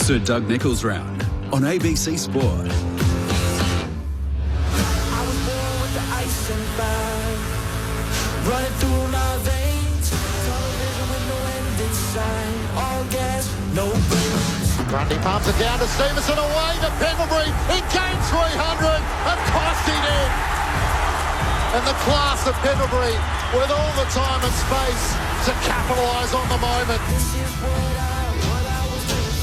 Sir Doug Nicholls Round on ABC Sport. I was born with the ice and fire running through my veins. Television with no end in sight. All gas, no brakes. Grundy pumps it down to Stevenson, away to Pendlebury. He gained 300. Of course he did. And the class of Pendlebury with all the time and space to capitalise on the moment. This is what I was waiting for.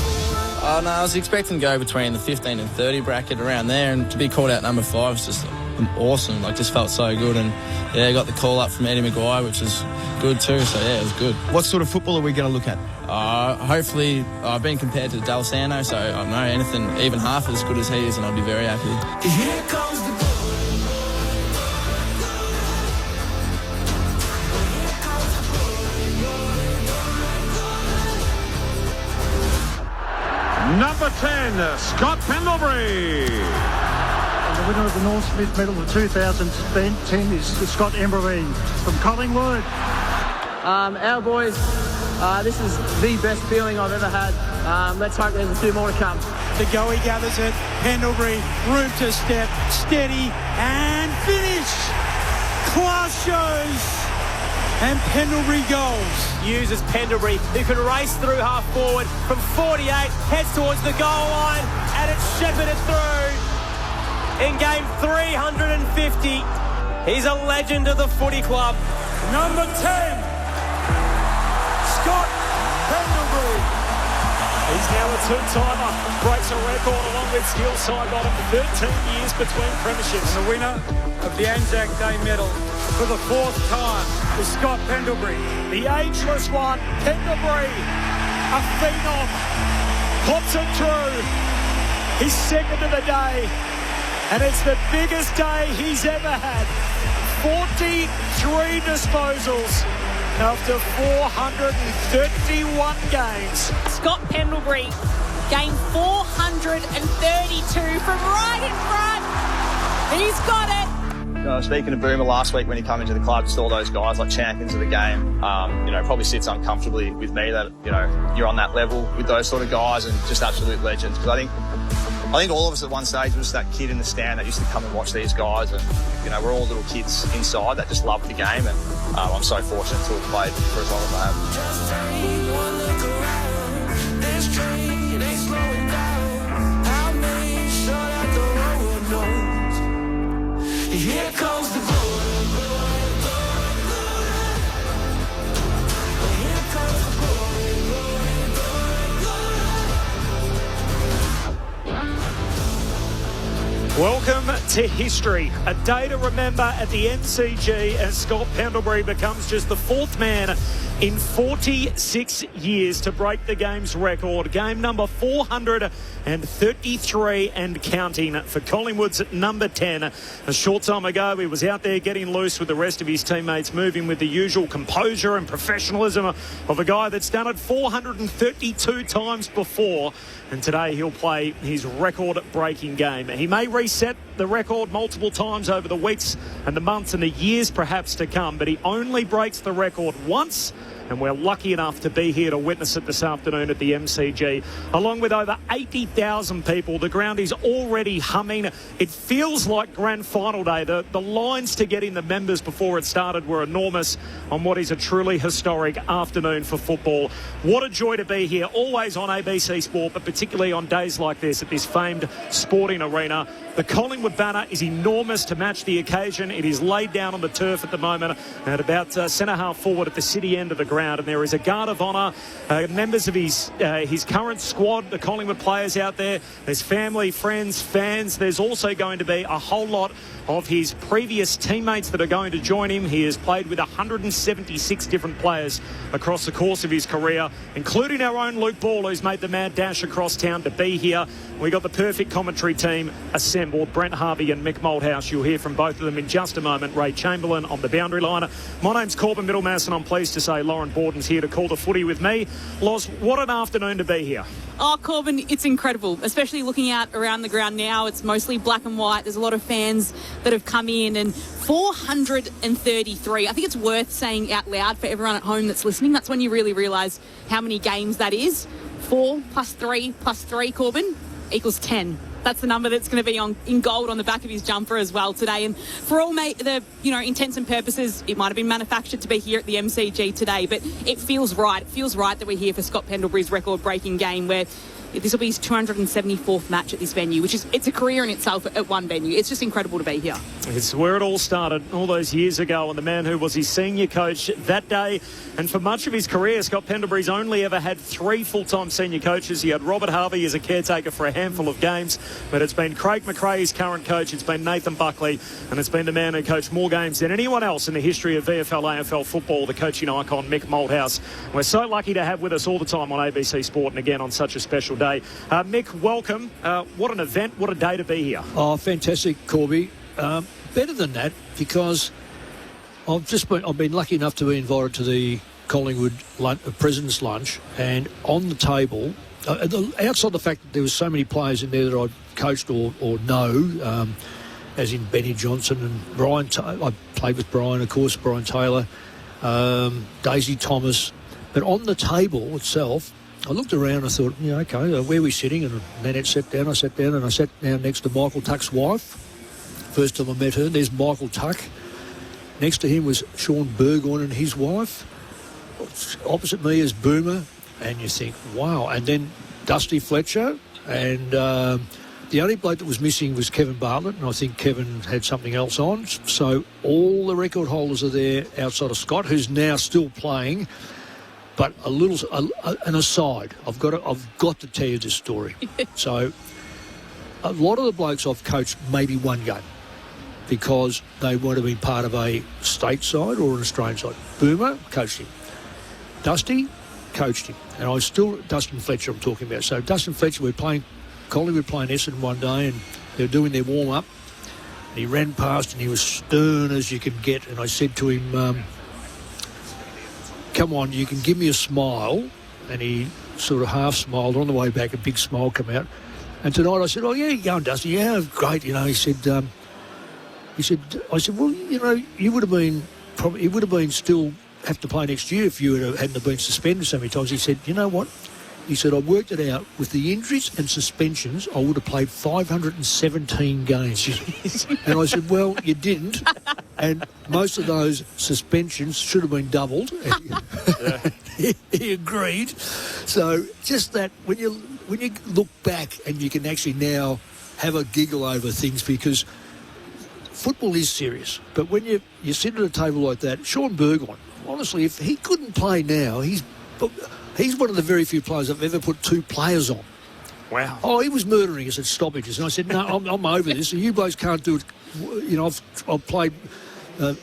Oh, no, I was expecting to go between the 15 and 30 bracket around there, and to be called out number 5 was just awesome. Like, just felt so good, and yeah, got the call up from Eddie Maguire, which was good too. So yeah, it was good. What sort of football are we going to look at? Hopefully, I've been compared to D'Alessandro, so I don't know anything even half as good as he is, and I'd be very happy. Here comes the Number 10, Scott Pendlebury. And the winner of the Norm Smith Medal of 2010 is Scott Pendlebury from Collingwood. Our boys, this is the best feeling I've ever had. Let's hope there's a few more to come. The go, he gathers it. Pendlebury, room to step, steady and finish. Class shows. And Pendlebury goals. Uses Pendlebury, who can race through half forward from 48, heads towards the goal line, and it's shepherded through in game 350. He's a legend of the footy club. Number 10, Scott Pendlebury. He's now a two-timer, breaks a record along with Steele Sidebottom, 13 years between premierships. And the winner of the Anzac Day medal for the 4th time is Scott Pendlebury. The ageless one, Pendlebury, a phenom, pops it through. He's second of the day, and it's the biggest day he's ever had. 43 disposals after 431 games. Scott Pendlebury, game 432 from right in front. He's got it. Speaking of Boomer last week when he came into the club, just all those guys like champions of the game, probably sits uncomfortably with me that, you're on that level with those sort of guys and just absolute legends. Because I think all of us at one stage was that kid in the stand that used to come and watch these guys, and we're all little kids inside that just love the game, and I'm so fortunate to have played for as long as I have. just take one look around. This train ain't slowing down. I'll make sure that the road knows. Here comes the glory, glory, glory, glory. Here comes the glory, glory, glory, glory. Welcome to history, a day to remember at the MCG as Scott Pendlebury becomes just the 4th man in 46 years to break the game's record. Game number 433 and counting for Collingwood's number 10. A short time ago, he was out there getting loose with the rest of his teammates, moving with the usual composure and professionalism of a guy that's done it 432 times before. And today he'll play his record-breaking game. He may reset the record multiple times over the weeks and the months and the years perhaps to come, but he only breaks the record once, and we're lucky enough to be here to witness it this afternoon at the MCG. Along with over 80,000 people, the ground is already humming. It feels like grand final day. The lines to get in the members before it started were enormous on what is a truly historic afternoon for football. What a joy to be here, always on ABC Sport, but particularly on days like this at this famed sporting arena. The Collingwood banner is enormous to match the occasion. It is laid down on the turf at the moment at about centre half forward at the city end of the ground, and there is a guard of honour, members of his current squad, the Collingwood players out there. There's family, friends, fans. There's also going to be a whole lot of his previous teammates that are going to join him. He has played with 176 different players across the course of his career, including our own Luke Ball, who's made the mad dash across town to be here. We got the perfect commentary team assembled. Brent Harvey and Mick Malthouse. You'll hear from both of them in just a moment. Ray Chamberlain on the boundary line. My name's Corbin Middlemass, and I'm pleased to say Lauren Borden's here to call the footy with me. Loz, what an afternoon to be here. Oh, Corbin, it's incredible, especially looking out around the ground now. It's mostly black and white. There's a lot of fans that have come in, and 433. I think it's worth saying out loud for everyone at home that's listening. That's when you really realise how many games that is. 4 plus 3 plus 3, Corbin, equals 10. That's the number that's going to be in gold on the back of his jumper as well today. And for all the intents and purposes, it might have been manufactured to be here at the MCG today, but it feels right. It feels right that we're here for Scott Pendlebury's record-breaking game, where this will be his 274th match at this venue, it's a career in itself at one venue. It's just incredible to be here. It's where it all started all those years ago, and the man who was his senior coach that day. And for much of his career, Scott Pendlebury's only ever had 3 full-time senior coaches. He had Robert Harvey as a caretaker for a handful of games, but it's been Craig McRae, his current coach, it's been Nathan Buckley, and it's been the man who coached more games than anyone else in the history of VFL, AFL football, the coaching icon, Mick Malthouse. We're so lucky to have with us all the time on ABC Sport, and again on such a special day. Mick, welcome. What an event, what a day to be here. Oh, fantastic, Corby. Better than that, because I've been lucky enough to be invited to the Collingwood President's Lunch, and on the table, outside the fact that there was so many players in there that I'd coached or know, as in Benny Johnson and Brian. I played with Brian, of course, Brian Taylor, Daisy Thomas. But on the table itself, I looked around and I thought, okay, where are we sitting? And then I sat down and I sat down next to Michael Tuck's wife. First time I met her, there's Michael Tuck. Next to him was Sean Burgoyne and his wife. Opposite me is Boomer. And you think, wow. And then Dusty Fletcher. And the only bloke that was missing was Kevin Bartlett. And I think Kevin had something else on. So all the record holders are there outside of Scott, who's now still playing. But an aside, I've got to tell you this story. So a lot of the blokes I've coached maybe one game because they would have been part of a state side or an Australian side. Boomer, coached him. Dusty, coached him. And Dustin Fletcher I'm talking about. So Dustin Fletcher, Collingwood playing Essendon one day, and they were doing their warm-up. And he ran past and he was stern as you could get. And I said to him, come on, you can give me a smile. And he sort of half smiled. On the way back, a big smile came out. And tonight I said, oh, yeah, you're going, Dusty. Yeah, great. He said, I said, well, you would have been still have to play next year if you hadn't been suspended so many times. He said, you know what? He said, I worked it out. With the injuries and suspensions, I would have played 517 games. And I said, well, you didn't. And most of those suspensions should have been doubled. He agreed. So just that, when you look back and you can actually now have a giggle over things, because football is serious. But when you sit at a table like that, Sean Burgoyne, honestly, if he couldn't play now, he's one of the very few players I've ever put 2 players on. Wow. Oh, he was murdering us at stoppages. And I said, no, I'm over this. You blokes can't do it. I've played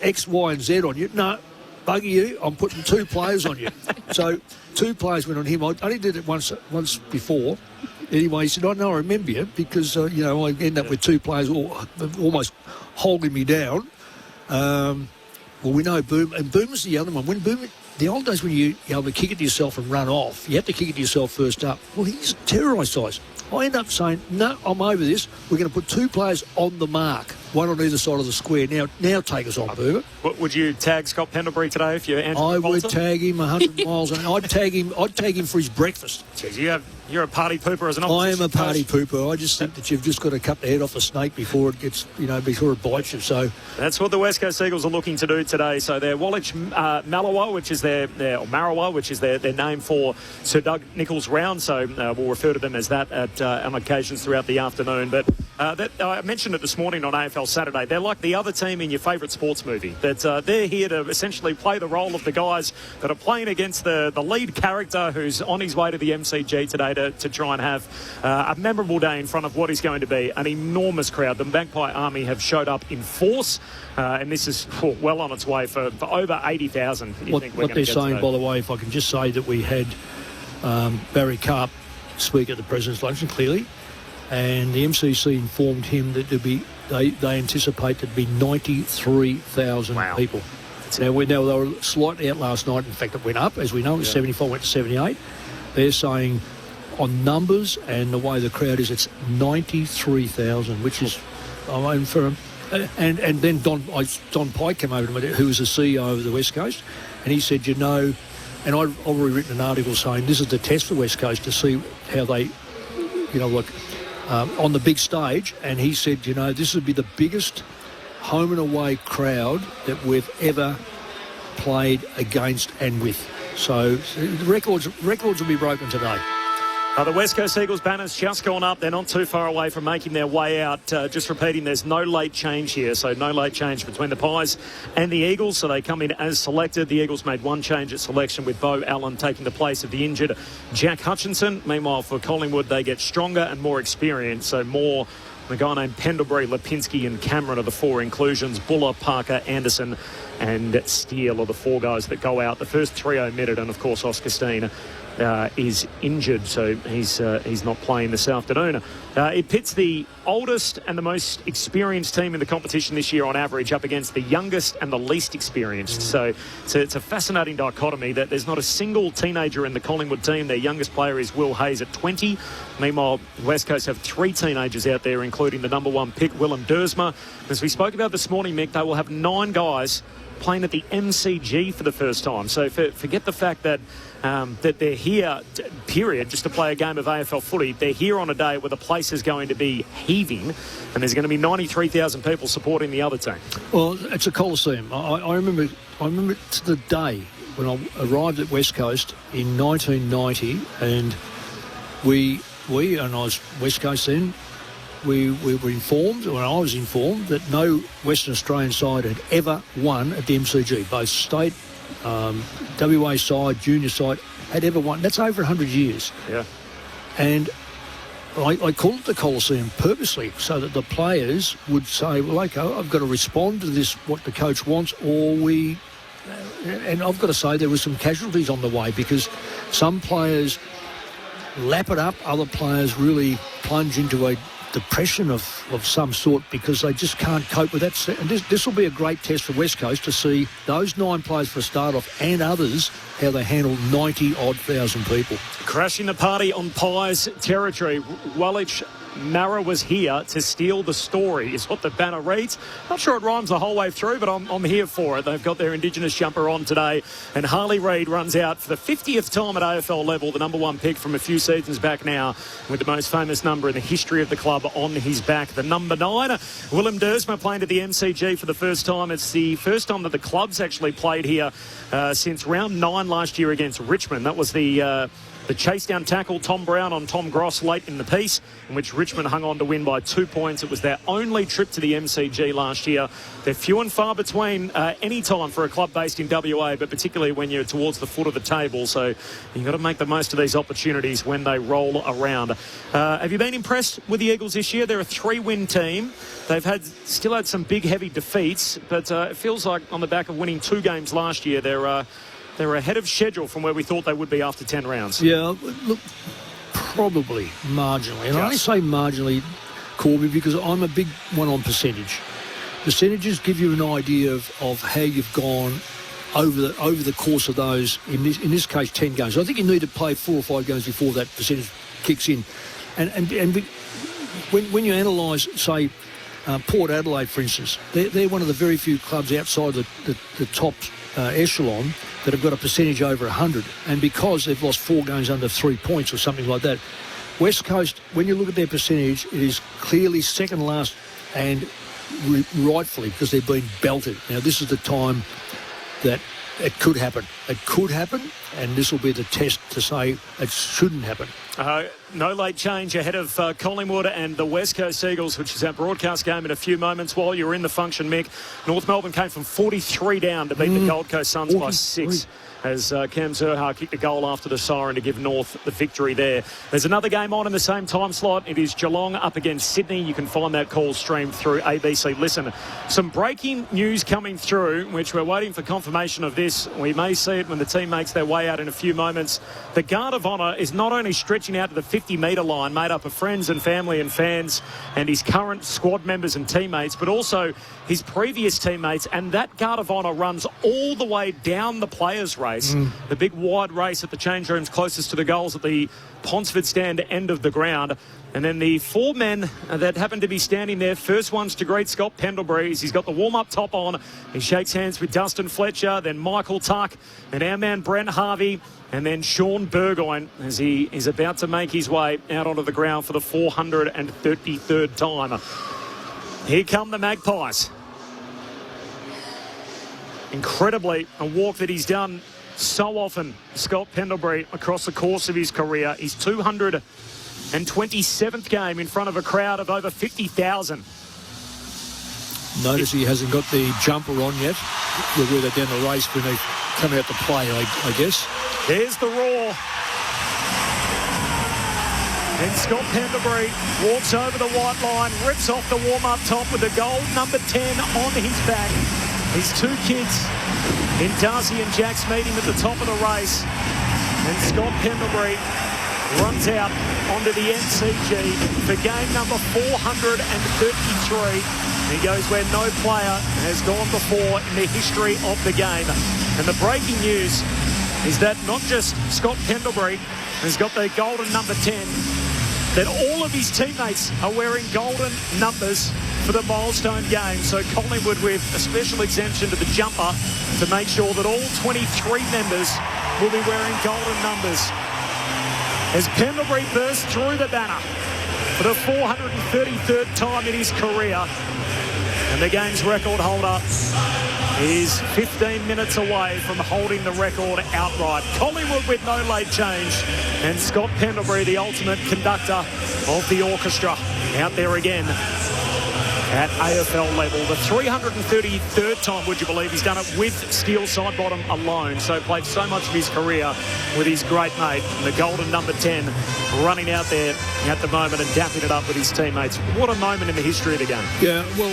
X, Y and Z on you. No, bugger you. I'm putting 2 players on you. So 2 players went on him. I only did it once before. Anyway, he said, I remember you, because, I end up with 2 players almost holding me down. Well, we know Boom, and Boomer's the other one. When Boomer, the old days when you're able to kick it to yourself and run off, you have to kick it to yourself first up. Well, he's terrorised us. I end up saying, no, I'm over this. We're going to put 2 players on the mark, one on either side of the square. Now take us on, Boomer. Would you tag Scott Pendlebury today if you're Andrew I Bolton? would tag him 100 miles. And I'd tag him for his breakfast. Jeez, you're a party pooper as an I am a opposition party coach. pooper. I just think that you've just got to cut the head off a snake before it gets, before it bites you. So that's what the West Coast Eagles are looking to do today. So their Woolwich Malawa, which is their Marawa, which is their name for Sir Doug Nicholls round. So we'll refer to them as that on occasions throughout the afternoon. But I mentioned it this morning on AFL Saturday. They're like the other team in your favourite sports movie. That they're here to essentially play the role of the guys that are playing against the lead character who's on his way to the MCG today to try and have a memorable day in front of what is going to be an enormous crowd. The Magpie Army have showed up in force, and this is well on its way for over 80,000. What they're saying, by the way, if I can just say that we had Barry Karp speak at the President's Luncheon, clearly, and the MCC informed him that they anticipate there'd be 93,000 people. Now, they were slightly out last night. In fact, it went up. As we know, it was 75, went to 78. They're saying on numbers and the way the crowd is, it's 93,000, which is, and then Don Pike came over to me, who was the CEO of the West Coast, and he said, And I've already written an article saying this is the test for West Coast to see how they, on the big stage. And he said, this would be the biggest home and away crowd that we've ever played against and with. So records will be broken today. The West Coast Eagles banner's just gone up. They're not too far away from making their way out. Just repeating, there's no late change here. So no late change between the Pies and the Eagles. So they come in as selected. The Eagles made one change at selection with Beau Allen taking the place of the injured Jack Hutchinson. Meanwhile, for Collingwood, they get stronger and more experienced. So more the guy named Pendlebury, Lipinski and Cameron are the four inclusions. Buller, Parker, Anderson and Steele are the four guys that go out. The first three omitted, and of course Oscar Steen is injured, so he's not playing this afternoon. It pits the oldest and the most experienced team in the competition this year on average up against the youngest and the least experienced. So it's a fascinating dichotomy that there's not a single teenager in the Collingwood team. Their youngest player is Will Hayes at 20. Meanwhile, West Coast have three teenagers out there, including the number one pick, Willem Dersma. As we spoke about this morning, Mick, they will have 9 guys playing at the MCG for the first time. So forget the fact that that they're here, period, just to play a game of AFL footy. They're here on a day where the place is going to be heaving and there's going to be 93,000 people supporting the other team. Well, it's a Coliseum. I remember to the day when I arrived at West Coast in 1990, and we and I was West Coast then, we were informed, or I was informed, that no Western Australian side had ever won at the MCG. Both state, WA side, junior side, had ever won. That's over 100 years. Yeah. And I called it the Coliseum purposely so that the players would say, well, okay, I've got to respond to this, what the coach wants, or we... And I've got to say there were some casualties on the way because some players lap it up, other players really plunge into a depression of some sort because they just can't cope with that. And this will be a great test for West Coast to see those 9 players for a start off and others, how they handle 90-odd thousand people. Crashing the party on Pies territory. Wallich Mara was here to steal the story, is what the banner reads. Not sure it rhymes the whole way through, but I'm here for it. They've got their Indigenous jumper on today, and Harley Reid runs out for the 50th time at AFL level, the number one pick from a few seasons back now, with the most famous number in the history of the club on his back, the number 9. Willem Dersma playing at the MCG for the first time. It's the first time that the club's actually played here since round 9 last year against Richmond. That was the chase down tackle, Tom Brown on Tom Gross late in the piece, in which Richmond hung on to win by 2 points. It was their only trip to the MCG last year. They're few and far between any time for a club based in WA, but particularly when you're towards the foot of the table. So you've got to make the most of these opportunities when they roll around. Have you been impressed with the Eagles this year? They're a 3-win team. They've still had some big, heavy defeats, but it feels like on the back of winning 2 games last year, they're ahead of schedule from where we thought they would be after 10 rounds. Yeah, look, probably marginally. And I only say marginally, Corby, because I'm a big one on percentage. Percentages give you an idea of how you've gone over the course of those, in this case, 10 games. I think you need to play 4 or 5 games before that percentage kicks in. And when you analyse, say, Port Adelaide, for instance, they're one of the very few clubs outside the top echelon that have got a percentage over 100, and because they've lost 4 games under 3 points or something like that, West Coast, when you look at their percentage, it is clearly second last, and rightfully, because they've been belted. Now, this is the time that it could happen. It could happen, and this will be the test to say it shouldn't happen. No late change ahead of Collingwood and the West Coast Eagles, which is our broadcast game in a few moments. While you're in the function, Mick, North Melbourne came from 43 down to beat the Gold Coast Suns by 6. As Cam Zurhaar kicked a goal after the siren to give North the victory there. There's another game on in the same time slot. It is Geelong up against Sydney. You can find that call streamed through ABC Listen. Some breaking news coming through, which we're waiting for confirmation of this. We may see it when the team makes their way out in a few moments. The Guard of Honour is not only stretching out to the 50-metre line, made up of friends and family and fans and his current squad members and teammates, but also his previous teammates, and that Guard of Honour runs all the way down the players' rail race. The big wide race at the change rooms closest to the goals at the Ponsford stand end of the ground. And then the 4 men that happen to be standing there, first ones to greet Scott Pendlebury. He's got the warm-up top on. He shakes hands with Dustin Fletcher, then Michael Tuck, and our man Brent Harvey, and then Sean Burgoyne as he is about to make his way out onto the ground for the 433rd time. Here come the Magpies. Incredibly, a walk that he's done so often, Scott Pendlebury, across the course of his career. His 227th game in front of a crowd of over 50,000. Notice he hasn't got the jumper on yet. Where they're down the race when they come out to play, I guess. There's the roar. And Scott Pendlebury walks over the white line, rips off the warm-up top with the gold number 10 on his back. His 2 kids in Darcy and Jax meet him at the top of the race. And Scott Pendlebury runs out onto the MCG for game number 433. He goes where no player has gone before in the history of the game. And the breaking news is that not just Scott Pendlebury has got the golden number 10, that all of his teammates are wearing golden numbers for the milestone game. So Collingwood with a special exemption to the jumper to make sure that all 23 members will be wearing golden numbers. As Pendlebury bursts through the banner for the 433rd time in his career. And the game's record holder is 15 minutes away from holding the record outright. Collingwood with no late change. And Scott Pendlebury, the ultimate conductor of the orchestra, out there again at AFL level. The 333rd time, would you believe, he's done it with steel side bottom alone. So played so much of his career with his great mate, the golden number 10, running out there at the moment and dapping it up with his teammates. What a moment in the history of the game. Yeah, well,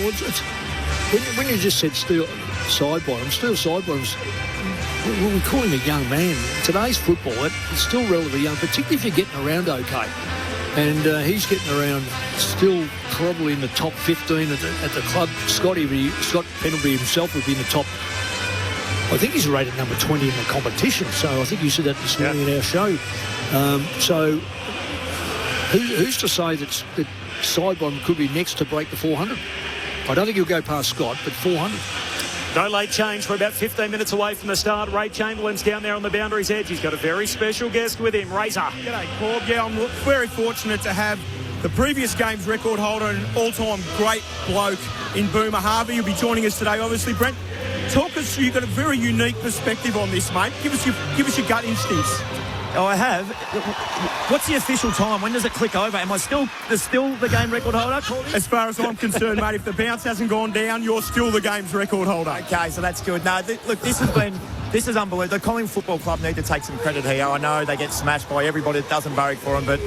when you just said steel side bottoms, we call him a young man. Today's football, it's still relatively young, particularly if you're getting around okay. And he's getting around still probably in the top 15 at the club. Scott Pendlebury himself would be in the top. I think he's rated number 20 in the competition. So I think you said that this morning in our show. So who's to say that Sidebottom could be next to break the 400? I don't think he'll go past Scott, but 400. No late change. We're about 15 minutes away from the start. Ray Chamberlain's down there on the boundary's edge. He's got a very special guest with him, Razor. G'day, Corb. Yeah, I'm very fortunate to have the previous game's record holder and all-time great bloke in Boomer Harvey. He'll be joining us today, obviously. Brent, talk us through. You've got a very unique perspective on this, mate. Give us your gut instincts. Oh, I have. What's the official time? When does it click over? Am I still the game record holder? As far as I'm concerned, mate, if the bounce hasn't gone down, you're still the game's record holder. Okay, so that's good. No, look, this is unbelievable. The Collingwood Football Club need to take some credit here. I know they get smashed by everybody that doesn't barrack for them, but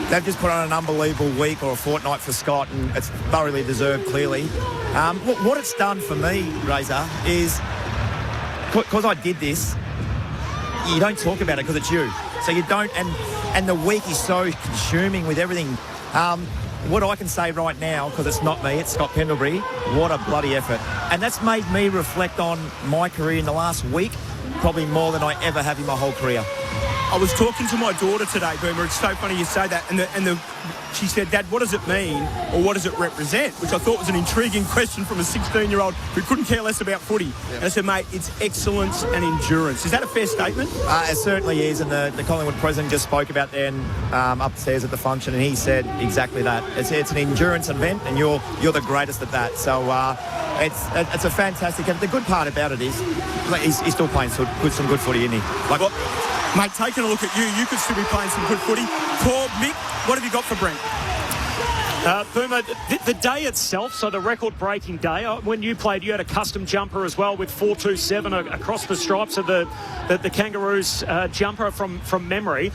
they've just put on an unbelievable week or a fortnight for Scott, and it's thoroughly deserved, clearly. What it's done for me, Razor, is because I did this, you don't talk about it because it's you. So you don't, and the week is so consuming with everything. What I can say right now, because it's not me, it's Scott Pendlebury, what a bloody effort. And that's made me reflect on my career in the last week, probably more than I ever have in my whole career. I was talking to my daughter today, Boomer. It's so funny you say that. And she said, Dad, what does it mean or what does it represent? Which I thought was an intriguing question from a 16-year-old who couldn't care less about footy. Yeah. And I said, mate, it's excellence and endurance. Is that a fair statement? It certainly is. And the Collingwood president just spoke about that upstairs at the function, and he said exactly that. It's an endurance event, and you're the greatest at that. So it's a fantastic. The good part about it is he's still playing some good footy, isn't he? Mate, taking a look at you could still be playing some good footy. Corb, Mick, what have you got for Brent? Boomer, the day itself, so the record-breaking day, when you played, you had a custom jumper as well with 427 across the stripes of the Kangaroos jumper from memory.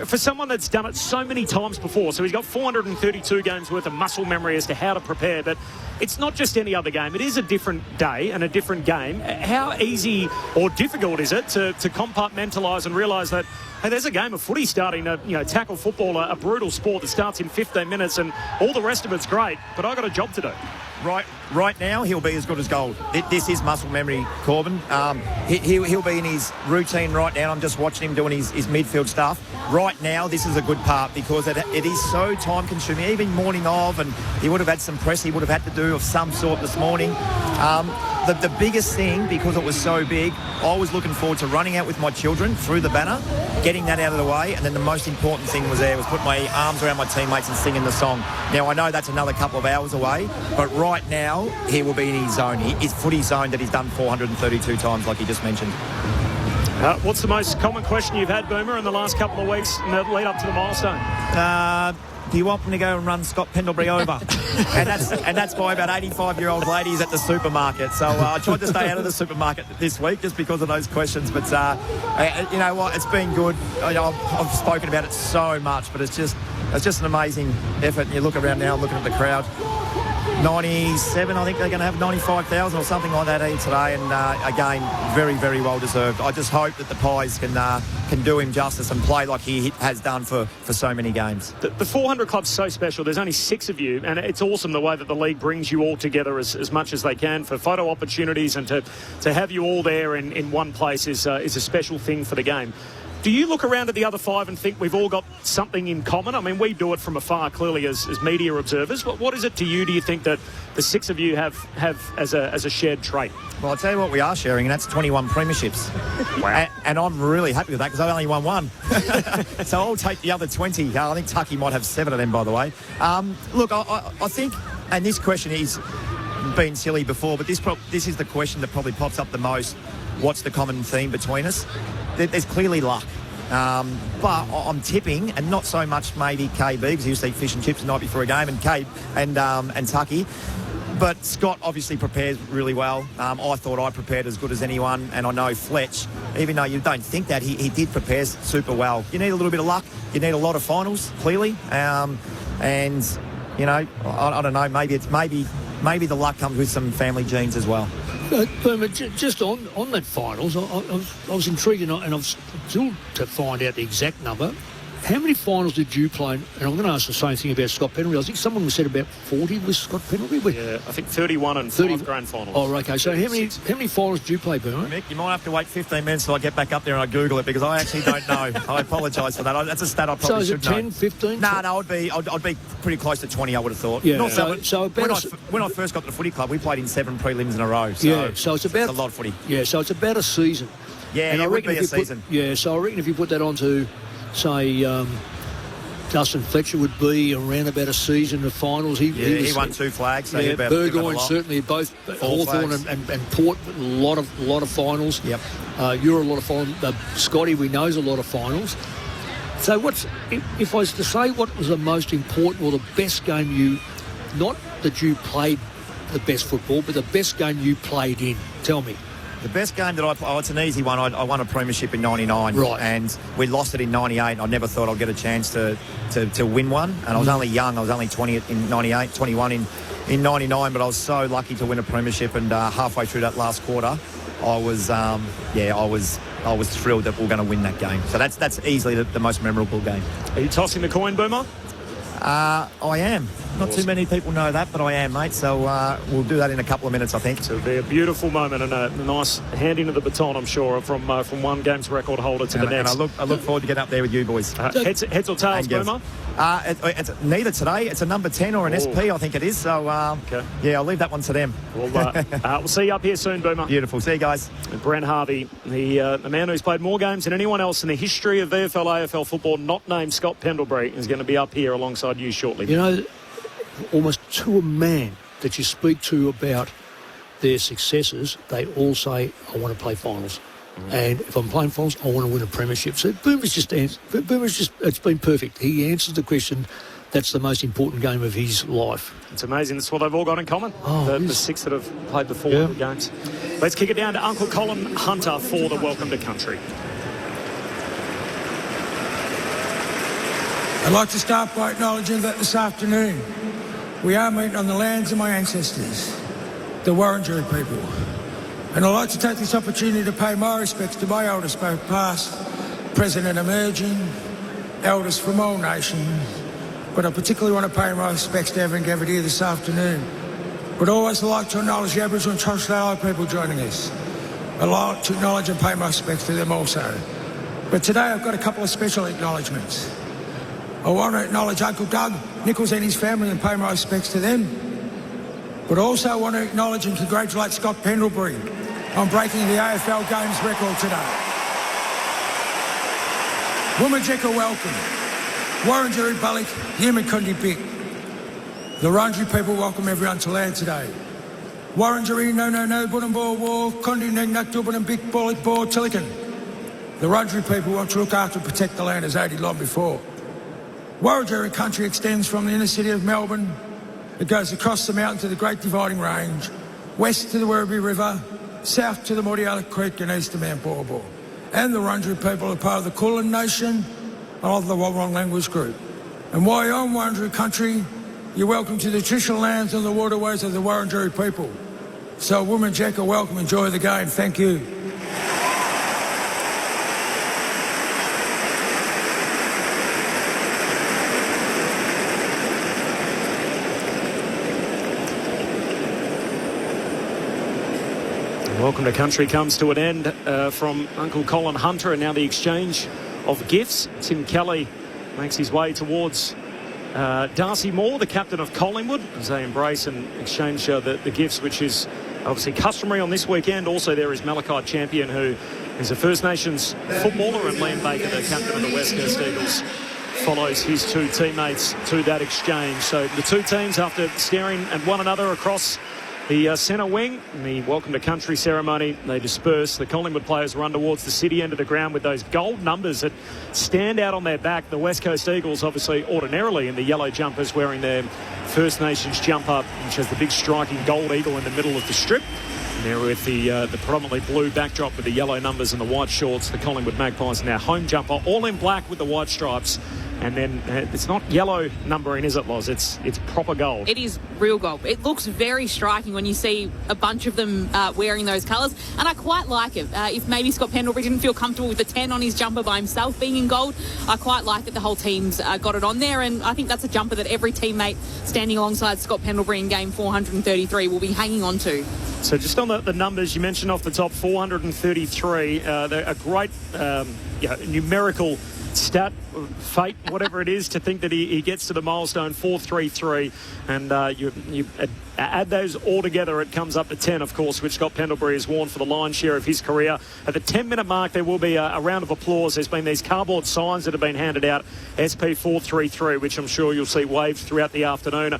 For someone that's done it so many times before, so he's got 432 games worth of muscle memory as to how to prepare, but it's not just any other game. It is a different day and a different game. How easy or difficult is it to compartmentalise and realise that, hey, there's a game of footy starting, tackle football, a brutal sport that starts in 15 minutes and all the rest of it's great, but I've got a job to do. Right, right now, he'll be as good as gold. This is muscle memory, Corbin. He'll be in his routine right now. I'm just watching him doing his midfield stuff. Right now, this is a good part because it is so time-consuming, even morning of, and he would have had some press he would have had to do of some sort this morning. The biggest thing, because it was so big, I was looking forward to running out with my children through the banner, getting that out of the way, and then the most important thing was putting my arms around my teammates and singing the song. Now, I know that's another couple of hours away, but right now, he will be in his zone. His footy zone that he's done 432 times, like he just mentioned. What's the most common question you've had, Boomer, in the last couple of weeks in the lead up to the milestone? Do you want me to go and run Scott Pendlebury over? and that's by about 85-year-old ladies at the supermarket. So I tried to stay out of the supermarket this week just because of those questions. But you know what? It's been good. I've spoken about it so much, but it's just an amazing effort. And you look around now, looking at the crowd. 97, I think they're going to have 95,000 or something like that here today, and again, very, very well deserved. I just hope that the Pies can do him justice and play like he has done for so many games. The 400 Club's so special. There's only 6 of you, and it's awesome the way that the league brings you all together as much as they can for photo opportunities, and to have you all there in one place is a special thing for the game. Do you look around at the other 5 and think we've all got something in common? I mean, we do it from afar, clearly, as media observers. What is it to you, do you think, that the 6 of you have as a shared trait? Well, I'll tell you what we are sharing, and that's 21 premierships. Wow. And I'm really happy with that because I only won 1. So I'll take the other 20. I think Tucky might have 7 of them, by the way. Look, I think, and this question is been silly before, but this is the question that probably pops up the most. What's the common theme between us? There's clearly luck. But I'm tipping, and not so much maybe KB, because he used to eat fish and chips the night before a game, and Cabe and Tucky. But Scott obviously prepares really well. I thought I prepared as good as anyone, and I know Fletch, even though you don't think that, he did prepare super well. You need a little bit of luck. You need a lot of finals, clearly. And, you know, I don't know, maybe the luck comes with some family genes as well. Boomer, just on that finals, I was intrigued, and I've still to find out the exact number. How many finals did you play? And I'm going to ask the same thing about Scott Pendlebury. I think someone said about 40 with Scott Pendlebury. Yeah, I think 31 and 5 grand finals. Oh, okay. So how many finals did you play, Boomer? Mick, you might have to wait 15 minutes till I get back up there and I Google it, because I actually don't know. I apologise for that. That's a stat I probably should know. So is it 10, 15? No, I'd be pretty close to 20, I would have thought. Yeah. When I first got to the footy club, we played in 7 prelims in a row. So it's about a lot of footy. Yeah, so it's about a season. Yeah, and it would be a season. So I reckon if you put that onto, say, Dustin Fletcher would be around about a season of finals. He won 2 flags. So Burgoyne certainly, both Hawthorn and Port, a lot of finals. Yep. You're a lot of finals. Scotty, we know, is a lot of finals. So if I was to say what was the most important or the best game you, not that you played the best football, but the best game you played in, tell me. The best game that it's an easy one. I won a premiership in 99, right, and we lost it in 98. I never thought I'd get a chance to win one, and I was only young. I was only 20 in 98, 21 in 99, but I was so lucky to win a premiership. And halfway through that last quarter, I was thrilled that we were going to win that game. So that's easily the most memorable game. Are you tossing the coin, Boomer? I am. Not too many people know that, but I am, mate. So we'll do that in a couple of minutes, I think. So it'll be a beautiful moment and a nice handing of the baton, I'm sure, from one games record holder to the next. And I look forward to getting up there with you boys. Heads or tails, Boomer? It's neither today. It's a number 10 or an SP, I think it is. So, yeah, I'll leave that one to them. We'll see you up here soon, Boomer. Beautiful. See you guys. And Brent Harvey, the man who's played more games than anyone else in the history of VFL, AFL football, not named Scott Pendlebury, is going to be up here alongside you shortly. You know, almost to a man that you speak to about their successes, they all say, I want to play finals. And if I'm playing finals, I want to win a premiership. So it's been perfect. He answers the question. That's the most important game of his life. It's amazing. That's what they've all got in common. The 6 that have played the 400 games. Let's kick it down to Uncle Colin Hunter for the Welcome to Country. I'd like to start by acknowledging that this afternoon we are meeting on the lands of my ancestors, the Wurundjeri people. And I'd like to take this opportunity to pay my respects to my elders, both past, present and emerging, elders from all nations. But I particularly want to pay my respects to everyone gathered here this afternoon. but always like to acknowledge the Aboriginal and Torres Strait Islander people joining us. I'd like to acknowledge and pay my respects to them also. But today I've got a couple of special acknowledgements. I want to acknowledge Uncle Doug Nichols and his family and pay my respects to them. But also I want to acknowledge and congratulate Scott Pendlebury on breaking the AFL Games record today. Woomajeka welcome. Warrangeri Balik, Yimikundi Bik. The Wurundjeri people welcome everyone to land today. Warrangeri no, Bunambor War, Kondi Nagnak Duban Bik Bolik Bor Tilikan. The Wurundjeri people want to look after and protect the land as they did long before. Warrangeri country extends from the inner city of Melbourne. It goes across the mountain to the Great Dividing Range, west to the Werribee River, south to the Mordialloc Creek and east to Mount Borbor. And the Wurundjeri people are part of the Kulin Nation of the Walrong language group. And while you're on Wurundjeri country, you're welcome to the traditional lands and the waterways of the Wurundjeri people. So Woomajeka, welcome, enjoy the game. Thank you. Welcome to Country comes to an end from Uncle Colin Hunter, and now the exchange of gifts. Tim Kelly makes his way towards Darcy Moore, the captain of Collingwood, as they embrace and exchange the gifts, which is obviously customary on this weekend. Also there is Malachi Champion, who is a First Nations footballer, and Liam Baker, the captain of the West Coast Eagles, follows his two teammates to that exchange. So the two teams, after staring at one another across the centre wing, in the Welcome to Country ceremony, they disperse. The Collingwood players run towards the city end of the ground with those gold numbers that stand out on their back. The West Coast Eagles, obviously ordinarily in the yellow jumpers, wearing their First Nations jumper, which has the big striking gold eagle in the middle of the strip. And there with the predominantly blue backdrop with the yellow numbers and the white shorts. The Collingwood Magpies in their home jumper, all in black with the white stripes. And then it's not yellow numbering, is it, Loz? It's proper gold. It is real gold. It looks very striking when you see a bunch of them wearing those colours. And I quite like it. If maybe Scott Pendlebury didn't feel comfortable with the 10 on his jumper by himself being in gold, I quite like that the whole team's got it on there. And I think that's a jumper that every teammate standing alongside Scott Pendlebury in game 433 will be hanging on to. So just on the numbers, you mentioned off the top, 433. They're a great numerical stat, fate, whatever it is, to think that he gets to the milestone 433, and you add those all together, it comes up to 10, of course, which Scott Pendlebury has worn for the lion's share of his career. At the 10-minute mark, there will be a round of applause. There's been these cardboard signs that have been handed out, SP433, which I'm sure you'll see waved throughout the afternoon.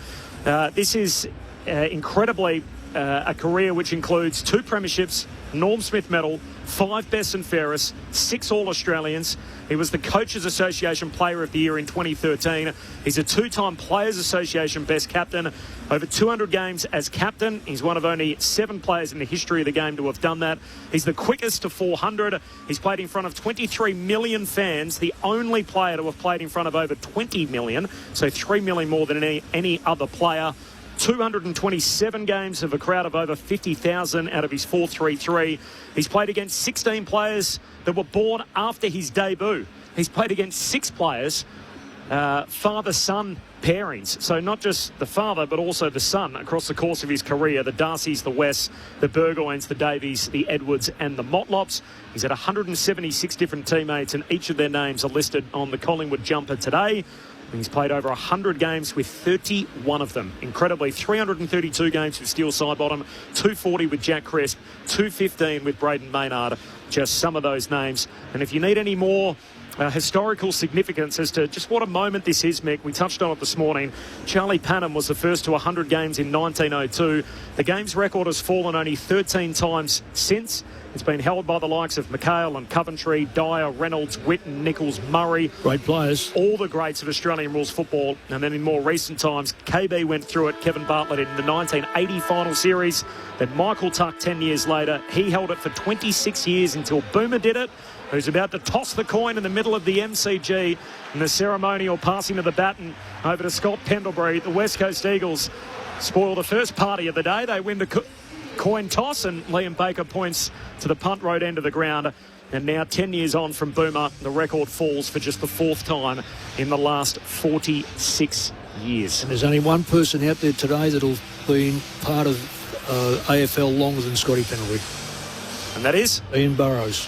This is incredibly a career which includes 2 premierships, Norm Smith medal, 5 best and fairest, 6 All-Australians. He was the Coaches Association Player of the Year in 2013. He's a 2-time Players Association best captain, over 200 games as captain. He's one of only 7 players in the history of the game to have done that. He's the quickest to 400. He's played in front of 23 million fans, the only player to have played in front of over 20 million, so 3 million more than any other player. 227 games of a crowd of over 50,000 out of his 433. He's played against 16 players that were born after his debut. He's played against 6 players, father-son pairings. So not just the father, but also the son across the course of his career. The Darcys, the Wests, the Burgoynes, the Davies, the Edwards and the Motlops. He's had 176 different teammates, and each of their names are listed on the Collingwood jumper today. He's played over 100 games with 31 of them. Incredibly, 332 games with Steele Sidebottom, 240 with Jack Crisp, 215 with Braden Maynard. Just some of those names. And if you need any more historical significance as to just what a moment this is, Mick, we touched on it this morning. Charlie Panham was the first to 100 games in 1902. The game's record has fallen only 13 times since. It's been held by the likes of McHale and Coventry, Dyer, Reynolds, Whitten, Nichols, Murray. Great players. All the greats of Australian rules football. And then in more recent times, KB went through it, Kevin Bartlett in the 1980 final series. Then Michael Tuck 10 years later. He held it for 26 years until Boomer did it, who's about to toss the coin in the middle of the MCG. And the ceremonial passing of the baton over to Scott Pendlebury. The West Coast Eagles spoil the first party of the day. They win the coin toss, and Liam Baker points to the punt road end of the ground. And now 10 years on from Boomer, the record falls for just the 4th time in the last 46 years. And there's only one person out there today that'll be part of AFL longer than Scotty Pendlebury. And that is? Ian Burrows.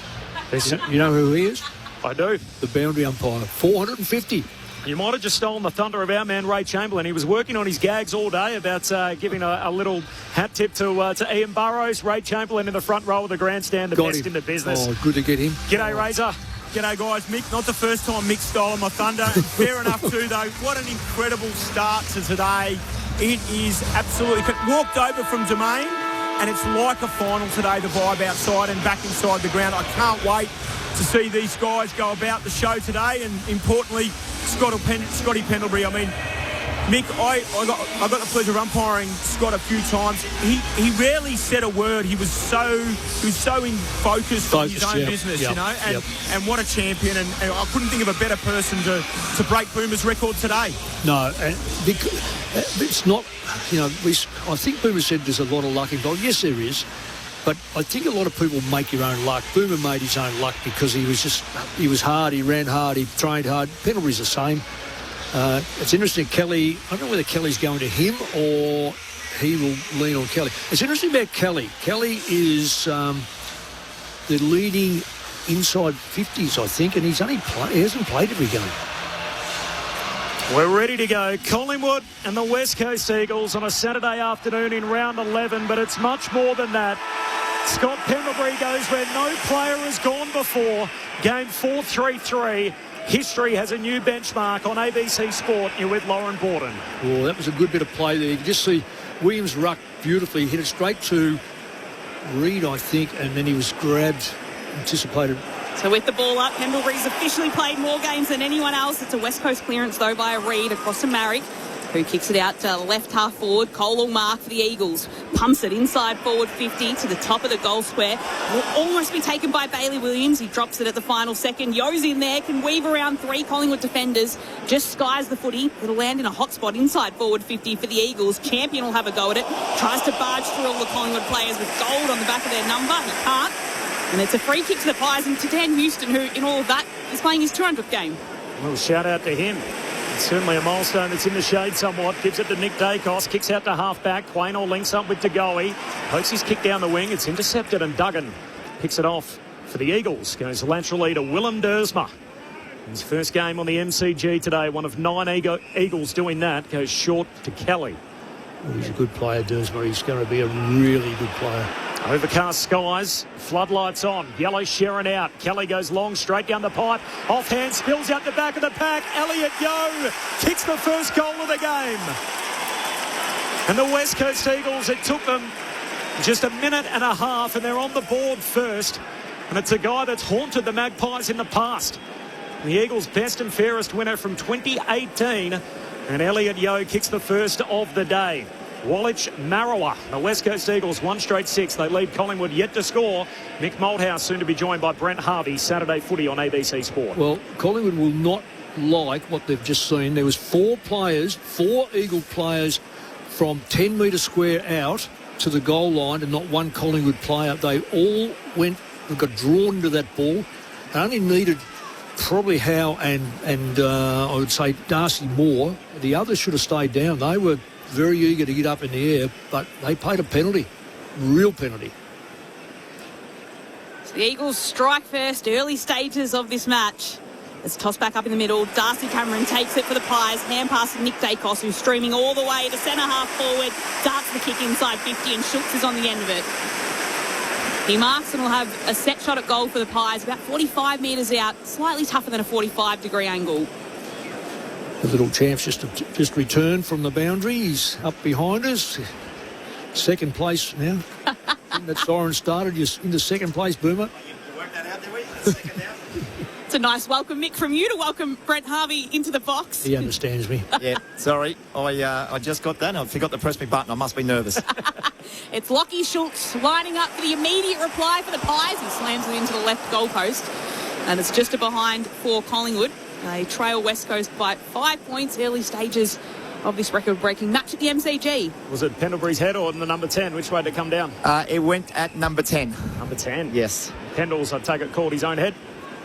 You know who he is? I do. The boundary umpire. 450. You might have just stolen the thunder of our man Ray Chamberlain. He was working on his gags all day about giving a little hat tip to Ian Burrows. Ray Chamberlain in the front row of the grandstand, the best in the business. Oh, good to get him. G'day, Razor. G'day, guys. Mick, not the first time Mick stole my thunder. Fair enough, too, though. What an incredible start to today. It is absolutely... Walked over from Domain, and it's like a final today, the vibe outside and back inside the ground. I can't wait to see these guys go about the show today, and importantly, Scotty Pendlebury. I mean, Mick, I got the pleasure of umpiring Scott a few times. He rarely said a word. He was so in focus on his own business, you know. And what a champion! And I couldn't think of a better person to break Boomer's record today. No, and it's not. You know, I think Boomer said there's a lot of luck involved. Yes, there is. But I think a lot of people make your own luck. Boomer made his own luck because he was hard, he ran hard, he trained hard. Pendlebury's the same. It's interesting, Kelly, I don't know whether Kelly's going to him or he will lean on Kelly. It's interesting about Kelly. Kelly is the leading inside 50s, I think, and he hasn't played every game. We're ready to go. Collingwood and the West Coast Eagles on a Saturday afternoon in round 11, but it's much more than that. Scott Pendlebury goes where no player has gone before. Game 4-3-3. History has a new benchmark on ABC Sport. You're with Lauren Borden. Oh, that was a good bit of play there. You can just see Williams ruck beautifully, hit it straight to Reid, I think, and then he was grabbed, anticipated. So with the ball up, Pendlebury's officially played more games than anyone else. It's a West Coast clearance, though, by a Reid across to Marrick, who kicks it out to left half forward. Cole will mark for the Eagles. Pumps it inside forward 50 to the top of the goal square. Will almost be taken by Bailey Williams. He drops it at the final second. Yo's in there, can weave around three Collingwood defenders. Just skies the footy. It'll land in a hot spot inside forward 50 for the Eagles. Champion will have a go at it. Tries to barge through all the Collingwood players with gold on the back of their number. He can't. And it's a free kick to the Pies, and to Dan Houston, who in all of that is playing his 200th game. Well, shout out to him. It's certainly a milestone that's in the shade somewhat. Gives it to Nick Dacos. Kicks out to half-back. Quaynor links up with Degoe. Pokes his kick down the wing. It's intercepted, and Duggan picks it off for the Eagles. Goes laterally to Willem Dersma. His first game on the MCG today. One of 9 Eagles doing that. Goes short to Kelly. Well, he's a good player, Dersma. He's going to be a really good player. Overcast skies, floodlights on, yellow Sharon out. Kelly goes long, straight down the pipe, offhand, spills out the back of the pack. Elliott Yeo kicks the first goal of the game. And the West Coast Eagles, it took them just a minute and a half, and they're on the board first. And it's a guy that's haunted the Magpies in the past. The Eagles' best and fairest winner from 2018. And Elliott Yeo kicks the first of the day. Wallich Marawa. The West Coast Eagles, 1 straight 6. They lead Collingwood yet to score. Mick Malthouse soon to be joined by Brent Harvey. Saturday footy on ABC Sport. Well, Collingwood will not like what they've just seen. There was 4 Eagle players from 10 metre square out to the goal line and not one Collingwood player. They all got drawn into that ball. They only needed probably Howe and I would say Darcy Moore. The others should have stayed down. They were very eager to get up in the air, but they paid a penalty, real penalty. So the Eagles strike first, early stages of this match. It's tossed back up in the middle. Darcy Cameron takes it for the Pies. Hand pass to Nick Dacos, who's streaming all the way to centre half forward. Darts the kick inside 50, and Schultz is on the end of it. He marks and will have a set shot at goal for the Pies, about 45 metres out, slightly tougher than a 45-degree angle. The little champ's just returned from the boundary. He's up behind us. Second place now. That siren started. You're into second place, Boomer. Work that out there, we second now. It's a nice welcome, Mick, from you to welcome Brent Harvey into the box. He understands me. Yeah, sorry. I just got that. I forgot to press my button. I must be nervous. It's Lockie Schultz lining up for the immediate reply for the Pies. He slams it into the left goalpost. And it's just a behind for Collingwood. They trail West Coast by 5 points, early stages of this record-breaking match at the MCG. Was it Pendlebury's head or the number 10? Which way did it come down? It went at number 10. Number 10? Yes. Pendles, I take it, called his own head?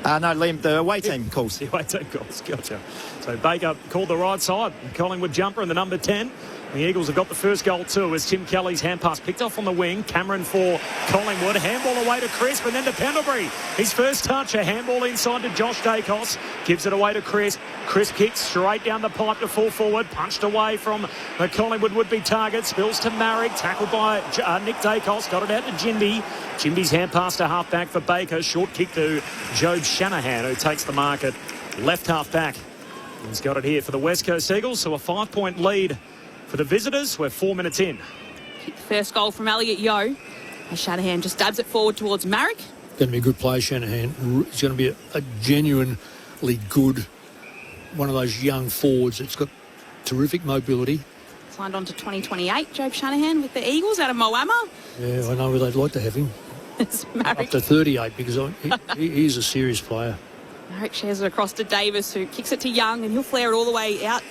No, Liam, the away team calls. The away team calls, gotcha. So Baker called the right side. Collingwood jumper in the number 10. The Eagles have got the first goal too as Tim Kelly's hand pass picked off on the wing. Cameron for Collingwood. Handball away to Crisp and then to Pendlebury. His first touch, a handball inside to Josh Dacos. Gives it away to Crisp. Crisp kicks straight down the pipe to full forward. Punched away from the Collingwood would-be target. Spills to Marrick. Tackled by Nick Dacos. Got it out to Jimby. Jimby's hand pass to half-back for Baker. Short kick to Jobe Shanahan, who takes the mark at left half-back. He's got it here for the West Coast Eagles. So a 5-point lead for the visitors. We're 4 minutes in. First goal from Elliot Yeo. As Shanahan just dabs it forward towards Marrick. Going to be a good player, Shanahan. He's going to be a genuinely good, one of those young forwards that's got terrific mobility. Signed on to 2028, Jobe Shanahan with the Eagles out of Moama. Yeah, I know where they'd like to have him. It's Marrick. Up to 38 because he's a serious player. Marrick shares it across to Davis, who kicks it to Young, and he'll flare it all the way out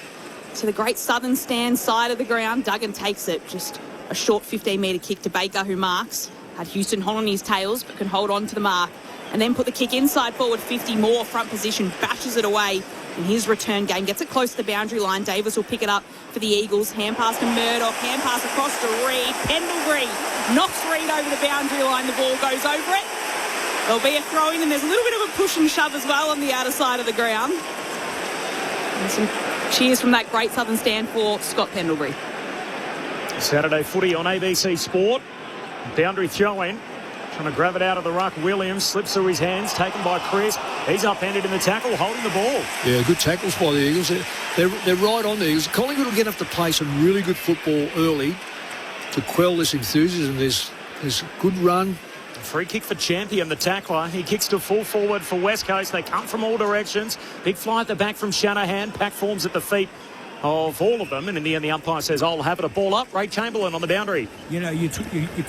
to the great southern stand side of the ground. Duggan takes it. Just a short 15-metre kick to Baker, who marks. Had Houston hot on his tails, but can hold on to the mark. And then put the kick inside forward 50, more front position, bashes it away in his return game. Gets it close to the boundary line. Davis will pick it up for the Eagles. Hand pass to Murdoch. Hand pass across to Reid. Pendlebury knocks Reid over the boundary line. The ball goes over it. There'll be a throw-in, and there's a little bit of a push and shove as well on the outer side of the ground. And some cheers from that great southern stand for Scott Pendlebury. Saturday footy on ABC Sport. Boundary throw-in. Trying to grab it out of the ruck. Williams slips through his hands, taken by Crisp. He's upended in the tackle, holding the ball. Yeah, good tackles by the Eagles. They're right on the Eagles. Collingwood will get up to play some really good football early to quell this enthusiasm. There's a good run. Free kick for Champion, the tackler. He kicks to full forward for West Coast. They come from all directions. Big fly at the back from Shanahan. Pack forms at the feet of all of them. And in the end, the umpire says, I'll have it. A ball up. Ray Chamberlain on the boundary. You know, you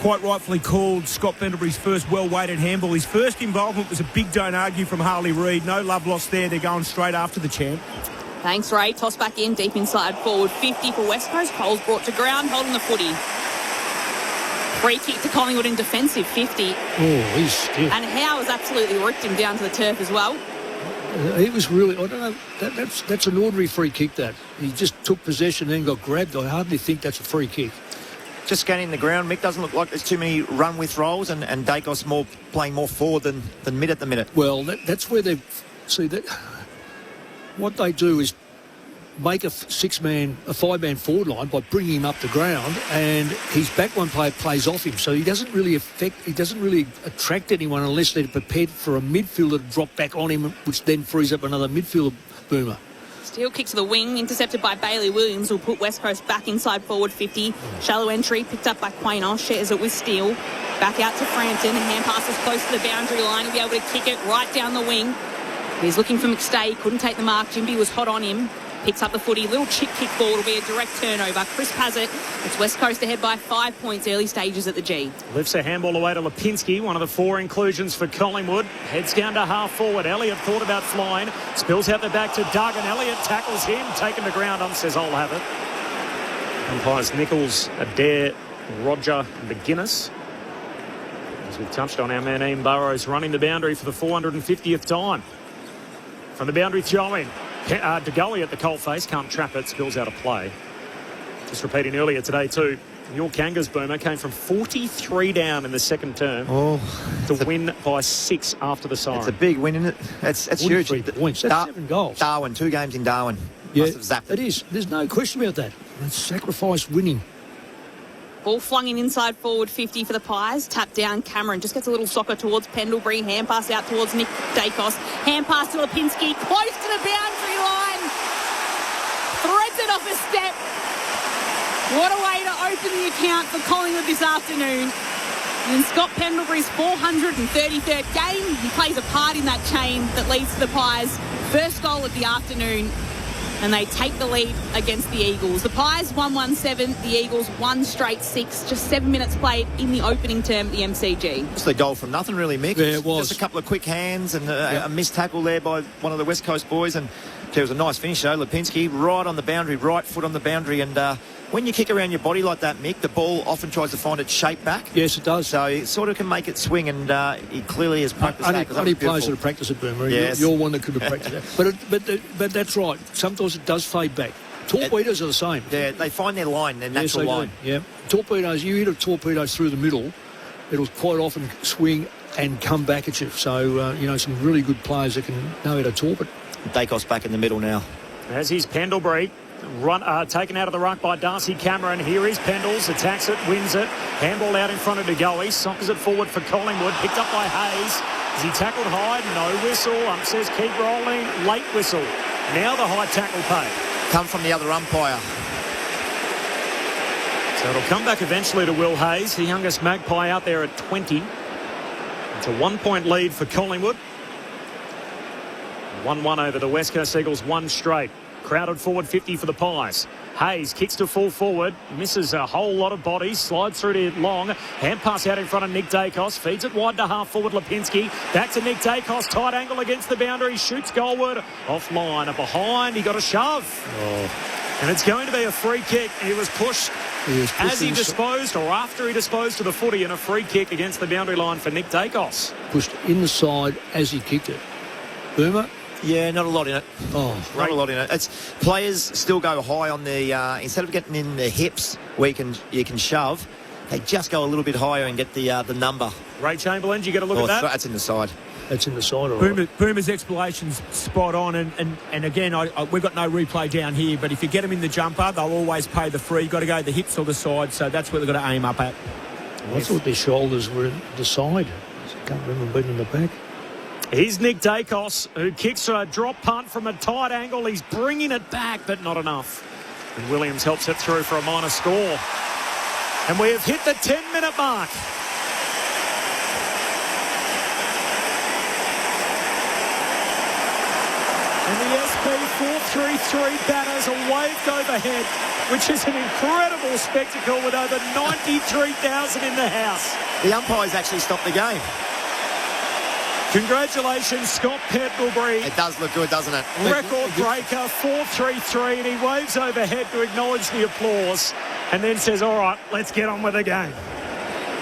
quite rightfully called Scott Pendlebury's first well-weighted handball. His first involvement was a big don't argue from Harley Reid. No love lost there. They're going straight after the champ. Thanks, Ray. Toss back in, deep inside forward 50 for West Coast. Cole's brought to ground, holding the footy. Free kick to Collingwood in defensive 50. Oh, he's stiff. And Howe has absolutely ripped him down to the turf as well. He was really, I don't know, that's an ordinary free kick that. He just took possession and then got grabbed. I hardly think that's a free kick. Just scanning the ground, Mick, doesn't look like there's too many run with rolls, and Dacos playing more forward than mid at the minute. Well, that's where what they do is make a five-man forward line by bringing him up the ground, and his back one player plays off him, so he doesn't really attract anyone unless they're prepared for a midfielder to drop back on him, which then frees up another midfielder boomer. Steel kick to the wing, intercepted by Bailey Williams, will put West Coast back inside forward 50. Shallow entry, picked up by Quaynor, shares it with Steele. Back out to Frampton, hand passes close to the boundary line. He'll be able to kick it right down the wing. He's looking for McStay, couldn't take the mark. Jimby was hot on him. Picks up the footy, little chip kick ball, will be a direct turnover. Crisp has it. It's West Coast ahead by 5 points, early stages at the G. Lifts a handball away to Lipinski, one of the 4 inclusions for Collingwood. Heads down to half forward. Elliott thought about flying. Spills out the back to Duggan. Elliott tackles him, taken to ground. Says, I'll have it. Umpires Nichols, Adair, Roger, McGuinness. As we've touched on, our man Ian Burrows running the boundary for the 450th time. From the boundary throw-in. De Gully at the coalface, can't trap it, spills out of play. Just repeating earlier today too, York Kangas boomer came from 43 down in the second term to win by 6 after the siren. It's a big win, isn't it? That's huge. Points. That's 7 goals. Darwin, 2 games in Darwin. Yeah, must have zapped it is. There's no question about that. It's sacrifice winning. Ball flung in inside forward 50 for the Pies. Tapped down Cameron. Just gets a little soccer towards Pendlebury. Hand pass out towards Nick Dacos. Hand pass to Lipinski. Close to the boundary line. Threads it off a step. What a way to open the account for Collingwood this afternoon. In Scott Pendlebury's 433rd game, he plays a part in that chain that leads to the Pies' first goal of the afternoon. And they take the lead against the Eagles. The Pies won 1-7, the Eagles won straight 6. Just 7 minutes played in the opening term at the MCG. Just a goal from nothing, really, Mick. Yeah, it was. Just a couple of quick hands and a missed tackle there by one of the West Coast boys, and It was a nice finish, though. Lipinski right on the boundary, right foot on the boundary. And when you kick around your body like that, Mick, the ball often tries to find its shape back. Yes, it does. So it sort of can make it swing, and he clearly has practiced that. Only players that have practiced it, Boomer. Yes. You're one that could have practiced that. But that's right. Sometimes it does fade back. Torpedoes are the same. Yeah, they find their line, their natural line. Do. Yeah. Torpedoes, you hit a torpedo through the middle, it'll quite often swing and come back at you. So, some really good players that can know how to torp it. Dacos back in the middle now. As is Pendlebury. Taken out of the ruck by Darcy Cameron. Here is Pendles, attacks it, wins it. Handball out in front of DeGoey, sockers it forward for Collingwood, picked up by Hayes. Is he tackled high? No whistle. Says keep rolling. Late whistle. Now the high tackle paid. Come from the other umpire. So it'll come back eventually to Will Hayes, the youngest Magpie out there at 20. It's a 1-point lead for Collingwood. 1-1 over the West Coast Eagles, one straight. Crowded forward 50 for the Pies. Hayes kicks to full forward, misses a whole lot of bodies, slides through to Long. Hand pass out in front of Nick Dacos, feeds it wide to half forward Lipinski. Back to Nick Dacos, tight angle against the boundary, shoots goalward, offline and behind, he got a shove. And it's going to be a free kick. He was pushed as he disposed or after he disposed of the footy, and a free kick against the boundary line for Nick Dacos. Pushed inside as he kicked it. Boomer? Yeah, not a lot in it. Not a lot in it. It's players still go high on the instead of getting in the hips where you can shove, they just go a little bit higher and get the number. Ray Chamberlain, you get a look at that? That's in the side. That's in the side, all right. Boomer's explanation's spot on, and again, we've got no replay down here, but if you get them in the jumper, they'll always pay the free. You've got to go the hips or the side, so that's what they've got to aim up at. I thought their shoulders were in the side. I can't remember being in the back. Here's Nick Dacos, who kicks a drop punt from a tight angle. He's bringing it back, but not enough. And Williams helps it through for a minor score. And we have hit the 10-minute mark. And the SP 4-3-3 banners are waved overhead, which is an incredible spectacle with over 93,000 in the house. The umpires actually stopped the game. Congratulations, Scott Pendlebury. It does look good, doesn't it? Record breaker, 4-3-3, and he waves overhead to acknowledge the applause and then says, all right, let's get on with the game.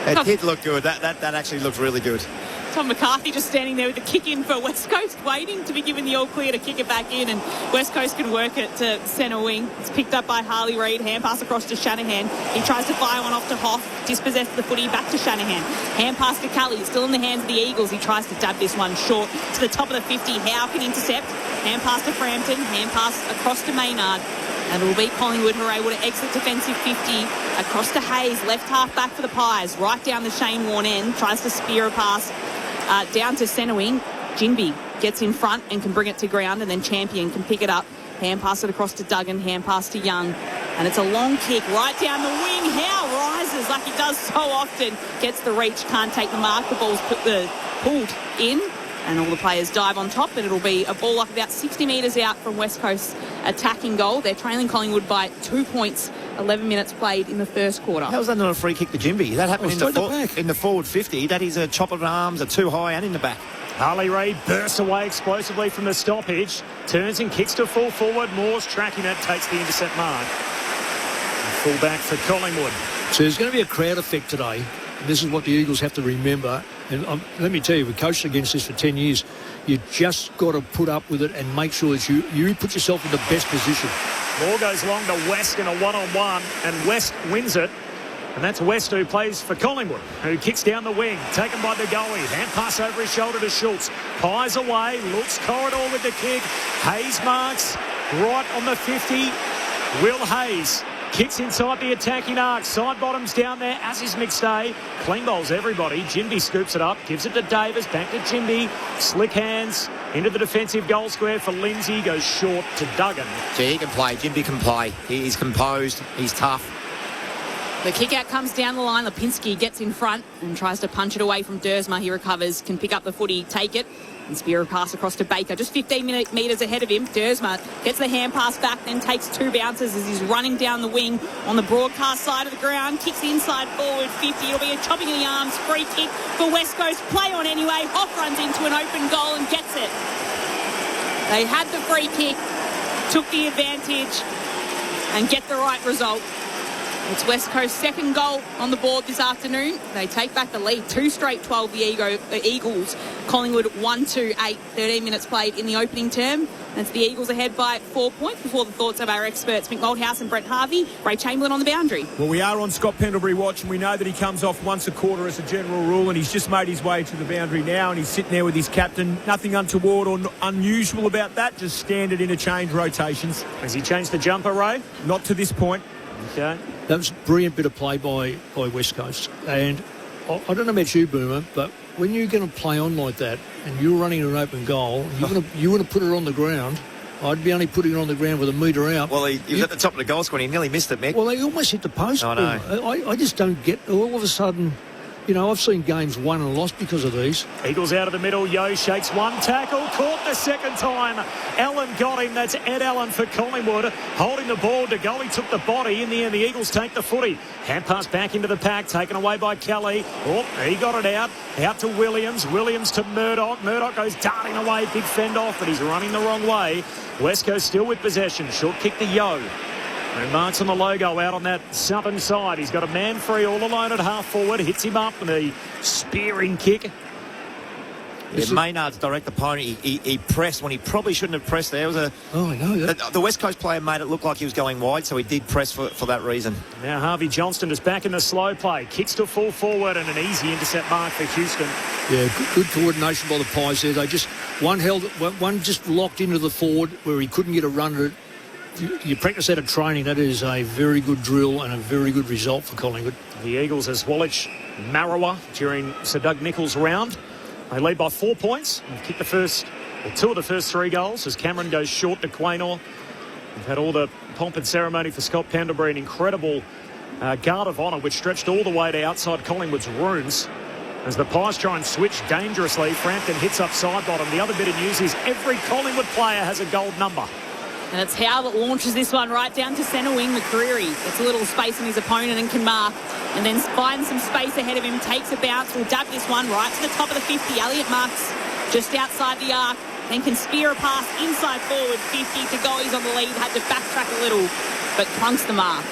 It did look good. That actually looked really good. Tom McCarthy just standing there with the kick in for West Coast, waiting to be given the all clear to kick it back in, and West Coast can work it to centre wing. It's picked up by Harley Reid, hand pass across to Shanahan. He tries to fire one off to Hoff, dispossessed the footy, back to Shanahan. Hand pass to Kelly, still in the hands of the Eagles. He tries to dab this one short to the top of the 50. Howe can intercept. Hand pass to Frampton, hand pass across to Maynard. And it will be Collingwood who are able to exit defensive 50. Across to Hayes, left half back for the Pies. Right down the Shane Warne end. Tries to spear a pass down to centre wing. Jinby gets in front and can bring it to ground. And then Champion can pick it up. Hand pass it across to Duggan. Hand pass to Young. And it's a long kick right down the wing. Howe rises like he does so often. Gets the reach, can't take the mark. The ball's pulled in. And all the players dive on top, and it'll be a ball up about 60 metres out from West Coast attacking goal. They're trailing Collingwood by 2 points, 11 minutes played in the first quarter. How was that not a free kick to Jimby? That happened in the forward 50. That is a chop of arms, a too high and in the back. Harley Reid bursts away explosively from the stoppage, turns and kicks to full forward. Moore's tracking it, takes the intercept mark. Full back for Collingwood. So there's going to be a crowd effect today. This is what the Eagles have to remember. And let me tell you, we've coached against this for 10 years. You just got to put up with it and make sure that you put yourself in the best position. Ball goes long to West in a one-on-one, and West wins it. And that's West, who plays for Collingwood, who kicks down the wing, taken by DeGoey. Hand pass over his shoulder to Schultz. Pies away, looks corridor with the kick. Hayes marks right on the 50. Will Hayes kicks inside the attacking arc. Side bottoms down there, as is McStay. Clean bowls everybody. Jimby scoops it up, gives it to Davis, back to Jimby. Slick hands into the defensive goal square for Lindsay. Goes short to Duggan. Gee, he can play. Jimby can play. He's composed. He's tough. The kick out comes down the line. Lipinski gets in front and tries to punch it away from Dersma. He recovers, can pick up the footy, take it. And spear a pass across to Baker, just 15 metres ahead of him. Dersma gets the hand pass back, then takes two bounces as he's running down the wing on the broadcast side of the ground. Kicks inside forward 50. It'll be a chopping of the arms. Free kick for West Coast. Play on anyway. Hoff runs into an open goal and gets it. They had the free kick. took the advantage and get the right result. It's West Coast's second goal on the board this afternoon. They take back the lead. 2 straight 12, the Eagles. Collingwood 1-2-8, 13 minutes played in the opening term. That's the Eagles ahead by 4 points before the thoughts of our experts, Mick Moldhouse and Brent Harvey. Ray Chamberlain on the boundary. Well, we are on Scott Pendlebury watch, and we know that he comes off once a quarter as a general rule, and he's just made his way to the boundary now, and he's sitting there with his captain. Nothing untoward or unusual about that, just standard interchange rotations. Has he changed the jumper, Ray? Not to this point. Okay. That was a brilliant bit of play by West Coast. And I don't know about you, Boomer, but when you're going to play on like that and you're running an open goal, you want to put it on the ground. I'd be only putting it on the ground with a metre out. Well, he was at the top of the goal square and he nearly missed it, Mick. Well, they almost hit the post. I know. I just don't get all of a sudden. You know, I've seen games won and lost because of these. Eagles out of the middle. Yo shakes one tackle. Caught the second time. Allen got him. That's Ed Allen for Collingwood. Holding the ball. De Goey took the body. In the end, the Eagles take the footy. Hand pass back into the pack. Taken away by Kelly. Oh, he got it out. Out to Williams. Williams to Murdoch. Murdoch goes darting away. Big fend off, but he's running the wrong way. West Coast still with possession. Short kick to Yo. And marks on the logo out on that southern side. He's got a man free all alone at half forward. Hits him up with a spearing kick. Yeah, Maynard's direct opponent. He pressed when he probably shouldn't have pressed there. I know that. The West Coast player made it look like he was going wide, so he did press for that reason. Now Harvey Johnston is back in the slow play. Kicks to full forward and an easy intercept mark for Houston. Yeah, good coordination by the Pies there. They just one just locked into the forward where he couldn't get a run at it. You practice that at training. That is a very good drill and a very good result for Collingwood. The Eagles has Wallich Marawa during Sir Doug Nicholls' round. They lead by 4 points. They've kicked two of the first 3 goals as Cameron goes short to Quaynor. We've had all the pomp and ceremony for Scott Pendlebury, an incredible guard of honour which stretched all the way to outside Collingwood's rooms. As the Pies try and switch dangerously, Frampton hits up side bottom. The other bit of news is every Collingwood player has a gold number. And it's Howe that launches this one right down to centre wing. McCreery gets a little space on his opponent and can mark. And then finds some space ahead of him, takes a bounce, will dug this one right to the top of the 50. Elliott marks just outside the arc, then can spear a pass inside forward 50 to go. He's on the lead, had to backtrack a little, but clunks the mark.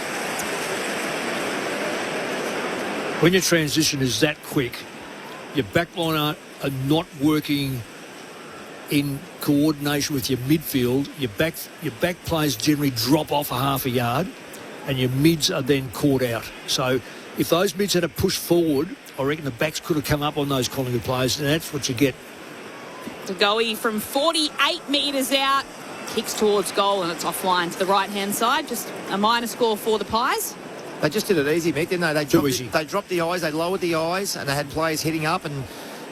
When your transition is that quick, your backline are not working in coordination with your midfield. Your back players generally drop off a half a yard and your mids are then caught out. So if those mids had to push forward, I reckon the backs could have come up on those Collingwood players, and that's what you get. De Goey from 48 metres out, kicks towards goal, and it's offline to the right-hand side. Just a minor score for the Pies. They just did it easy, Mick, didn't they? They dropped the eyes, they lowered the eyes, and they had players hitting up. And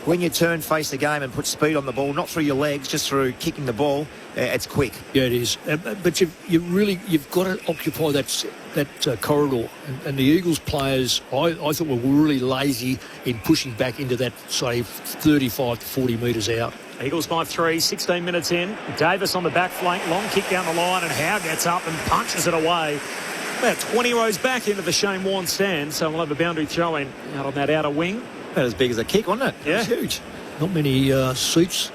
when you face the game and put speed on the ball, not through your legs, just through kicking the ball, it's quick. Yeah, it is. But you've got to occupy that corridor. And the Eagles players, I thought were really lazy in pushing back into that, say, 35 to 40 metres out. Eagles by 3, 16 minutes in. Davis on the back flank, long kick down the line, and Howe gets up and punches it away. About 20 rows back into the Shane Warne stand, so we'll have a boundary throw-in out on that outer wing. About as big as a kick, wasn't it? Yeah. It was huge. Not many seats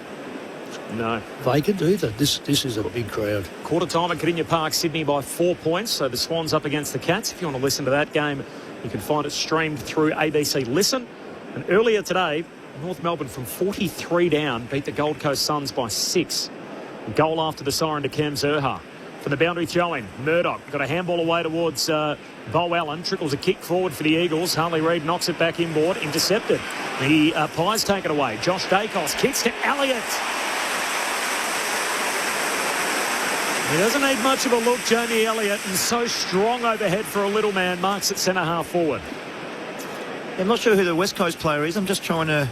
vacant either. This is a big crowd. Quarter time at Cardinia Park, Sydney by 4 points. So the Swans up against the Cats. If you want to listen to that game, you can find it streamed through ABC Listen. And earlier today, North Melbourne from 43 down beat the Gold Coast Suns by 6. A goal after the siren to Cam Zerha. For the boundary throw-in, Murdoch got a handball away towards Bo Allen. Trickles a kick forward for the Eagles. Harley Reid knocks it back inboard. Intercepted. The Pies take it away. Josh Dacos kicks to Elliott. He doesn't need much of a look, Jamie Elliott, and so strong overhead for a little man. Marks at centre half forward. I'm not sure who the West Coast player is. I'm just trying to...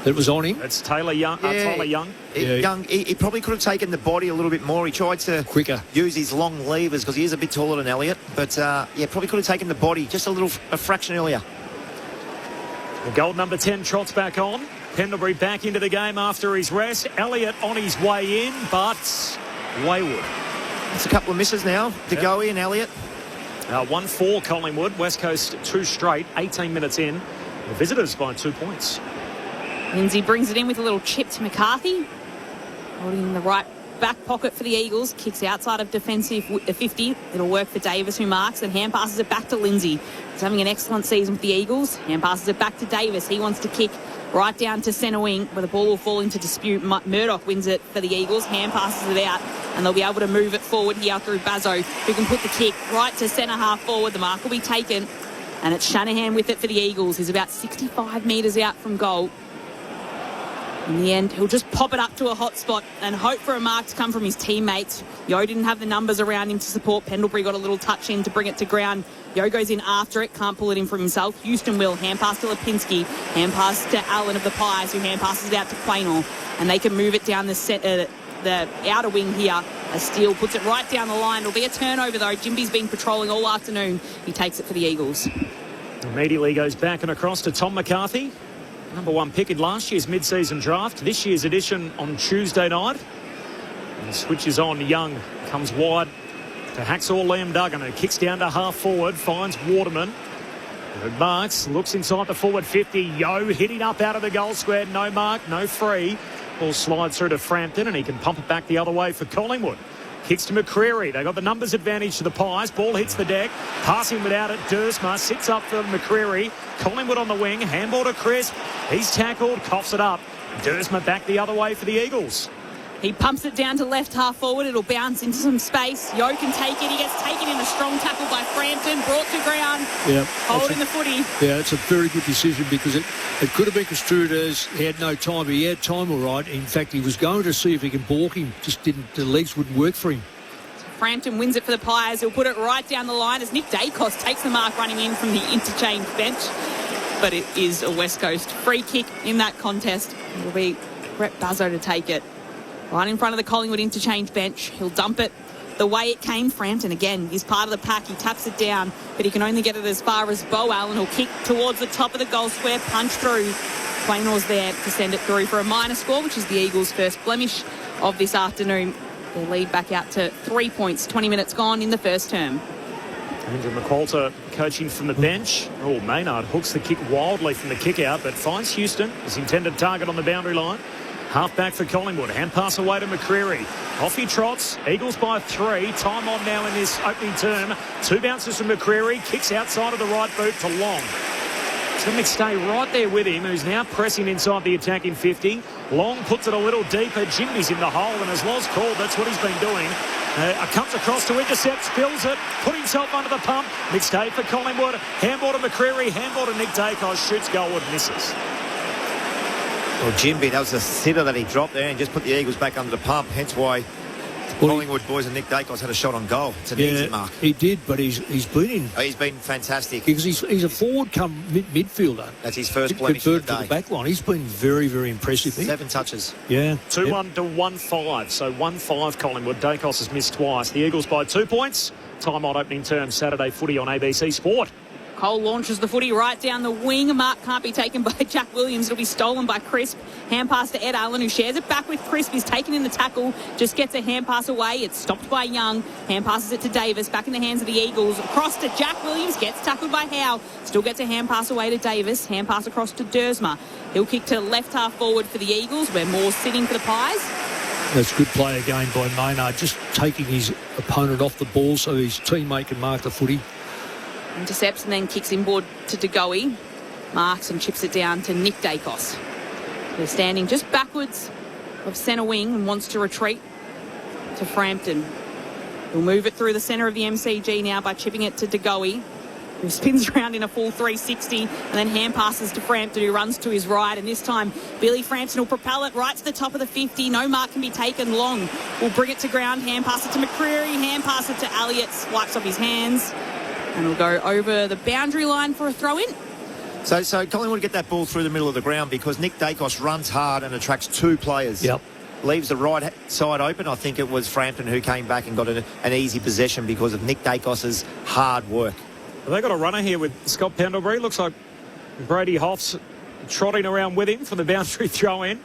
That was on him? It's Tyler Young. Tyler Young. He probably could have taken the body a little bit more. He tried to use his long levers because he is a bit taller than Elliott. But, probably could have taken the body just a fraction earlier. The gold number 10 trots back on. Pendlebury back into the game after his rest. Elliott on his way in, but wayward. It's a couple of misses now. De Goey and Elliott. 1-4 Collingwood. West Coast 2 straight. 18 minutes in. The visitors by 2 points. Lindsay brings it in with a little chip to McCarthy. Holding in the right back pocket for the Eagles. Kicks outside of defensive 50. It'll work for Davis, who marks, and hand passes it back to Lindsay. He's having an excellent season with the Eagles. Hand passes it back to Davis. He wants to kick right down to centre wing, where the ball will fall into dispute. Murdoch wins it for the Eagles. Hand passes it out, and they'll be able to move it forward here through Bazzo, who can put the kick right to centre half forward. The mark will be taken, and it's Shanahan with it for the Eagles. He's about 65 metres out from goal. In the end, he'll just pop it up to a hot spot and hope for a mark to come from his teammates. Yo didn't have the numbers around him to support. Pendlebury got a little touch in to bring it to ground. Yo goes in after it, can't pull it in from himself. Houston will. Hand pass to Lipinski. Hand pass to Allen of the Pies, who hand passes it out to Quaynor. And they can move it down the outer wing here. As Steele puts it right down the line. It'll be a turnover, though. Jimby's been patrolling all afternoon. He takes it for the Eagles. Immediately goes back and across to Tom McCarthy. Number 1 pick in last year's mid-season draft. This year's edition on Tuesday night. And switches on. Young comes wide to Hacksaw Liam Duggan, who kicks down to half forward, finds Waterman. Who marks, looks inside the forward 50. Yo hitting up out of the goal square. No mark, no free. Ball slides through to Frampton, and he can pump it back the other way for Collingwood. Kicks to McCreary. They got the numbers advantage to the Pies. Ball hits the deck. Passing without it. Dersma sits up for McCreary. Collingwood on the wing. Handball to Crisp. He's tackled. Coughs it up. Dersma back the other way for the Eagles. He pumps it down to left half forward. It'll bounce into some space. Yo can take it. He gets taken in a strong tackle by Frampton. Brought to ground. Yeah, holding the footy. Yeah, it's a very good decision, because it could have been construed as he had no time, but he had time all right. In fact, he was going to see if he can balk him. Just didn't. The legs wouldn't work for him. Frampton wins it for the Pies. He'll put it right down the line as Nick Dacos takes the mark running in from the interchange bench. But it is a West Coast free kick in that contest. It'll be Brett Bazzo to take it. Right in front of the Collingwood interchange bench. He'll dump it the way it came. Frampton, again, is part of the pack. He taps it down, but he can only get it as far as Bo Allen. He'll kick towards the top of the goal square, punch through. Quaynor's there to send it through for a minor score, which is the Eagles' first blemish of this afternoon. Their lead back out to 3 points. 20 minutes gone in the first term. Andrew McQualter coaching from the bench. Oh, Maynard hooks the kick wildly from the kick out, but finds Houston, his intended target on the boundary line. Half back for Collingwood. Hand pass away to McCreary. Off he trots. Eagles by 3. Time on now in this opening term. 2 bounces from McCreary. Kicks outside of the right boot to Long. Timmick stay right there with him, who's now pressing inside the attacking 50. Long puts it a little deeper. Jimmy's in the hole, and as Loz called, that's what he's been doing. Comes across to intercept, spills it, put himself under the pump. Mixtape for Collingwood. Handball to McCreary. Handball to Nick Dacos. Shoots goalward, misses. Well, Jimby, that was a sitter that he dropped there and just put the Eagles back under the pump, hence why Collingwood boys and Nick Dacos had a shot on goal. It's an easy mark. He did, but he's been in. Oh, he's been fantastic. Because he's a forward come midfielder. That's his first blemish of the day. Converted to the back line. He's been very, very impressive. 7 touches. Yeah. 2-1 to 1-5. So 1-5 Collingwood. Dacos has missed twice. The Eagles by 2 points. Time on opening term Saturday footy on ABC Sport. Cole launches the footy right down the wing. Mark can't be taken by Jack Williams. It'll be stolen by Crisp. Hand pass to Ed Allen, who shares it back with Crisp. He's taken in the tackle. Just gets a hand pass away. It's stopped by Young. Hand passes it to Davis. Back in the hands of the Eagles. Across to Jack Williams. Gets tackled by Howe. Still gets a hand pass away to Davis. Hand pass across to Dersma. He'll kick to left half forward for the Eagles, where Moore's sitting for the Pies. That's good play again by Maynard. Just taking his opponent off the ball so his teammate can mark the footy. Intercepts and then kicks inboard to DeGoey. Marks and chips it down to Nick Dacos. They're standing just backwards of centre wing and wants to retreat to Frampton. He'll move it through the centre of the MCG now by chipping it to DeGoey, who spins around in a full 360 and then hand passes to Frampton, who runs to his right. And this time, Billy Frampton will propel it right to the top of the 50. No mark can be taken. Long will bring it to ground. Hand pass it to McCreary. Hand pass it to Elliott. Wipes off his hands. And we'll go over the boundary line for a throw-in. So Collingwood get that ball through the middle of the ground because Nick Dacos runs hard and attracts 2 players. Yep. Leaves the right side open. I think it was Frampton who came back and got an easy possession because of Nick Dacos's hard work. Well, they got a runner here with Scott Pendlebury. Looks like Brady Hoff's trotting around with him for the boundary throw-in.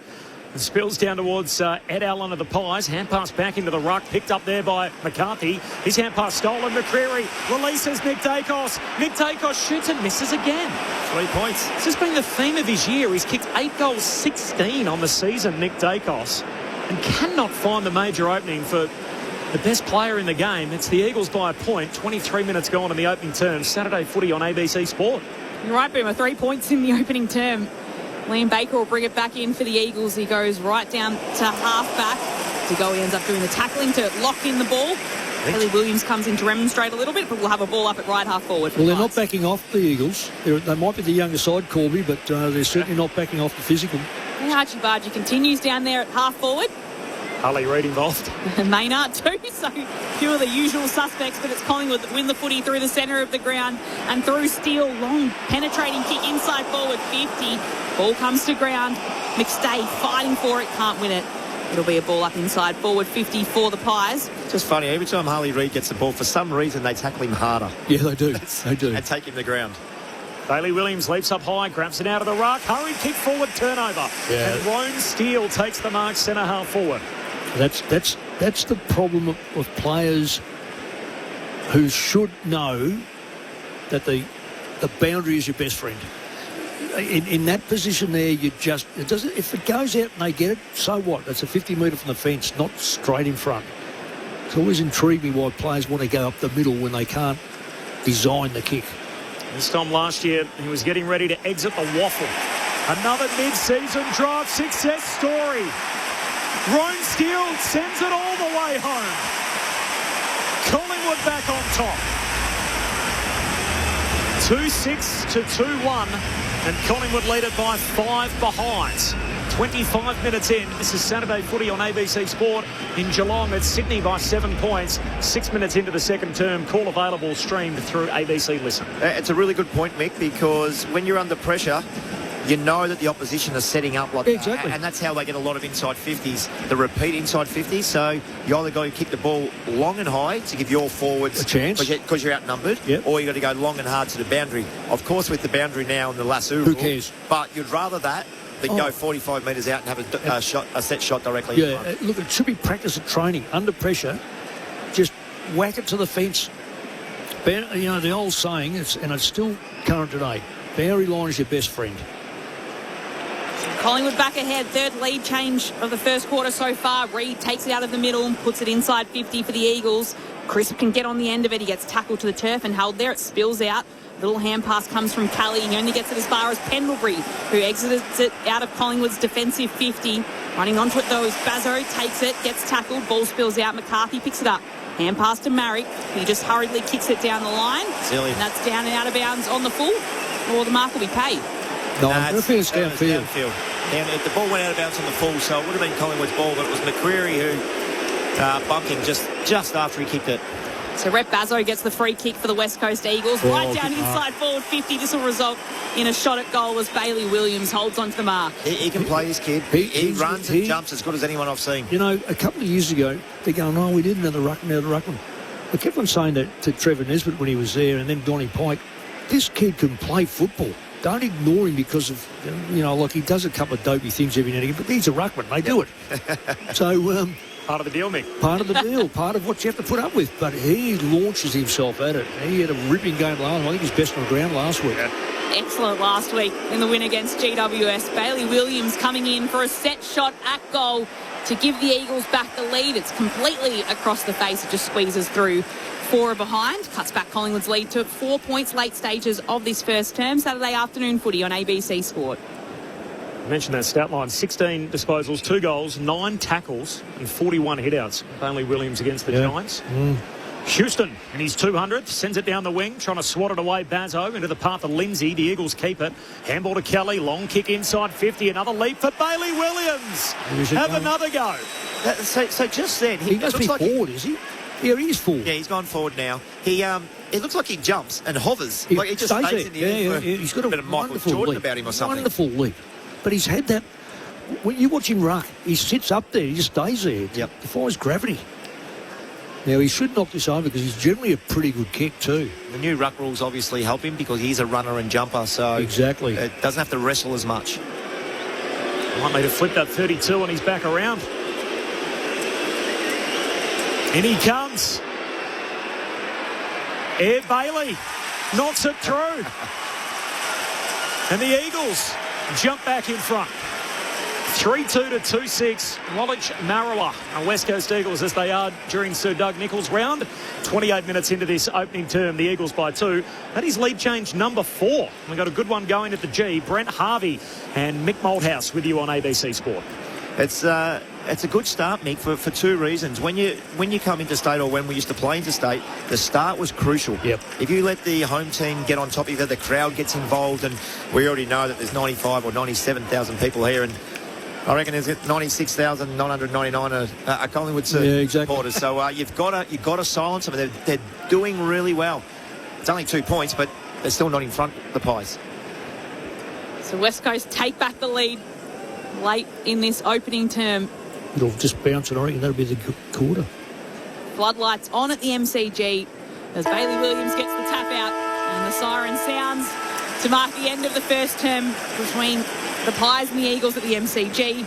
It spills down towards Ed Allen of the Pies. Hand pass back into the ruck. Picked up there by McCarthy. His hand pass stolen. McCreary releases Nick Dacos. Nick Dacos shoots and misses again. 3 points. This has been the theme of his year. He's kicked 8 goals, 16 on the season, Nick Dacos. and cannot find the major opening for the best player in the game. It's the Eagles by a point. 23 minutes gone in the opening term. Saturday footy on ABC Sport. You're right, Boomer. 3 points in the opening term. Liam Baker will bring it back in for the Eagles. He goes right down to half-back. De Goey ends up doing the tackling to lock in the ball. Bailey Williams comes in to remonstrate a little bit, but we'll have a ball up at right half forward. Well, they're not backing off the Eagles. They might be the younger side, Corby, but they're certainly not backing off the physical. Archie Bargy continues down there at half forward. Harley Reid involved. Maynard too, so few of the usual suspects, but it's Collingwood that win the footy through the centre of the ground and through Steele. Long penetrating kick inside forward, 50. Ball comes to ground. McStay fighting for it, can't win it. It'll be a ball up inside forward, 50 for the Pies. Just funny, every time Harley Reid gets the ball, for some reason they tackle him harder. Yeah, they do. They do. And take him to the ground. Bailey Williams leaps up high, grabs it out of the ruck. Hurry kick forward, turnover. Yeah. And Rone Steele takes the mark centre half forward. That's the problem of players who should know that the boundary is your best friend. In that position there, if it goes out and they get it, so what? That's a 50 metre from the fence, not straight in front. It's always intrigued me why players want to go up the middle when they can't design the kick. This time last year, he was getting ready to exit the waffle. Another mid-season drive success story. Rone Steele sends it all the way home. Collingwood back on top. 2-6 to 2-1, and Collingwood lead it by 5 behind. 25 minutes in. This is Saturday footy on ABC Sport in Geelong. It's Sydney by 7 points. 6 minutes into the second term. Call available, streamed through ABC Listen. It's a really good point, Mick, because when you're under pressure, you know that the opposition is setting up like exactly. And that's how they get a lot of inside 50s, the repeat inside 50s. So you either got to kick the ball long and high to give your forwards a chance because you're outnumbered, or you got to go long and hard to the boundary. Of course, with the boundary now and the lasso, who cares? But you'd rather that than go 45 metres out and have a set shot directly. Yeah, look, it should be practice and training under pressure. Just whack it to the fence. You know the old saying, and it's still current today. Boundary line is your best friend. Collingwood back ahead, third lead change of the first quarter so far. Reid takes it out of the middle and puts it inside 50 for the Eagles. Crisp can get on the end of it. He gets tackled to the turf and held there. It spills out. Little hand pass comes from Kelly. He only gets it as far as Pendlebury, who exits it out of Collingwood's defensive 50. Running onto it though is Bazzo, takes it, gets tackled. Ball spills out. McCarthy picks it up. Hand pass to Marrick. He just hurriedly kicks it down the line. Silly. And that's down and out of bounds on the full, or the mark will be paid. No, I think it's downfield. And the ball went out of bounds on the full, so it would have been Collingwood's ball, but it was McCreary who bumped him just after he kicked it. So Rhett Bazzo gets the free kick for the West Coast Eagles. Right down inside forward 50. This will result in a shot at goal as Bailey Williams holds onto the mark. He can play, this kid. He runs and jumps as good as anyone I've seen. You know, a couple of years ago, they're going, oh, we did another ruckman. I kept on saying that to Trevor Nesbitt when he was there, and then Donny Pike, this kid can play football. Don't ignore him because of, like he does a couple of dopey things every now and again, but he's a ruckman. They do it. So, part of the deal, Mick. Part of the deal. Part of what you have to put up with. But he launches himself at it. He had a ripping game last week. I think he's best on the ground last week. Yeah. Excellent last week in the win against GWS. Bailey Williams coming in for a set shot at goal to give the Eagles back the lead. It's completely across the face. It just squeezes through. 4 behind, cuts back Collingwood's lead to 4 points late stages of this first term. Saturday afternoon footy on ABC Sport. I mentioned that stat line, 16 disposals, 2 goals, 9 tackles and 41 hitouts. Bailey Williams against the Giants. Houston in his 200th sends it down the wing, trying to swat it away. Bazzo into the path of Lindsay. The Eagles keep it. Handball to Kelly. Long kick inside 50. Another leap for Bailey Williams. Have another go. So just then, he must be forward, is he? Yeah, he is forward. Yeah, he's gone forward now. It looks like he jumps and hovers. He just stays in the air. He's got a bit of Michael wonderful Jordan leap. about him or something. Wonderful leap. But he's had that. When you watch him ruck, he sits up there. He just stays there. Yep. Defies gravity. Now, he should knock this over because he's generally a pretty good kick too. The new ruck rules obviously help him because he's a runner and jumper, so exactly it doesn't have to wrestle as much. Might need to flip that 32 and he's back around. In he comes. Ed Bailey knocks it through. And the Eagles jump back in front. 3-2 to 2-6. Woolwich Marilla are West Coast Eagles as they are during Sir Doug Nicholls' round. 28 minutes into this opening term, the Eagles by 2. That is lead change number 4. We've got a good one going at the G. Brent Harvey and Mick Malthouse with you on ABC Sport. It's a good start, Mick, for two reasons. When you come interstate, or when we used to play interstate, the start was crucial. Yep. If you let the home team get on top of you, the crowd gets involved, and we already know that there's 95 or 97,000 people here, and I reckon there's 96,999 are Collingwood supporters. So you've got to silence them. They're doing really well. It's only 2 points, but they're still not in front of the Pies. So West Coast take back the lead late in this opening term. It'll just bounce, and I reckon that'll be the quarter. Floodlights on at the MCG as Bailey Williams gets the tap out and the siren sounds to mark the end of the first term between the Pies and the Eagles at the MCG.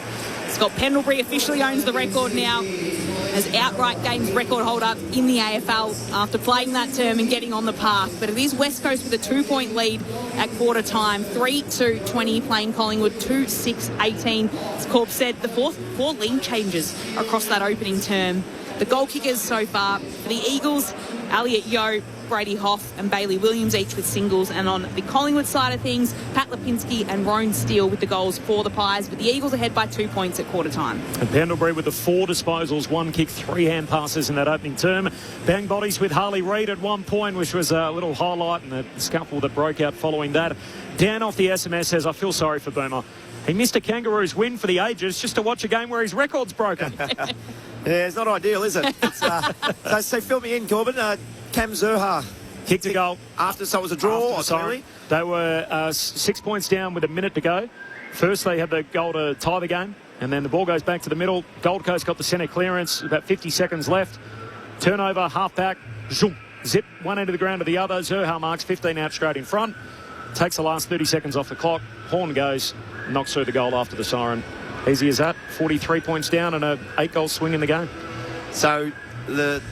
Scott Pendlebury officially owns the record now as outright games record holder in the AFL after playing that term and getting on the path. But it is West Coast with a 2-point lead at quarter time. 3-2-20 playing Collingwood, 2-6-18. As Corb said, the four lead changes across that opening term. The goal kickers so far for the Eagles, Elliot Yeo, Brady Hoff and Bailey Williams each with singles, and on the Collingwood side of things, Pat Lipinski and Roan Steele with the goals for the Pies, with the Eagles ahead by 2 points at quarter time. And Pendlebury with the 4 disposals, 1 kick, 3 hand passes in that opening term. Bang bodies with Harley Reid at 1 point, which was a little highlight, and the scuffle that broke out following that. Dan off the SMS says, I feel sorry for Boomer. He missed a Kangaroos win for the ages just to watch a game where his record's broken. Yeah, it's not ideal, is it? So fill me in, Corbin. Cam Zurha kicked a goal after, so it was a draw. They were 6 points down with a minute to go. First, they had the goal to tie the game, and then the ball goes back to the middle. Gold Coast got the centre clearance, about 50 seconds left. Turnover, half back, zoom, zip, one end of the ground to the other. Zurha marks 15 out straight in front. Takes the last 30 seconds off the clock. Horn goes, knocks through the goal after the siren. Easy as that. 43 points down and a 8-goal swing in the game. So the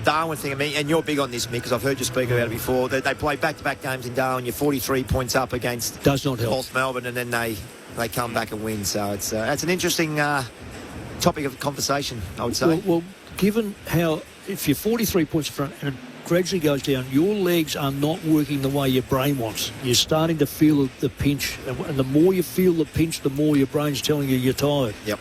Darwin thing, I mean, and you're big on this, Mick, because I've heard you speak about it before. They play back-to-back games in Darwin. You're 43 points up against does not help North Melbourne, and then they come back and win. So it's an interesting topic of conversation, I would say. Well, given how if you're 43 points in front and it gradually goes down, your legs are not working the way your brain wants. You're starting to feel the pinch, and the more you feel the pinch, the more your brain's telling you you're tired. Yep.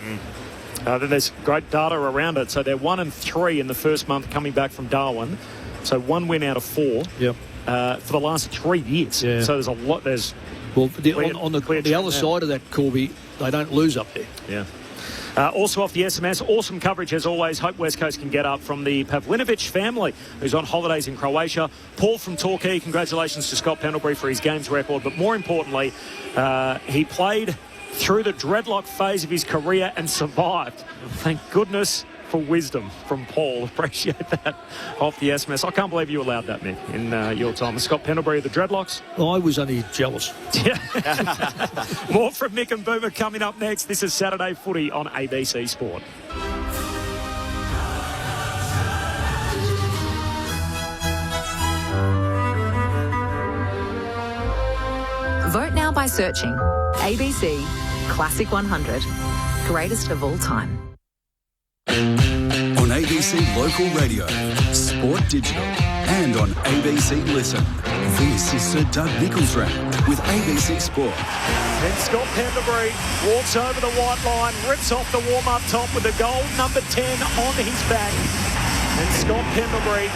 Then there's great data around it. So they're 1-3 in the first month coming back from Darwin. So 1 win out of 4. Yep. For the last 3 years. Yeah. So there's a lot. On the other side of that, Corby, they don't lose up there. Yeah. Also off the SMS, awesome coverage as always. Hope West Coast can get up from the Pavlinovic family, who's on holidays in Croatia. Paul from Torquay, congratulations to Scott Pendlebury for his games record. But more importantly, he played through the dreadlock phase of his career and survived. Thank goodness for wisdom from Paul. Appreciate that off the SMS. I can't believe you allowed that, Mick, in your time. Scott Pendlebury of the dreadlocks. I was only jealous. More from Mick and Boomer coming up next. This is Saturday Footy on ABC Sport. Vote now by searching ABC Classic 100, greatest of all time. On ABC Local Radio, Sport Digital, and on ABC Listen. This is Sir Doug Nicholls Round with ABC Sport. And Scott Pendlebury walks over the white line, rips off the warm-up top with the gold number 10 on his back. And Scott Pendlebury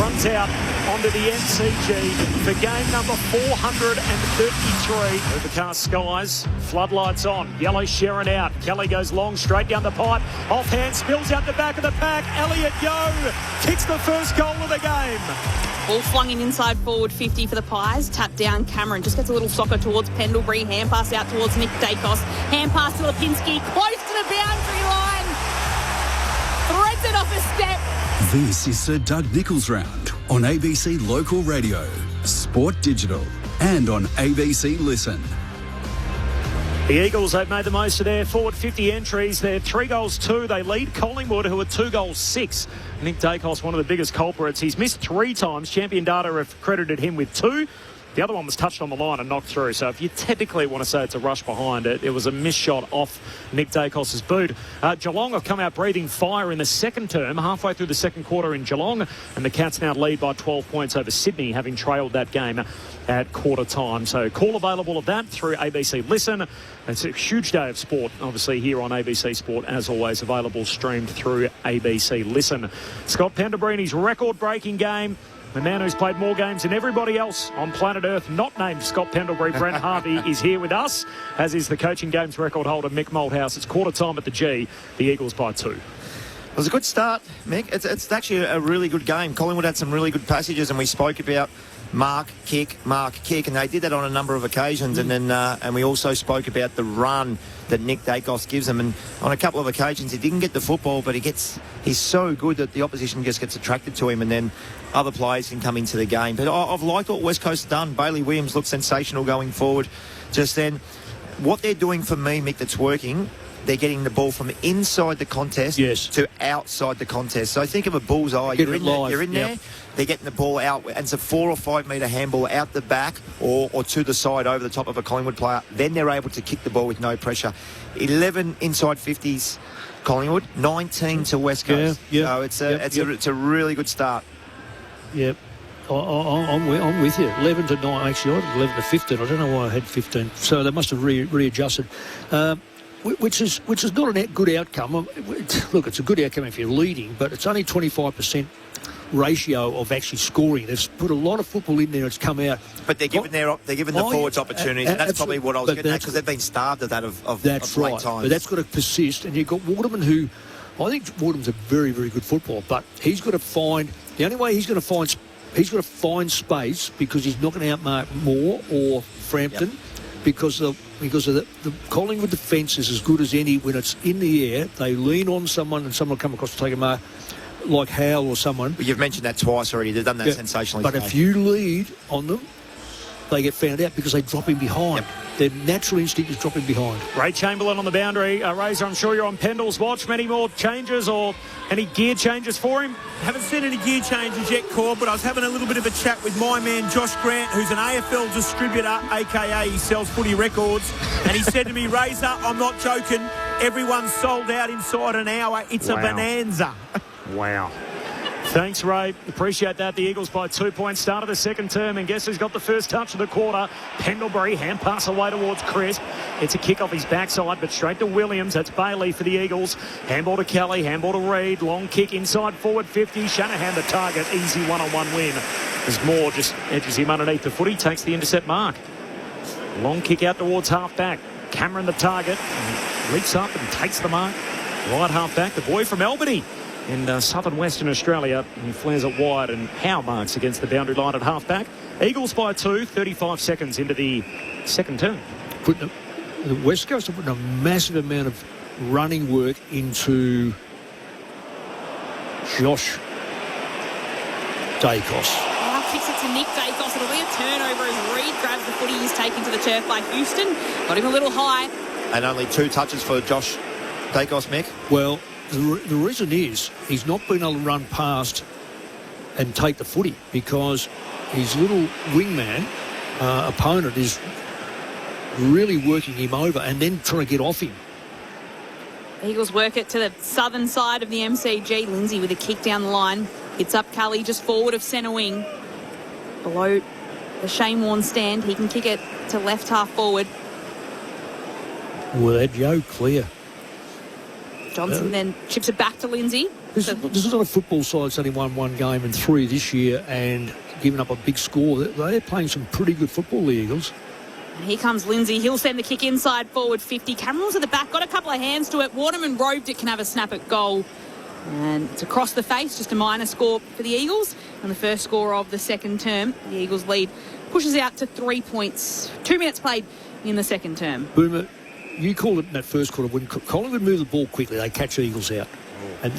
runs out onto the MCG for game number 433. Overcast skies, floodlights on, yellow Sharon out. Kelly goes long, straight down the pipe, offhand, spills out the back of the pack. Elliot Yeo kicks the first goal of the game. Ball flung in inside forward 50 for the Pies. Tap down Cameron. Just gets a little soccer towards Pendlebury. Hand pass out towards Nick Dacos. Hand pass to Lipinski. Close to the boundary line. Threads it off a step. This is Sir Doug Nicholls Round on ABC Local Radio, Sport Digital, and on ABC Listen. The Eagles have made the most of their forward 50 entries. They're 3-2. They lead Collingwood, who are 2-6. Nick Dacos, one of the biggest culprits. He's missed 3 times. Champion Data have credited him with 2. The other one was touched on the line and knocked through. So if you technically want to say it's a rush behind it, it was a missed shot off Nick Dacos's boot. Geelong have come out breathing fire in the second term, halfway through the second quarter in Geelong, and the Cats now lead by 12 points over Sydney, having trailed that game at quarter time. So call available of that through ABC Listen. It's a huge day of sport, obviously, here on ABC Sport, as always, available streamed through ABC Listen. Scott Pendlebury's record-breaking game. The man who's played more games than everybody else on planet Earth, not named Scott Pendlebury, Brent Harvey, is here with us, as is the coaching games record holder, Mick Malthouse. It's quarter time at the G. The Eagles by 2. It was a good start, Mick. It's actually a really good game. Collingwood had some really good passages, and we spoke about mark, kick, and they did that on a number of occasions. And then and we also spoke about the run that Nick Dacos gives them. And on a couple of occasions, he didn't get the football, but he's so good that the opposition just gets attracted to him, and then other players can come into the game. But I've liked what West Coast have done. Bailey Williams looked sensational going forward just then. What they're doing for me, Mick, that's working, they're getting the ball from inside the contest to outside the contest. So think of a bullseye. You're in there. They're getting the ball out, and it's a 4 or 5 metre handball out the back or to the side over the top of a Collingwood player. Then they're able to kick the ball with no pressure. 11 inside 50s Collingwood, 19 to West Coast. So it's a really good start. Yep. I'm with you. 11 to 9. Actually, I had 11 to 15. I don't know why I had 15. So they must have readjusted. Which is not a good outcome. Look, it's a good outcome if you're leading, but it's only 25% ratio of actually scoring. They've put a lot of football in there. It's come out. But they're giving the forwards opportunities, and that's probably what I was getting at, because they've been starved of that of late times. But that's got to persist. And you've got Waterman, who I think Waterman's a very, very good footballer, but he's got to find the only way he's going to find space, because he's not going to outmark Moore or Frampton. Yep. Because of the Collingwood defence is as good as any. When it's in the air, they lean on someone and someone will come across to take a mark, like Howell or someone. But you've mentioned that twice already. They've done that sensationally. But if you lead on them, they get found out because they drop in behind. Yep. Their natural instinct is dropping behind. Ray Chamberlain on the boundary. Razor, I'm sure you're on Pendle's watch. Many more changes or any gear changes for him? Haven't seen any gear changes yet, Corb, but I was having a little bit of a chat with my man Josh Grant, who's an AFL distributor, a.k.a. he sells footy records, and he said to me, Razor, I'm not joking, everyone's sold out inside an hour. It's a bonanza. Wow. Thanks, Ray. Appreciate that. The Eagles by 2 points. Start of the second term, and guess who's got the first touch of the quarter? Pendlebury. Hand pass away towards Crisp. It's a kick off his backside, but straight to Williams. That's Bailey for the Eagles. Handball to Kelly. Handball to Reid. Long kick inside forward 50. Shanahan the target. Easy one-on-one win. As Moore just edges him underneath the footy. Takes the intercept mark. Long kick out towards half-back. Cameron the target. Leaps up and takes the mark. Right half-back. The boy from Albany in southern Western Australia. He flares it wide, and Howe marks against the boundary line at half-back. Eagles by 2, 35 seconds into the second term. The West Coast are putting a massive amount of running work into Josh Dacos. Kicks it to Nick Dacos. It'll be a turnover as Reid grabs the footy. He's taken to the turf by Houston. Got him a little high. And only 2 touches for Josh Dacos, Mick. Well, the reason is he's not been able to run past and take the footy because his little wingman opponent is really working him over and then trying to get off him. Eagles work it to the southern side of the MCG. Lindsay with a kick down the line. Hits up Cully just forward of centre wing. Below the Shane Warne stand. He can kick it to left half forward. Well, that Joe clear. Johnson then chips it back to Lindsay. This is not a football side that's only won 1 game and 3 this year and given up a big score. They're playing some pretty good football, the Eagles. And here comes Lindsay. He'll send the kick inside forward 50. Cameron's at the back. Got a couple of hands to it. Waterman roved it. Can have a snap at goal. And it's across the face. Just a minor score for the Eagles. And the first score of the second term. The Eagles lead pushes out to 3 points. 2 minutes played in the second term. Boomer, you called it in that first quarter. When Collingwood move the ball quickly, they catch Eagles out. And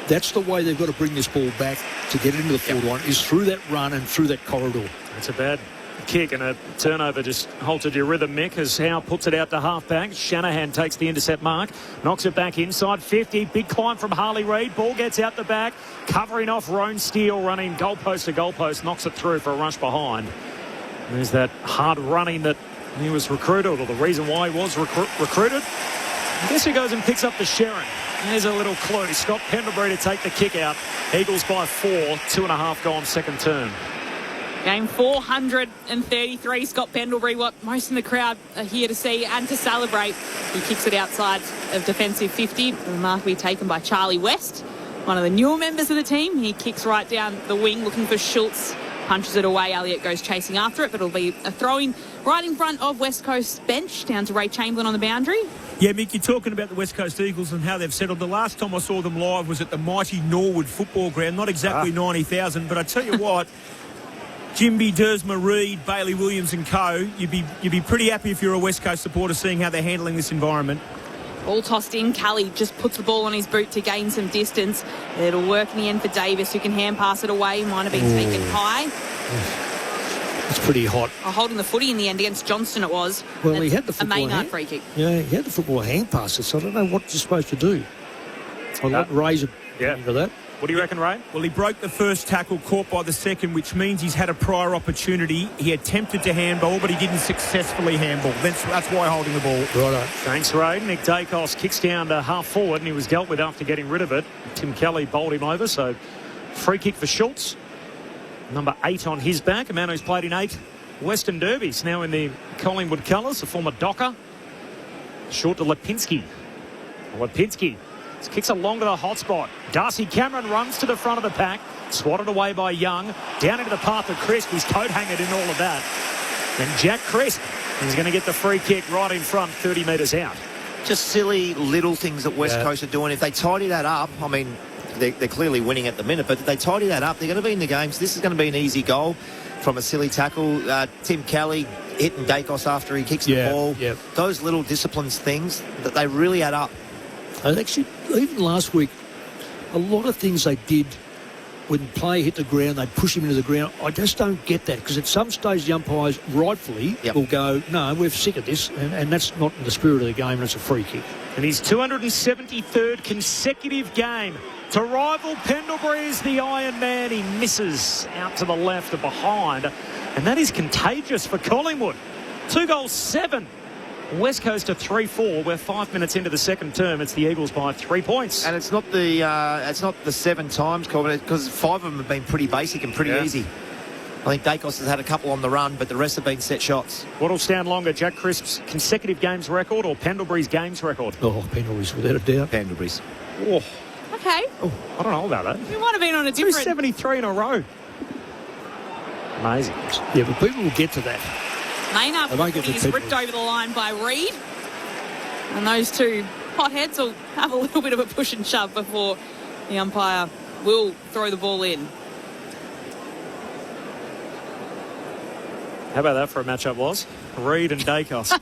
that's the way they've got to bring this ball back to get it into the forward line, is through that run and through that corridor. It's a bad kick, and a turnover just halted your rhythm, Mick, as Howe puts it out to half-back. Shanahan takes the intercept mark, knocks it back inside 50. Big climb from Harley Reid. Ball gets out the back, covering off Roan Steele, running goalpost to goalpost, knocks it through for a rush behind. There's that hard running that he was recruited, or the reason why he was recruited. I guess he goes and picks up the Sharon. There's a little clue. Scott Pendlebury to take the kick out. Eagles by 4, 2.5 gone second term. Game 433. Scott Pendlebury, what most in the crowd are here to see and to celebrate. He kicks it outside of defensive 50. The mark will be taken by Charlie West, one of the newer members of the team. He kicks right down the wing looking for Schultz. Punches it away. Elliott goes chasing after it, but it'll be a throw-in right in front of West Coast bench down to Ray Chamberlain on the boundary. Yeah, Mick, you're talking about the West Coast Eagles and how they've settled. The last time I saw them live was at the mighty Norwood football ground. Not exactly 90,000, but I tell you what, Jimby, Dersma, Reed, Bailey Williams and co, you'd be pretty happy if you're a West Coast supporter seeing how they're handling this environment. Ball tossed in. Kelly just puts the ball on his boot to gain some distance. It'll work in the end for Davis, who can hand pass it away. Might have been taken high. It's pretty hot. Holding the footy in the end against Johnston it was. Well, he had the football a Maynard free kick. Yeah, he had the football hand passes, so I don't know what you're supposed to do. I'll let Ray's opinion for that. What do you reckon, Ray? Well, he broke the first tackle, caught by the second, which means he's had a prior opportunity. He attempted to handball, but he didn't successfully handball. That's why holding the ball. Righto. Thanks, Ray. Nick Dacos kicks down to half forward, and he was dealt with after getting rid of it. Tim Kelly bowled him over, so free kick for Schultz. Number 8 on his back, a man who's played in 8 Western Derbies, now in the Collingwood colours, the former Docker. Short to Lipinski. Lipinski kicks along to the hot spot. Darcy Cameron runs to the front of the pack, swatted away by Young, down into the path of Crisp. He's coat-hangered in all of that. And Jack Crisp is going to get the free kick right in front, 30 metres out. Just silly little things that West Coast are doing. If they tidy that up, I mean, they're clearly winning at the minute, but if they tidy that up, they're going to be in the game. So this is going to be an easy goal from a silly tackle. Tim Kelly hitting Dacos after he kicks the ball. Yeah. Those little disciplines things, that they really add up. And actually, even last week, a lot of things they did when play hit the ground, they'd push him into the ground. I just don't get that, because at some stage the umpires rightfully will go, no, we're sick of this, and that's not in the spirit of the game, and it's a free kick. And his 273rd consecutive game to rival Pendlebury is the Iron Man. He misses out to the left and behind, and that is contagious for Collingwood. 2 goals, 7. West Coast to 3-4. We're 5 minutes into the second term. It's the Eagles by 3 points. And it's not the 7 times, Colin, because 5 of them have been pretty basic and pretty easy. I think Dacos has had a couple on the run, but the rest have been set shots. What'll stand longer, Jack Crisp's consecutive games record or Pendlebury's games record? Oh, Pendlebury's without a doubt. Pendlebury's. Oh. Okay. Oh, I don't know about that. We might have been on a different... 273 in a row. Amazing. Yeah, but people will get to that. Maynard is ripped over the line by Reed. And those two hotheads will have a little bit of a push and shove before the umpire will throw the ball in. How about that for a matchup, was? Reed and Dacos.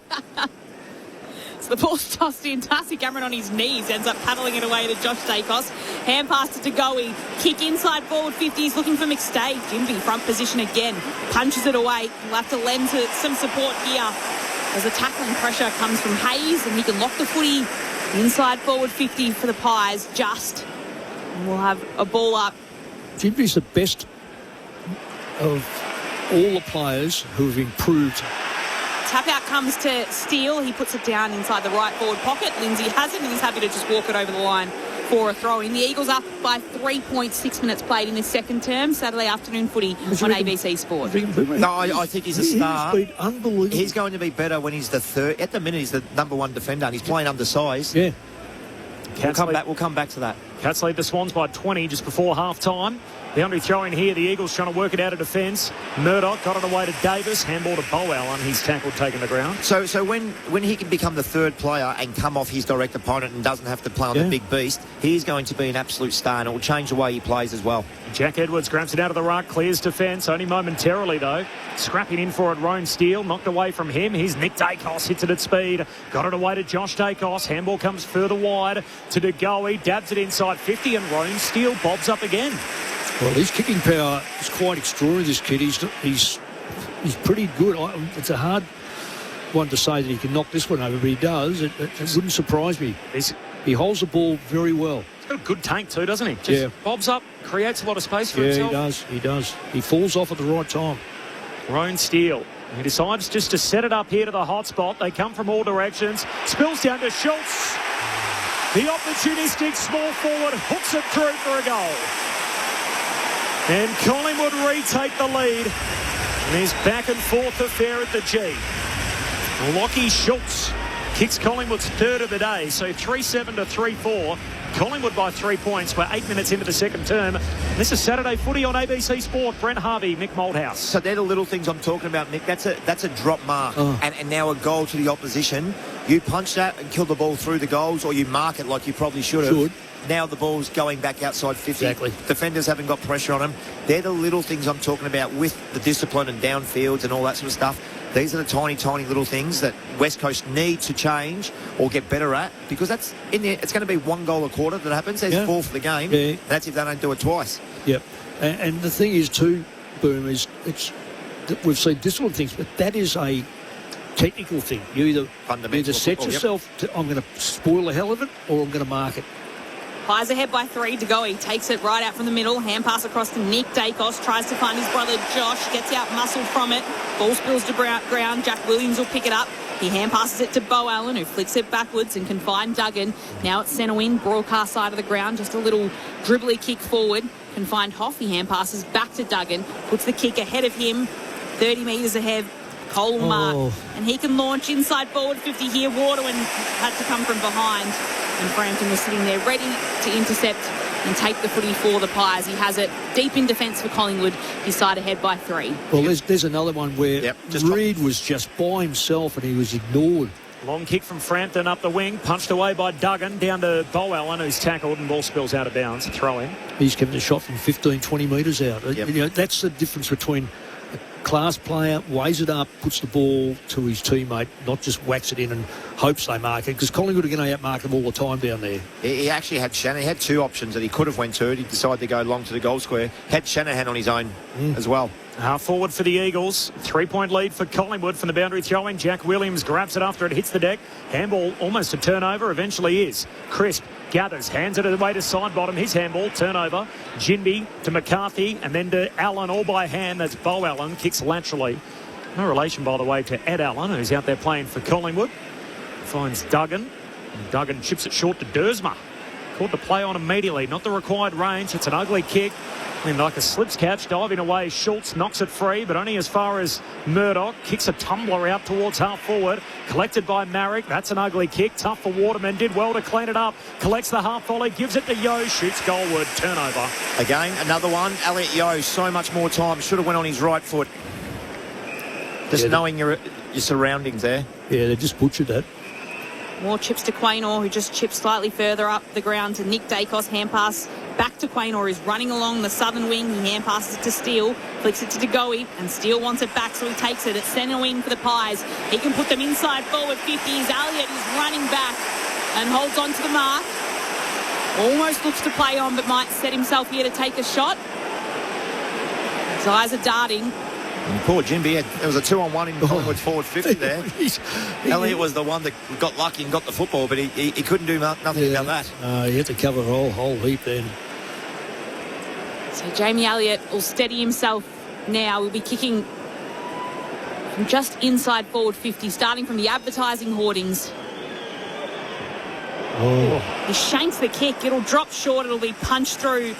So the ball's tossed in. Darcy Cameron on his knees ends up paddling it away to Josh Dacos. Hand pass to Goey. Kick inside forward 50. He's looking for McStay. Jimby front position again. Punches it away. We'll have to lend to some support here as the tackling pressure comes from Hayes, and he can lock the footy inside forward 50 for the Pies. And we'll have a ball up. Jimby's the best of all the players who have improved. Tap out comes to Steele. He puts it down inside the right forward pocket. Lindsay has it, and he's happy to just walk it over the line for a throw-in. The Eagles up by 3.6 minutes played in this second term. Saturday afternoon footy on ABC Sport. No, I think he's a star. He's been unbelievable. He's going to be better when he's the third. At the minute, he's the number 1 defender, and he's playing undersized. Yeah. We'll come back to that. Cats lead the Swans by 20 just before half-time. The only throw in here, the Eagles trying to work it out of defence. Murdoch got it away to Davis. Handball to Bowen. He's tackled, taken the ground. So when he can become the third player and come off his direct opponent and doesn't have to play on the big beast, he's going to be an absolute star, and it will change the way he plays as well. Jack Edwards grabs it out of the ruck, clears defence, only momentarily though. Scrapping in for it, Roan Steele, knocked away from him. Here's Nick Dacos, hits it at speed. Got it away to Josh Dacos. Handball comes further wide to DeGoey, dabs it inside 50, and Roan Steele bobs up again. Well, his kicking power is quite extraordinary, this kid. He's pretty good. It's a hard one to say that he can knock this one over, but he does. It wouldn't surprise me. He holds the ball very well. He's got a good tank too, doesn't he? Just bobs up, creates a lot of space for himself. Yeah, he does. He falls off at the right time. Roan Steele He decides just to set it up here to the hot spot. They come from all directions. Spills down to Schultz. The opportunistic small forward hooks it through for a goal. And Collingwood retake the lead. And there's back and forth affair at the G. Lockie Schultz kicks Collingwood's third of the day. So 3-7 to 3-4. Collingwood by 3 points. We're 8 minutes into the second term. This is Saturday footy on ABC Sport. Brent Harvey, Mick Malthouse. So they're the little things I'm talking about, Mick. That's a drop mark. And now a goal to the opposition. You punch that and kill the ball through the goals, or you mark it like you probably should have. Now the ball's going back outside 50. Exactly. Defenders haven't got pressure on them. They're the little things I'm talking about with the discipline and downfields and all that sort of stuff. These are the tiny, tiny little things that West Coast need to change or get better at, because that's in there. It's going to be 1 goal a quarter that happens. There's 4 for the game. Yeah. That's if they don't do it twice. Yep. And the thing is too, Boom, is we've seen discipline things, but that is a technical thing. You either set yourself to, I'm going to spoil the hell of it, or I'm going to mark it. Pies ahead by 3. De Goey takes it right out from the middle. Hand pass across to Nick Dacos. Tries to find his brother Josh. Gets out muscled from it. Ball spills to ground. Jack Williams will pick it up. He hand passes it to Bo Allen, who flicks it backwards and can find Duggan. Now it's centre wing, broadcast side of the ground. Just a little dribbly kick forward. Can find Hoff. He hand passes back to Duggan. Puts the kick ahead of him. 30 metres ahead. Cole Mark. And he can launch inside forward 50 here. Waterman had to come from behind. And Frampton was sitting there ready to intercept and take the footy for the Pies. He has it deep in defence for Collingwood. His side ahead by 3. Well, there's another one where Reid was just by himself and he was ignored. Long kick from Frampton up the wing, punched away by Duggan, down to Bo Allen, who's tackled, and ball spills out of bounds. Throw in. He's given a shot from 15, 20 metres out. Yep. You know, that's the difference between a class player, weighs it up, puts the ball to his teammate, not just whacks it in and hopes they mark it, because Collingwood are going to outmark them all the time down there. He actually had Shanahan. He had 2 options that he could have went to. He decided to go long to the goal square. Had Shanahan on his own as well. Half forward for the Eagles. 3-point lead for Collingwood from the boundary throw-in. Jack Williams grabs it after it hits the deck. Handball almost a turnover. Eventually is. Crisp gathers, hands it away to side bottom. His handball, turnover. Jinby to McCarthy and then to Allen, all by hand. That's Bo Allen. Kicks laterally. No relation, by the way, to Ed Allen, who's out there playing for Collingwood. Finds Duggan. And Duggan chips it short to Dersma. Caught the play on immediately. Not the required range. It's an ugly kick. And like a slips catch, diving away, Schultz knocks it free, but only as far as Murdoch. Kicks a tumbler out towards half forward. Collected by Marrick. That's an ugly kick. Tough for Waterman. Did well to clean it up. Collects the half volley. Gives it to Yo. Shoots goalward. Turnover. Again, another one. Elliot Yo, so much more time. Should have went on his right foot. Just knowing your surroundings there. Yeah, they just butchered that. More chips to Quaynor, who just chips slightly further up the ground to Nick Dacos. Hand pass back to Quaynor, who's running along the southern wing. He hand passes it to Steele, flicks it to De Goey, and Steele wants it back, so he takes it. It's centre wing for the Pies. He can put them inside forward 50s. Elliott is running back and holds on to the mark. Almost looks to play on, but might set himself here to take a shot. His eyes are darting. And poor Jimby, there was a 2-on-1 in Collingwood's forward 50 there. Elliott was the one that got lucky and got the football, but he couldn't do nothing about that. He had to cover a whole heap then. So Jamie Elliott will steady himself now. We'll be kicking from just inside forward 50, starting from the advertising hoardings. He shanks the kick. It'll drop short. It'll be punched through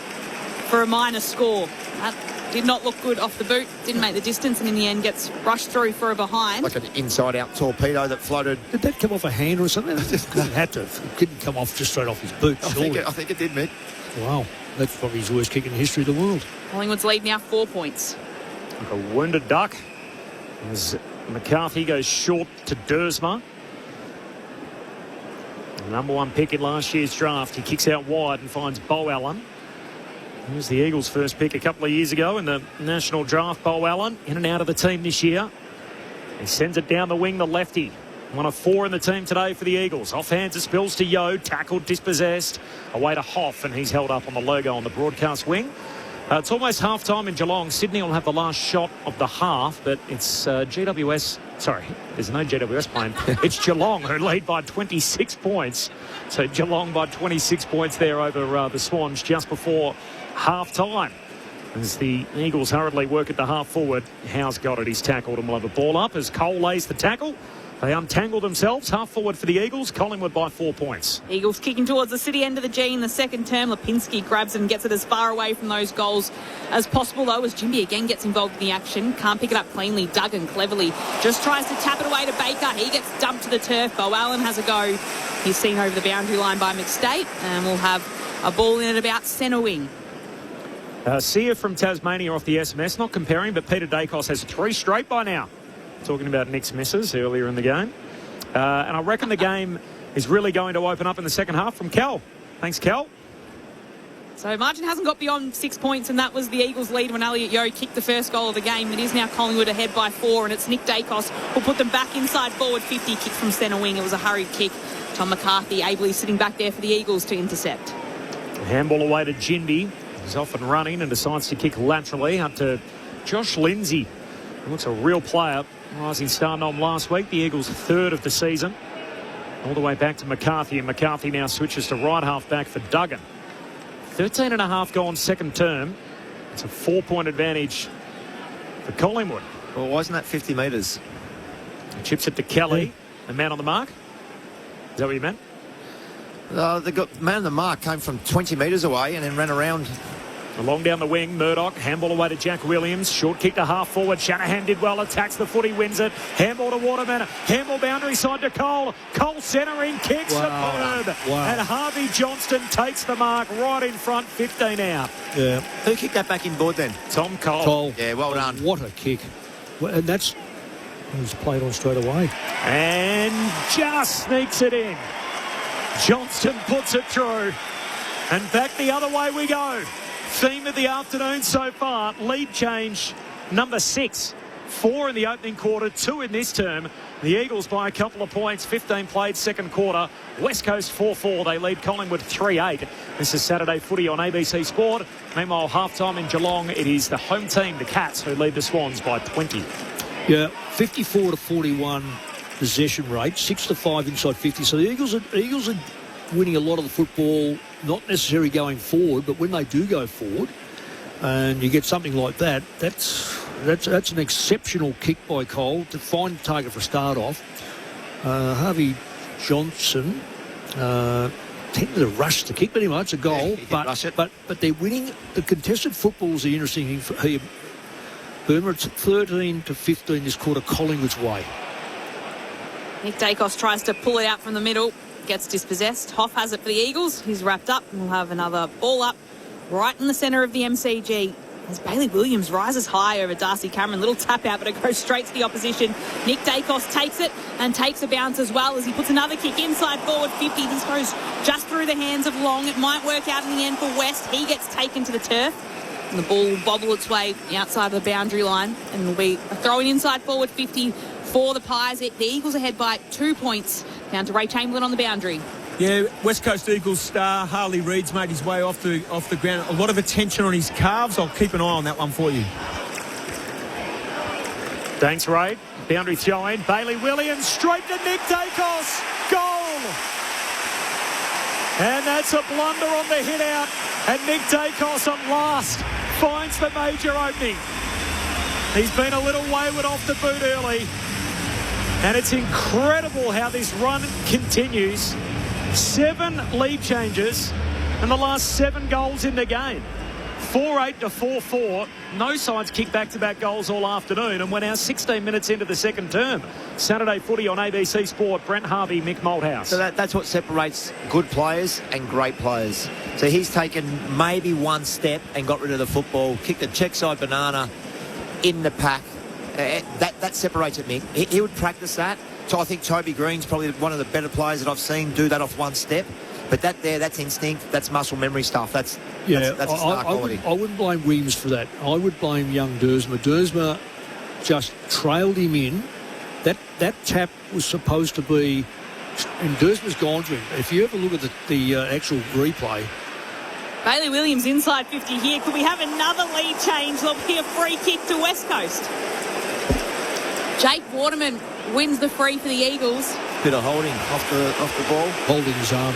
for a minor score. That did not look good off the boot. Didn't make the distance, and in the end gets rushed through for a behind. Like an inside-out torpedo that floated. Did that come off a hand or something? It couldn't have to. It couldn't come off just straight off his boot. I think it did, Mick. Wow. That's probably his worst kick in the history of the world. Collingwood's lead now 4 points. Like a wounded duck. As McCarthy goes short to Dersma. The number 1 pick in last year's draft. He kicks out wide and finds Bo Allen. He was the Eagles' first pick a couple of years ago in the national draft. Bo Allen in and out of the team this year. He sends it down the wing, the lefty. 1 of 4 in the team today for the Eagles. Offhands it spills to Yo. Tackled, dispossessed. Away to Hoff, and he's held up on the logo on the broadcast wing. It's almost half-time in Geelong. Sydney will have the last shot of the half, but it's GWS. Sorry, there's no GWS playing. It's Geelong who lead by 26 points. So Geelong by 26 points there over the Swans just before half-time. As the Eagles hurriedly work at the half forward, Howe's got it. He's tackled and will have a ball up as Cole lays the tackle. They untangle themselves. Half forward for the Eagles. Collingwood by 4 points. Eagles kicking towards the city end of the G in the second term. Lipinski grabs it and gets it as far away from those goals as possible, though, as Jimby again gets involved in the action. Can't pick it up cleanly. Duggan cleverly just tries to tap it away to Baker. He gets dumped to the turf. Bo Allen has a go. He's seen over the boundary line by McState, and we'll have a ball in at about centre wing. Sia from Tasmania off the SMS. Not comparing, but Peter Dacos has 3 straight by now. Talking about Nick's misses earlier in the game. And I reckon the game is really going to open up in the second half from Cal. Thanks, Cal. So margin hasn't got beyond 6 points, and that was the Eagles' lead when Elliot Yeo kicked the first goal of the game. It is now Collingwood ahead by 4, and it's Nick Dacos who'll put them back inside forward 50. Kick from centre wing. It was a hurried kick. Tom McCarthy ably sitting back there for the Eagles to intercept. Handball away to Jinby. He's off and running and decides to kick laterally up to Josh Lindsay. He looks a real player. Rising star nom last week. The Eagles' 3rd of the season. All the way back to McCarthy, and McCarthy now switches to right half back for Duggan. 13.5 gone second term. It's a 4-point advantage for Collingwood. Well, wasn't that 50 metres? Chips it to Kelly. The man on the mark. Is that what you meant? The man on the mark came from 20 metres away and then ran around. Along down the wing, Murdoch, handball away to Jack Williams. Short kick to half forward. Shanahan did well, attacks the footy, wins it. Handball to Waterman. Handball boundary side to Cole. Cole centering, kicks superb. Wow. And Harvey Johnston takes the mark right in front, 15 out. Yeah. Who kicked that back in board then? Tom Cole. Yeah, well done. What a kick. And that's... He was played on straight away. And just sneaks it in. Johnston puts it through. And back the other way we go. Theme of the afternoon so far. Lead change number 6. 4 in the opening quarter, 2 in this term. The Eagles by a couple of points. 15 played second quarter. West Coast 4-4. They lead Collingwood 3-8. This is Saturday footy on ABC Sport. Meanwhile, halftime in Geelong, it is the home team, the Cats, who lead the Swans by 20. Yeah, 54-41 possession rate, 6-5 inside 50. So the Eagles are winning a lot of the football, not necessarily going forward, but when they do go forward, and you get something like that, that's an exceptional kick by Cole to find the target for a start off. Harvey Johnson tended to rush the kick, but anyway, it's a goal. But they're winning. The contested football is the interesting thing for here. Boomer, it's 13-15 this quarter, Collingwood's way. Nick Dacos tries to pull it out from the middle. Gets dispossessed. Hoff has it for the Eagles. He's wrapped up, and we'll have another ball up right in the centre of the MCG. As Bailey Williams rises high over Darcy Cameron. Little tap out, but it goes straight to the opposition. Nick Dacos takes it and takes a bounce as well as he puts another kick inside forward 50. This goes just through the hands of Long. It might work out in the end for West. He gets taken to the turf. And the ball will bobble its way outside of the boundary line. And will be throwing inside forward 50 for the Pies. The Eagles ahead by 2 points. Down to Ray Chamberlain on the boundary. Yeah, West Coast Eagles star Harley Reid's made his way off the ground. A lot of attention on his calves. I'll keep an eye on that one for you. Thanks, Ray. Boundary throw in. Bailey Williams straight to Nick Dacos. Goal! And that's a blunder on the hit out. And Nick Dacos at last finds the major opening. He's been a little wayward off the boot early. And it's incredible how this run continues. 7 lead changes and the last 7 goals in the game. 4-8 to 4-4. No sides kick back-to-back goals all afternoon, and we're now 16 minutes into the second term. Saturday footy on ABC Sport. Brent Harvey, Mick Malthouse. So that's what separates good players and great players. So he's taken maybe one step and got rid of the football, kicked a check side banana in the pack. That separates it, Mick. He would practice that. So I think Toby Green's probably one of the better players that I've seen do that off one step. But that's instinct, that's muscle memory stuff. That's star quality. I wouldn't blame Williams for that. I would blame young Dersma. Dersma just trailed him in. That tap was supposed to be, and Dersma's gone to him. If you ever look at the actual replay. Bailey Williams inside 50 here. Could we have another lead change? There'll be a free kick to West Coast. Jake Waterman wins the free for the Eagles. Bit of holding off the ball. Holding his arm.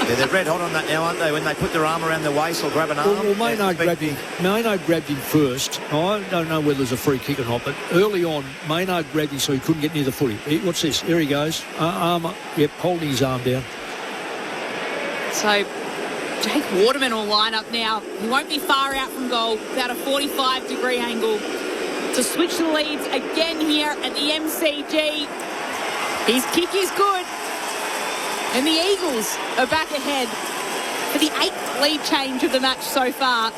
Yeah, they're red hot on that now, aren't they? When they put their arm around their waist or grab an arm. Well, Maynard grabbed him first. I don't know whether there's a free kick or not, but early on, Maynard grabbed him so he couldn't get near the footy. What's this? Here he goes. Holding his arm down. So Jake Waterman will line up now. He won't be far out from goal. About a 45-degree angle to switch the leads again here at the MCG. His kick is good. And the Eagles are back ahead for the 8th lead change of the match so far.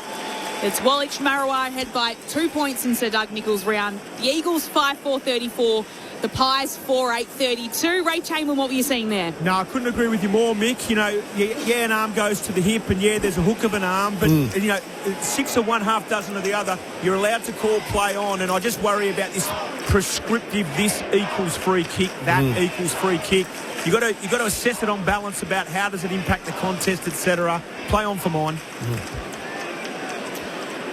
It's Woolwich Marrawar ahead by 2 points in Sir Doug Nicholls' round. The Eagles 5-4-34. The Pies 4-8-32. Ray Chamberlain, what were you seeing there? No, I couldn't agree with you more, Mick. You know, yeah, an arm goes to the hip, and yeah, there's a hook of an arm, but you know, 6 of one, half dozen of the other. You're allowed to call play on, and I just worry about this prescriptive. This equals free kick. That equals free kick. You got to assess it on balance about how does it impact the contest, etc. Play on for mine.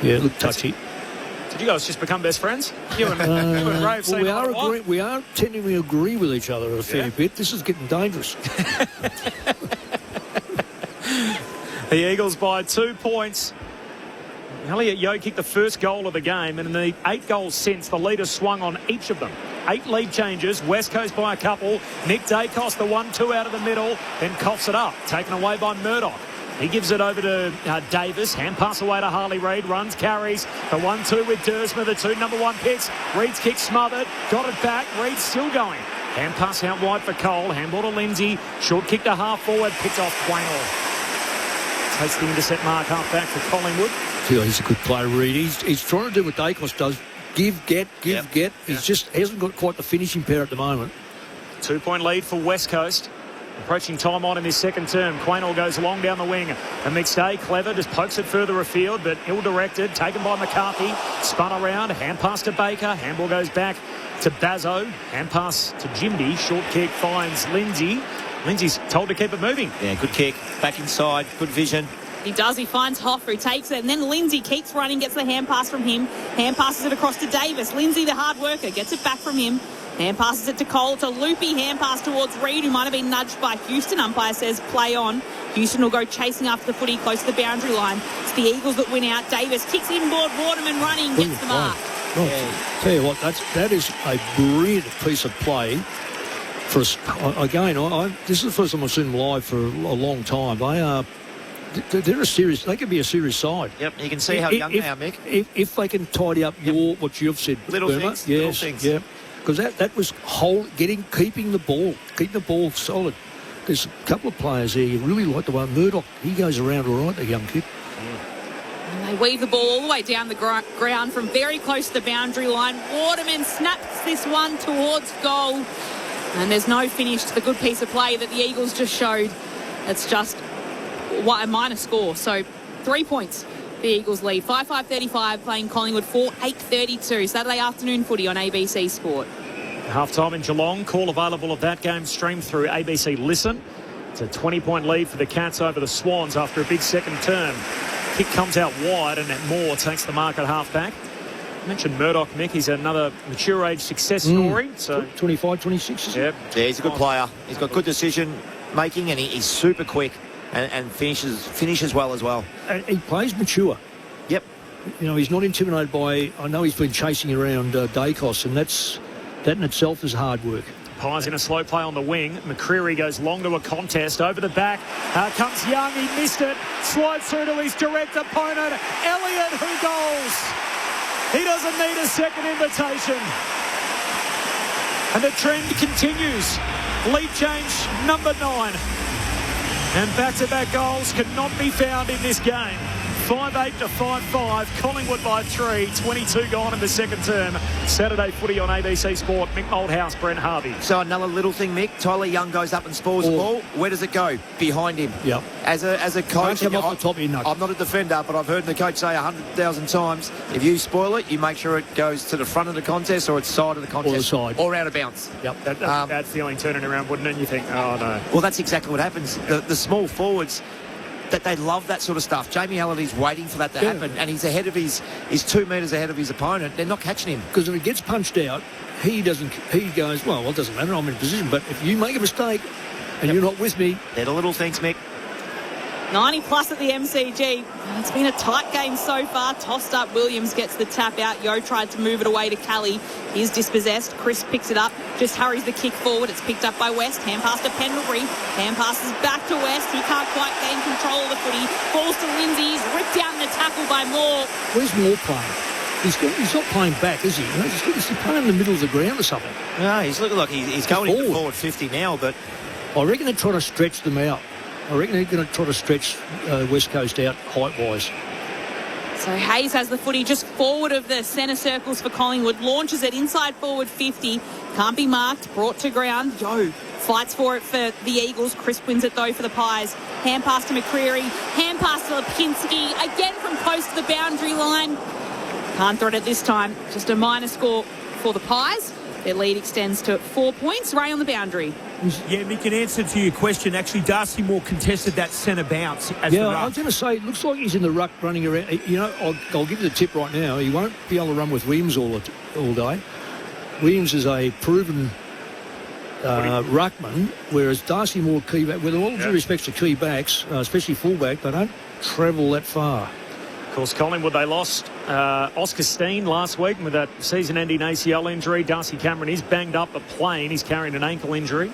Yeah, look touchy. Did you guys just become best friends? You and Rave we are tending to agree with each other a fair bit. This is getting dangerous. The Eagles by 2 points. Elliot Yeo kicked the first goal of the game, and in the 8 goals since, the lead has swung on each of them. 8 lead changes. West Coast by a couple. Nick Dacos, the 1-2 out of the middle, then coughs it up. Taken away by Murdoch. He gives it over to Davis. Hand pass away to Harley Reid. Runs, carries. The 1-2 with Dersma. The 2 number 1 picks. Reid's kick smothered. Got it back. Reid's still going. Hand pass out wide for Cole. Handball to Lindsay. Short kick to half forward. Picked off Quaynor. Takes the intercept mark half back for Collingwood. Yeah, he's a good player, Reid. He's trying to do what Dacos does. Give, get. He's just hasn't got quite the finishing power at the moment. 2 point lead for West Coast. Approaching time on in his second term. Quaynor goes long down the wing. And McStay, clever, just pokes it further afield, but ill-directed. Taken by McCarthy. Spun around. Hand pass to Baker. Handball goes back to Bazzo. Hand pass to Jimby. Short kick finds Lindsay. Lindsay's told to keep it moving. Yeah, good kick. Back inside. Good vision. He does. He finds Hoff, who takes it. And then Lindsay keeps running, gets the hand pass from him. Hand passes it across to Davis. Lindsay, the hard worker, gets it back from him. Hand passes it to Cole, to Loopy. Hand pass towards Reid, who might have been nudged by Houston. Umpire says play on. Houston will go chasing after the footy close to the boundary line. It's the Eagles that win out. Davis kicks inboard. Waterman running, gets the mark. Tell you what, that is a brilliant piece of play. For us, again, this is the first time I've seen them live for a long time. They're a serious. They can be a serious side. Yep, you can see how young they are, Mick. If they can tidy up what you've said, little Burma, things, yes, little things. Yeah. Because that was keeping the ball solid. There's a couple of players there you really like the one. Murdoch, he goes around all right, the young kid. And they weave the ball all the way down the ground from very close to the boundary line. Waterman snaps this one towards goal. And there's no finish to the good piece of play that the Eagles just showed. It's just a minor score. So 3 points. The Eagles lead 5-5-35, playing Collingwood 4-8-32. Saturday afternoon footy on ABC Sport. Half-time in Geelong. Call available of that game streamed through ABC Listen. It's a 20-point lead for the Cats over the Swans after a big second term. Kick comes out wide and Moore takes the mark at half-back. I mentioned Murdoch, Mick. He's another mature age success story. So 25, 26. Yep. Yeah, he's a good player. He's got good decision making and he's super quick. And finishes well as well. And he plays mature. Yep. You know, he's not intimidated by... I know he's been chasing around Dacos, and that in itself is hard work. Pies in a slow play on the wing. McCreary goes long to a contest. Over the back. Comes Young. He missed it. Slides through to his direct opponent. Elliott, who goals. He doesn't need a second invitation. And the trend continues. Lead change number 9. And back-to-back goals cannot be found in this game. 5-8 to 5-5. Collingwood by 3. 22 gone in the second term. Saturday footy on ABC Sport. Mick Moldhouse, Brent Harvey. So another little thing, Mick. Tyler Young goes up and spoils the ball. Where does it go? Behind him. Yep. As a coach, Come off the top of your nut. I'm not a defender, but I've heard the coach say 100,000 times, if you spoil it, you make sure it goes to the front of the contest or its side of the contest. Or the side. Or out of bounds. Yep. That's a bad feeling turning around, wouldn't it? You think, oh, no. Well, that's exactly what happens. The small forwards... that they love that sort of stuff. Jamie Halliday's waiting for that to happen, and he's 2 metres ahead of his opponent. They're not catching him. Because if he gets punched out, he goes, well, it doesn't matter, I'm in a position. But if you make a mistake and you're not with me... They're the little things, Mick. 90 plus at the MCG. It's been a tight game so far. Tossed up, Williams gets the tap out. Yo tried to move it away to Kelly. He's dispossessed. Chris picks it up, just hurries the kick forward. It's picked up by West. Hand pass to Pendlebury. Hand passes back to West. He can't quite gain control of the footy. Falls to Lindsay. He's ripped down the tackle by Moore. Where's Moore playing? He's not playing back, is he? He's playing in the middle of the ground or something. No, he's looking like he's going into forward 50 now, but I reckon they're trying to stretch them out. I reckon they're going to try to stretch West Coast out height-wise. So Hayes has the footy just forward of the centre circles for Collingwood. Launches it inside forward 50. Can't be marked. Brought to ground. Yo fights for it for the Eagles. Crisp wins it though for the Pies. Hand pass to McCreary. Hand pass to Lipinski. Again from close to the boundary line. Can't thread it this time. Just a minor score for the Pies. Their lead extends to 4 points. Ray on the boundary. Yeah, Mick, in answer to your question, actually, Darcy Moore contested that centre bounce as the ruck. I was going to say, it looks like he's in the ruck running around. You know, I'll give you the tip right now. He won't be able to run with Williams all day. Williams is a proven ruckman, whereas Darcy Moore, key back, with all due respects to key backs, especially fullback, they don't travel that far. Of course, Collingwood, they lost Oscar Steen last week with that season-ending ACL injury. Darcy Cameron is banged up but playing. He's carrying an ankle injury.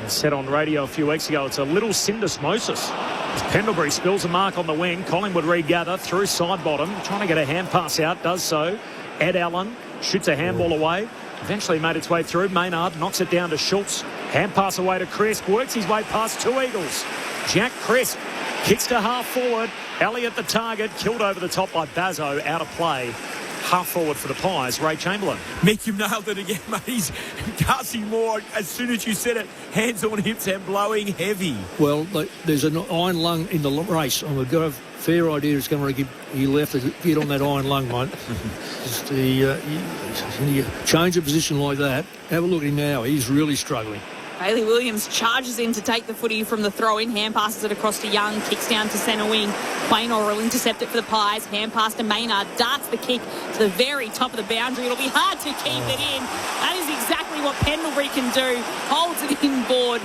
And said on radio a few weeks ago, it's a little syndesmosis. As Pendlebury spills a mark on the wing, Collingwood regather through side bottom, trying to get a hand pass out, does so. Ed Allen shoots a handball away. Eventually made its way through. Maynard knocks it down to Schultz. Hand pass away to Crisp. Works his way past two Eagles. Jack Crisp kicks to half forward. Elliott the target, killed over the top by Bazzo, out of play. Half forward for the Pies, Ray Chamberlain. Mick, you've nailed it again, mate. He's Darcy Moore, as soon as you said it, hands on hips and blowing heavy. Well, there's an iron lung in the race. I've got a fair idea it's going to give you left to get on that iron lung, mate. You change a position like that, have a look at him now. He's really struggling. Bailey Williams charges in to take the footy from the throw-in. Hand passes it across to Young. Kicks down to centre wing. Quaynor will intercept it for the Pies. Hand pass to Maynard. Darts the kick to the very top of the boundary. It'll be hard to keep it in. That is exactly what Pendlebury can do. Holds it inboard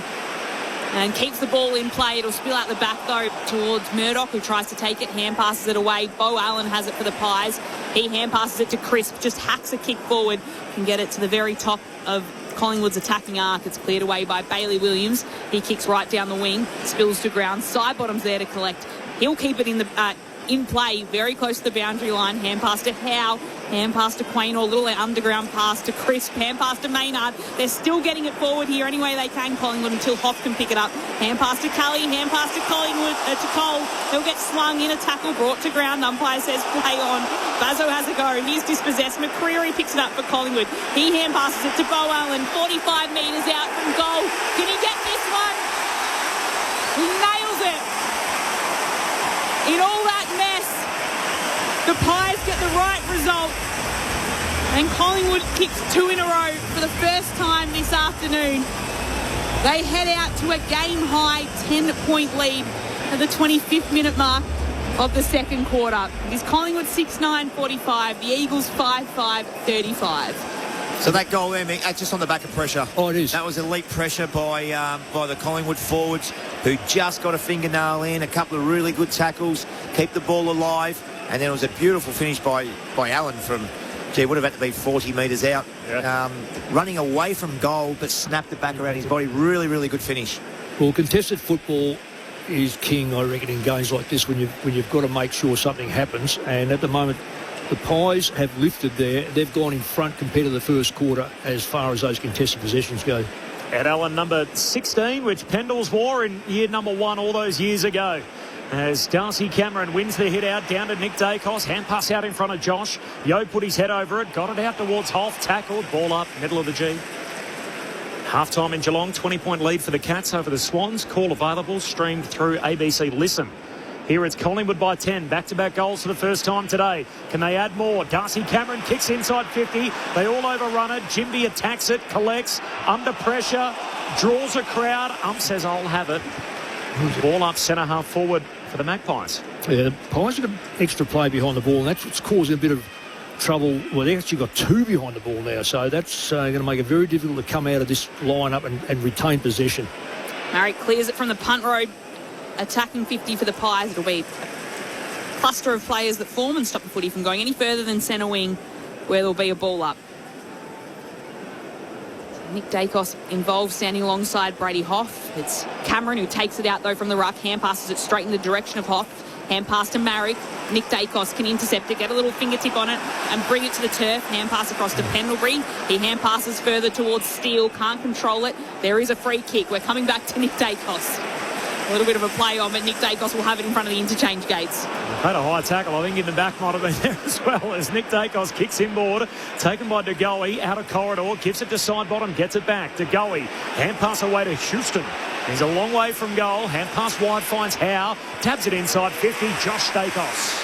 and keeps the ball in play. It'll spill out the back, though, towards Murdoch, who tries to take it. Hand passes it away. Bo Allen has it for the Pies. He hand passes it to Crisp. Just hacks a kick forward. Can get it to the very top of Collingwood's attacking arc. It's cleared away by Bailey Williams. He kicks right down the wing, spills to ground. Side bottom's there to collect. He'll keep it in play, very close to the boundary line. Hand pass to Howe. Hand pass to Quaynor. Little underground pass to Crisp. Hand pass to Maynard. They're still getting it forward here any way they can, Collingwood, until Hoff can pick it up. Hand pass to Kelly. Hand pass to Collingwood, to Cole. He'll get slung in a tackle, brought to ground. Umpire says play on. Bazzo has a go. He's dispossessed. McCreary picks it up for Collingwood. He hand passes it to Bo Allen. 45 metres out from goal. Can he get this one? He nails it. In all that mess, the Pies get the right result. And Collingwood kicks two in a row for the first time this afternoon. They head out to a game-high 10-point lead at the 25th minute mark of the second quarter. It is Collingwood 6-9-45, the Eagles 5-5-35. So that goal there, Mick, just on the back of pressure. Oh, it is. That was elite pressure by the Collingwood forwards, who just got a fingernail in, a couple of really good tackles, keep the ball alive, and then it was a beautiful finish by Allen from, it would have had to be 40 metres out. Yeah. Running away from goal, but snapped it back around his body. Really, really good finish. Well, contested football is king, I reckon, in games like this when you've got to make sure something happens. And at the moment, the Pies have lifted there. They've gone in front compared to the first quarter as far as those contested possessions go. Ed Allen, number 16, which Pendles wore in year number 1 all those years ago. As Darcy Cameron wins the hit out down to Nick Dacos. Hand pass out in front of Josh. Yo put his head over it. Got it out towards Hoff. Tackled. Ball up. Middle of the G. Half-time in Geelong. 20-point lead for the Cats over the Swans. Call available. Streamed through ABC Listen. Here it's Collingwood by 10. Back-to-back goals for the first time today. Can they add more? Darcy Cameron kicks inside 50. They all overrun it. Jimby attacks it. Collects. Under pressure. Draws a crowd. Ump says, I'll have it. Ball up centre half forward for the Magpies. Yeah, the Pies have got extra play behind the ball, and that's what's causing a bit of trouble. Well, they actually got two behind the ball now, so that's going to make it very difficult to come out of this line-up and retain possession. Murray clears it from the punt road. attacking 50 for the Pies. It'll be a cluster of players that form and stop the footy from going any further than centre wing, where there'll be a ball up. Nick Dacos involved, standing alongside Brady Hoff. It's Cameron who takes it out, though, from the ruck. Hand passes it straight in the direction of Hoff. Hand pass to Marrick. Nick Dacos can intercept it, get a little fingertip on it and bring it to the turf. Hand pass across to Pendlebury. He hand passes further towards Steele. Can't control it. There is a free kick. We're coming back to Nick Dacos. A little bit of a play on, but Nick Dacos will have it in front of the interchange gates. Had a high tackle, I think, in the back might have been there as well, as Nick Dacos kicks inboard, taken by De Goey, out of corridor, gives it to side bottom, gets it back. De Goey, hand pass away to Houston. He's a long way from goal. Hand pass wide, finds Howe, tabs it inside 50, Josh Dacos.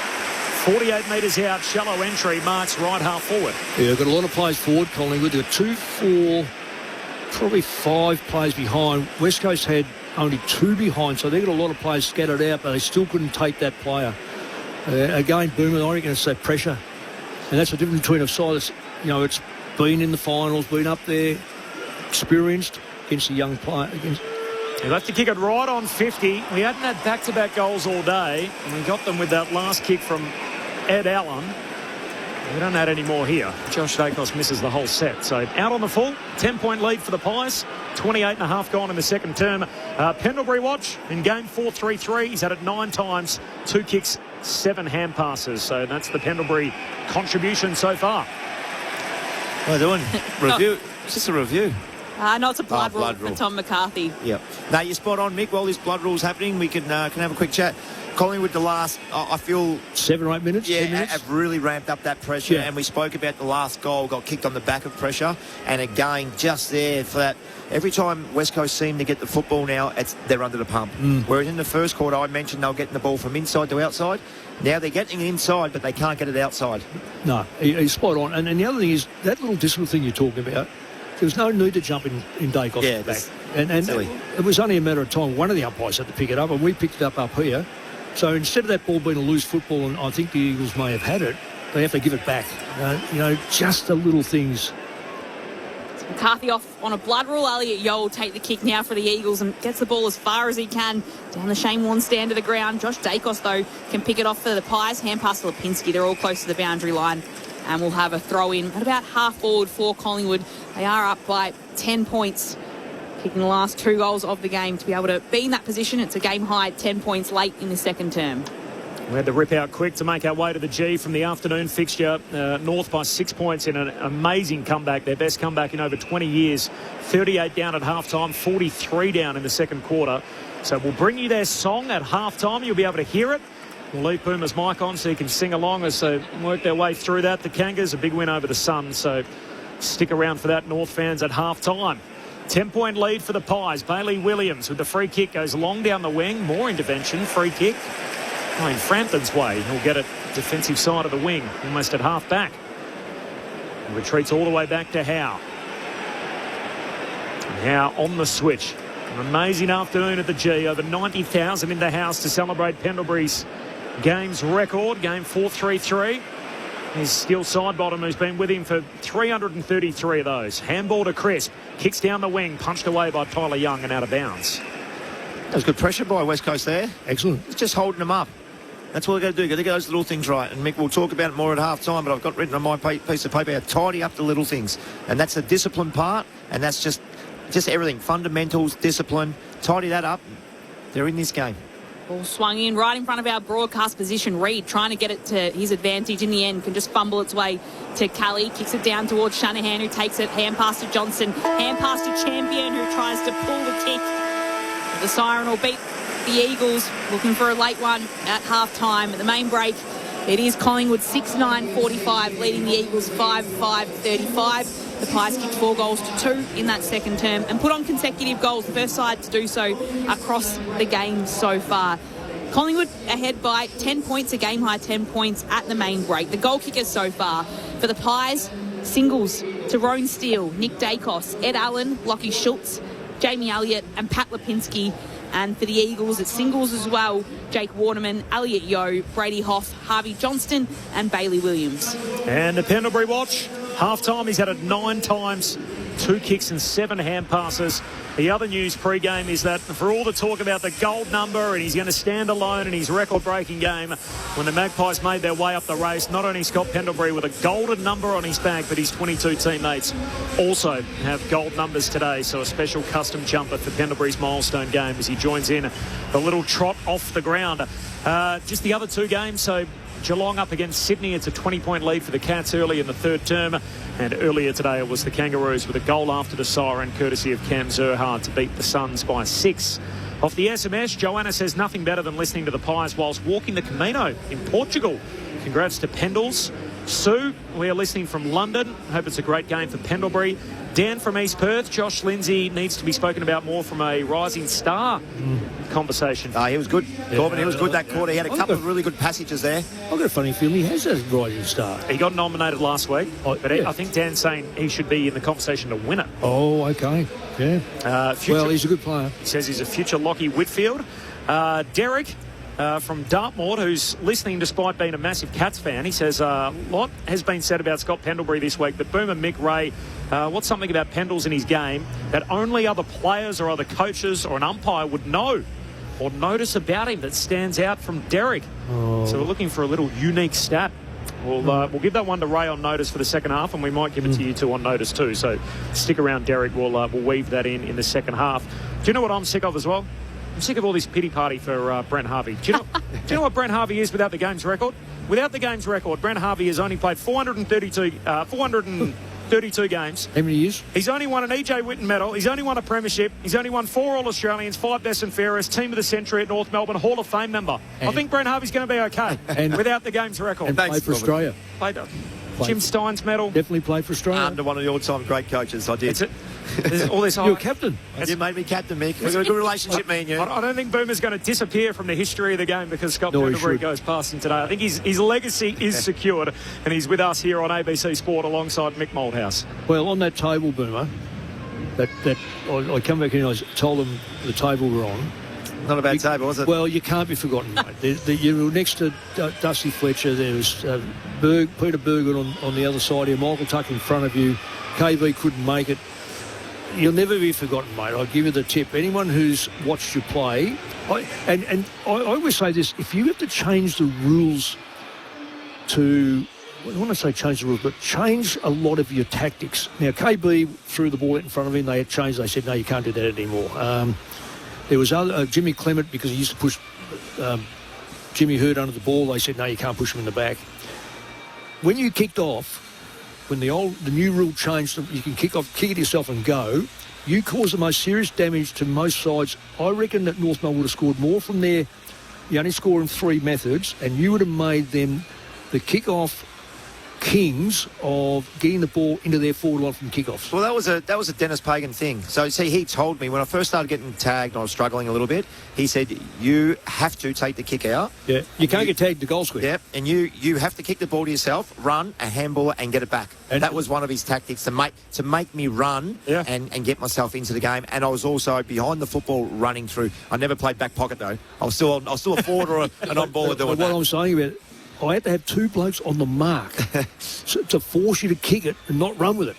48 metres out, shallow entry, marks right half forward. Yeah, they've got a lot of players forward, Collingwood. They've got 2, 4, probably 5 players behind. West Coast had only 2 behind, so they've got a lot of players scattered out, but they still couldn't take that player. Again, Boomer, I reckon it's that pressure. And that's the difference between a side that's, it's been in the finals, been up there, experienced, against a young player. He'll have to kick it right on 50. We hadn't had back-to-back goals all day, and we got them with that last kick from Ed Allen. We don't have any more here. Josh Dacos misses the whole set. So out on the full, 10-point lead for the Pies. 28.5 gone in the second term. Pendlebury watch in game 4-3-3. He's had it 9 times, 2 kicks, 7 hand passes. So that's the Pendlebury contribution so far. What are they doing? Review. It's just a review. No, it's a blood rule for Tom McCarthy. Yep. Now, you're spot on, Mick. While this blood rule's happening, we can have a quick chat. Collingwood, the last, I feel... 7 or 8 minutes? Yeah, 10 minutes? have really ramped up that pressure. Yeah. And we spoke about the last goal, got kicked on the back of pressure. And again, just there for that. Every time West Coast seem to get the football now, they're under the pump. Whereas in the first quarter, I mentioned they were getting the ball from inside to outside. Now they're getting it inside, but they can't get it outside. No, he's spot on. And the other thing is, that little discipline thing you're talking about, there was no need to jump in Dacos' back. And it was only a matter of time. One of the umpires had to pick it up, and we picked it up here. So instead of that ball being a loose football, and I think the Eagles may have had it, they have to give it back. Just the little things. McCarthy off on a blood rule. Elliot Yeo will take the kick now for the Eagles and gets the ball as far as he can down the Shane Warne stand to the ground. Josh Dacos, though, can pick it off for the Pies. Hand pass to Lipinski. They're all close to the boundary line. And we'll have a throw in at about half forward for Collingwood. They are up by 10 points, kicking the last 2 goals of the game to be able to be in that position. It's a game high, 10 points late in the second term. We had to rip out quick to make our way to the G from the afternoon fixture. North by 6 points in an amazing comeback, their best comeback in over 20 years. 38 down at halftime, 43 down in the second quarter. So we'll bring you their song at halftime. You'll be able to hear it. We'll leave Boomer's mic on so you can sing along as they work their way through that. The Kangas, a big win over the Suns, so stick around for that, North fans, at half-time. 10-point lead for the Pies. Bailey Williams with the free kick goes long down the wing. More intervention, free kick. In Frampton's way, he'll get it defensive side of the wing, almost at half-back. And retreats all the way back to Howe. And Howe on the switch. An amazing afternoon at the G. Over 90,000 in the house to celebrate Pendlebury's games record, game 4-3-3. He's still side bottom, who's been with him for 333 of those. Handball to Crisp, kicks down the wing, punched away by Tyler Young and out of bounds. That was good pressure by West Coast there. Excellent. It's just holding them up. That's what we've got to do. Got to get those little things right. And Mick, we'll talk about it more at half time, but I've got written on my piece of paper, tidy up the little things. And that's the discipline part, and that's just everything. Fundamentals, discipline, tidy that up. They're in this game. Ball swung in right in front of our broadcast position. Reed trying to get it to his advantage in the end. Can just fumble its way to Kelly. Kicks it down towards Shanahan, who takes it. Hand pass to Johnson. Hand pass to Champion, who tries to pull the kick. The siren will beat the Eagles. Looking for a late one at half-time. At the main break, it is Collingwood 6-9-45, leading the Eagles 5-5-35. The Pies kicked 4 goals to 2 in that second term and put on consecutive goals, the first side to do so across the game so far. Collingwood ahead by 10 points, a game high 10 points at the main break. The goal kickers so far for the Pies, singles to Roan Steele, Nick Dacos, Ed Allen, Lockie Schultz, Jamie Elliott and Pat Lipinski. And for the Eagles, it's singles as well. Jake Waterman, Elliot Yeo, Brady Hoff, Harvey Johnston and Bailey Williams. And the Pendlebury watch. Half-time, he's had it 9 times, 2 kicks and 7 hand passes. The other news pre-game is that for all the talk about the gold number and he's going to stand alone in his record-breaking game, when the Magpies made their way up the race, not only Scott Pendlebury with a golden number on his back, but his 22 teammates also have gold numbers today. So a special custom jumper for Pendlebury's milestone game as he joins in a little trot off the ground. Just the other 2 games, so Geelong up against Sydney. It's a 20-point lead for the Cats early in the 3rd term. And earlier today it was the Kangaroos with a goal after the siren, courtesy of Cam Zerhard, to beat the Suns by 6. Off the SMS, Joanna says nothing better than listening to the Pies whilst walking the Camino in Portugal. Congrats to Pendles. Sue, we are listening from London. Hope it's a great game for Pendlebury. Dan from East Perth, Josh Lindsay needs to be spoken about more from a rising star conversation. He was good. Yeah. Corbin, he was good that quarter. He had a couple of really good passages there. I've got a funny feeling he has a rising star. He got nominated last week, but I think Dan's saying he should be in the conversation to win it. Oh, okay. Yeah. Well, he's a good player. He says he's a future Lockie Whitfield. Derek from Dartmoor, who's listening despite being a massive Cats fan. He says a lot has been said about Scott Pendlebury this week, but Boomer Mick Ray, what's something about Pendles in his game that only other players or other coaches or an umpire would know or notice about him that stands out from Derek? So we're looking for a little unique stat. We'll give that one to Ray on notice for the second half, and we might give it to you two on notice too. So stick around, Derek. We'll weave that in the second half. Do you know what I'm sick of as well? I'm sick of all this pity party for Brent Harvey. Do you know what Brent Harvey is without the games record? Without the games record, Brent Harvey has only played 432 games. How many years? He's only won an E.J. Whitten medal. He's only won a premiership. He's only won 4 All-Australians, 5 best and fairest, Team of the Century at North Melbourne, Hall of Fame member. I think Brent Harvey's going to be okay without the games record. And played for Australia. Jim Stein's medal. Definitely played for Australia. Under one of the all-time great coaches, I did. All this You're captain. You made me captain, Mick. We've got a good relationship, me and you. I don't think Boomer's going to disappear from the history of the game because Scott Pendlebury goes past him today. I think his legacy is secured, and he's with us here on ABC Sport alongside Mick Moldhouse. Well, on that table, Boomer, that I come back in and I told them the table we're on. Not a bad table, was it? Well, you can't be forgotten, mate. You were next to Dusty Fletcher. There was Peter Bergen on the other side here. Michael Tuck in front of you. KV couldn't make it. You'll never be forgotten, mate. I'll give you the tip. Anyone who's watched you play, I always say this, if you have to change the rules to, I don't want to say change the rules, but change a lot of your tactics. Now, KB threw the ball out in front of him. They had changed. They said, no, you can't do that anymore. There was Jimmy Clement, because he used to push Jimmy Hurd under the ball. They said, no, you can't push him in the back. When you kicked off, when the new rule changed, you can kick it yourself and go, you caused the most serious damage to most sides. I reckon that North Melbourne would have scored more from there. You only score in 3 methods, and you would have made them the kick-off kings of getting the ball into their forward line from kickoffs. Well, that was a Dennis Pagan thing. So, see, he told me when I first started getting tagged and I was struggling a little bit, he said, you have to take the kick out. Yeah, you can't get tagged to goal square. Yep, and you have to kick the ball to yourself, run, a handball, and get it back. And that was one of his tactics, to make me run and get myself into the game. And I was also behind the football running through. I never played back pocket, though. I was still a forward or an on-baller doing that. What I'm saying about it, I had to have 2 blokes on the mark to force you to kick it and not run with it.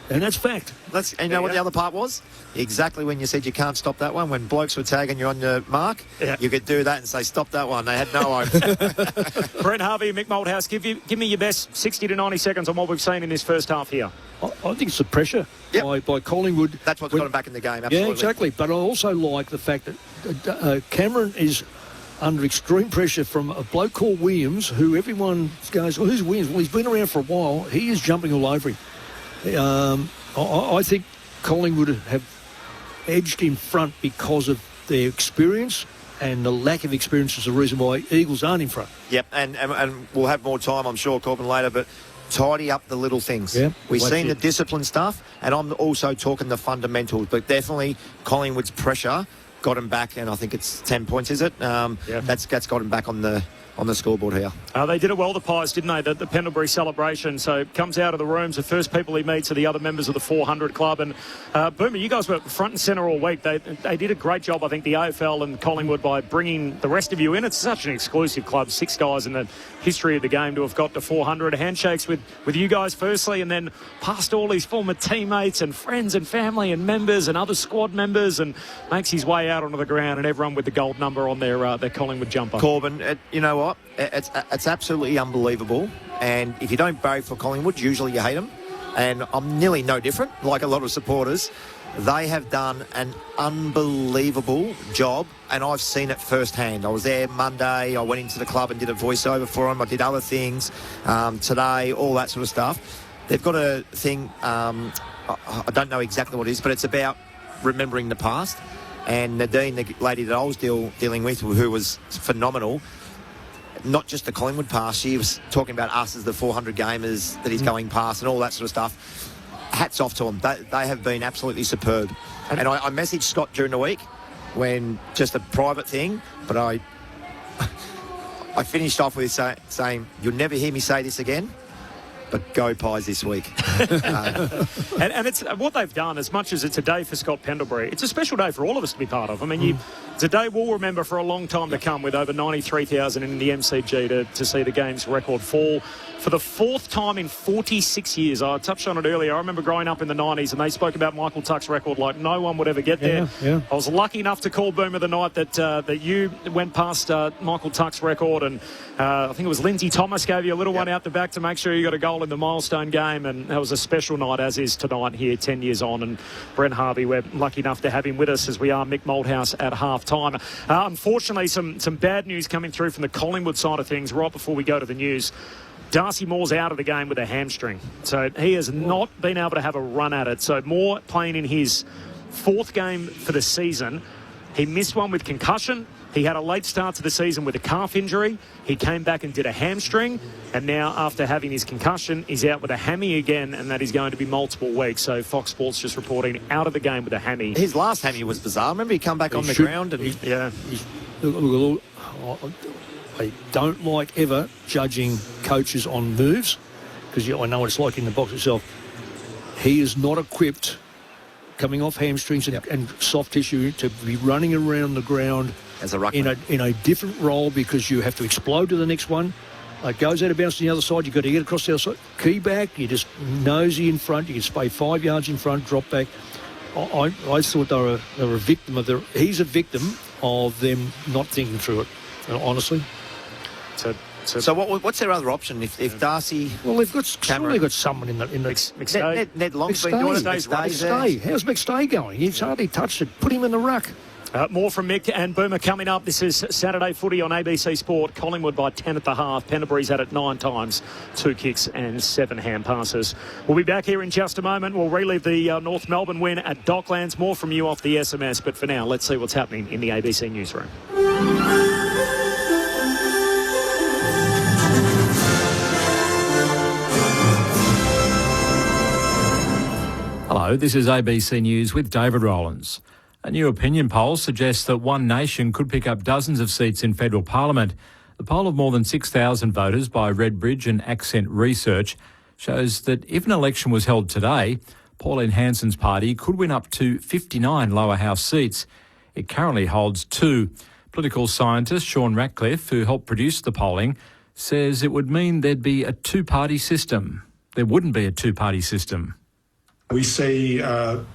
And that's fact. And you know what the other part was? Exactly when you said you can't stop that one. When blokes were tagging you on your mark, you could do that and say, stop that one. They had no hope. Brent Harvey, Mick Moldhouse, give me your best 60 to 90 seconds on what we've seen in this first half here. I think it's the pressure by Collingwood. That's what's got him back in the game, absolutely. Yeah, exactly. But I also like the fact that Cameron is under extreme pressure from a bloke called Williams, who everyone goes, well, who's Williams? Well, he's been around for a while. He is jumping all over him. I think Collingwood have edged in front because of their experience, and the lack of experience is the reason why Eagles aren't in front. Yep, and we'll have more time, I'm sure, Corbin, later, but tidy up the little things. Yep, we've seen the discipline stuff, and I'm also talking the fundamentals, but definitely Collingwood's pressure got him back, and I think it's 10 points, is it? That's got him back on the on the scoreboard here. They did it well, the Pies, didn't they? The Pendlebury celebration. So comes out of the rooms. The first people he meets are the other members of the 400 Club. And Boomer, you guys were front and centre all week. They did a great job, I think, the AFL and Collingwood, by bringing the rest of you in. It's such an exclusive club. 6 guys in the history of the game to have got to 400. Handshakes with you guys firstly, and then past all his former teammates and friends and family and members and other squad members, and makes his way out onto the ground, and everyone with the gold number on their Collingwood jumper. Corbin, you know what? It's absolutely unbelievable. And if you don't barrack for Collingwood, usually you hate them. And I'm nearly no different, like a lot of supporters. They have done an unbelievable job, and I've seen it firsthand. I was there Monday. I went into the club and did a voiceover for them. I did other things today, all that sort of stuff. They've got a thing, I don't know exactly what it is, but it's about remembering the past. And Nadine, the lady that I was dealing with, who was phenomenal, not just the Collingwood past, she was talking about us as the 400 gamers that he's going past and all that sort of stuff. Hats off to them. They have been absolutely superb. And I messaged Scott during the week, when just a private thing, but I finished off with saying, you'll never hear me say this again, but go Pies this week. And it's what they've done, as much as it's a day for Scott Pendlebury, it's a special day for all of us to be part of. I mean, it's a day we'll remember for a long time to come, with over 93,000 in the MCG to see the game's record fall for the 4th time in 46 years. I touched on it earlier. I remember growing up in the 90s, and they spoke about Michael Tuck's record like no one would ever get there. Yeah. I was lucky enough to call Boomer the night that you went past Michael Tuck's record, and I think it was Lindsay Thomas gave you a little one out the back to make sure you got a goal in the milestone game, and that was a special night, as is tonight here 10 years on. And Brent Harvey, we're lucky enough to have him with us, as we are Mick Malthouse at half-time. Unfortunately, some bad news coming through from the Collingwood side of things right before we go to the news. Darcy Moore's out of the game with a hamstring, so he has not been able to have a run at it. So Moore playing in his 4th game for the season. He missed one with concussion. He had a late start to the season with a calf injury. He came back and did a hamstring, and now after having his concussion, he's out with a hammy again, and that is going to be multiple weeks. So Fox Sports just reporting out of the game with a hammy. His last hammy was bizarre. Remember, he come back on the ground and I don't like ever judging coaches on moves, because I know what it's like in the box itself. He is not equipped, coming off hamstrings and soft tissue, to be running around the ground as a ruckman in a different role, because you have to explode to the next one. It goes out of bounds to the other side. You've got to get across the other side. Key back. You just nosy in front. You can stay 5 yards in front, drop back. I thought they were a victim of he's a victim of them not thinking through it, honestly. So what's their other option if Darcy? Well, they've got someone in the McStay. Ned Long's been doing it. McStay. How's McStay going? He's hardly touched it. Put him in the ruck. More from Mick and Boomer coming up. This is Saturday footy on ABC Sport. Collingwood by 10 at the half. Pendlebury's had it 9 times, 2 kicks and 7 hand passes. We'll be back here in just a moment. We'll relive the North Melbourne win at Docklands. More from you off the SMS. But for now, let's see what's happening in the ABC newsroom. Hello, this is ABC News with David Rowlands. A new opinion poll suggests that One Nation could pick up dozens of seats in federal parliament. The poll of more than 6,000 voters by Redbridge and Accent Research shows that if an election was held today, Pauline Hanson's party could win up to 59 lower house seats. It currently holds 2. Political scientist Sean Ratcliffe, who helped produce the polling, says it would mean there'd be a 2-party system. There wouldn't be a 2-party system. We see the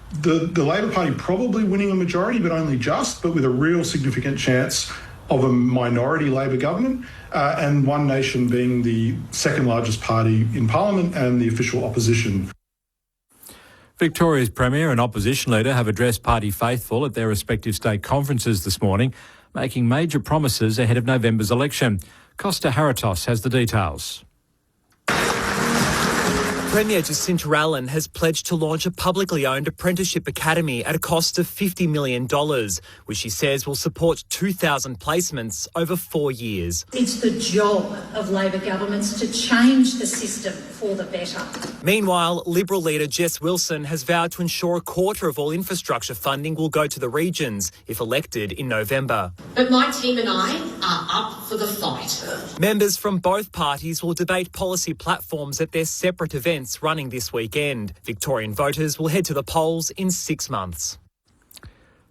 Labor Party probably winning a majority, but only just, but with a real significant chance of a minority Labor government, and One Nation being the second largest party in Parliament and the official opposition. Victoria's Premier and Opposition Leader have addressed party faithful at their respective state conferences this morning, making major promises ahead of November's election. Costa Haratos has the details. Premier Jacinta Allen has pledged to launch a publicly owned apprenticeship academy at a cost of $50 million, which she says will support 2,000 placements over 4 years. It's the job of Labor governments to change the system for the better. Meanwhile, Liberal leader Jess Wilson has vowed to ensure a quarter of all infrastructure funding will go to the regions if elected in November. But my team and I are up for the fight. Members from both parties will debate policy platforms at their separate events running this weekend. Victorian voters will head to the polls in 6 months.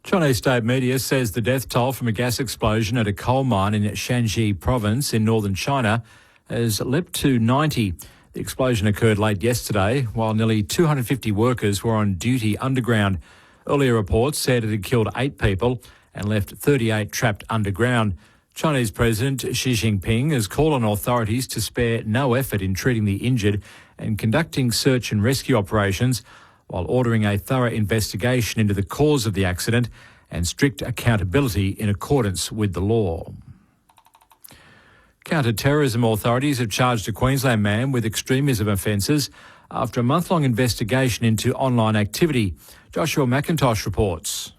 Chinese state media says the death toll from a gas explosion at a coal mine in Shanxi province in northern China has leapt to 90. The explosion occurred late yesterday while nearly 250 workers were on duty underground. Earlier reports said it had killed 8 people and left 38 trapped underground. Chinese President Xi Jinping has called on authorities to spare no effort in treating the injured and conducting search and rescue operations, while ordering a thorough investigation into the cause of the accident and strict accountability in accordance with the law. Counter-terrorism authorities have charged a Queensland man with extremism offences after a month-long investigation into online activity. Joshua McIntosh reports.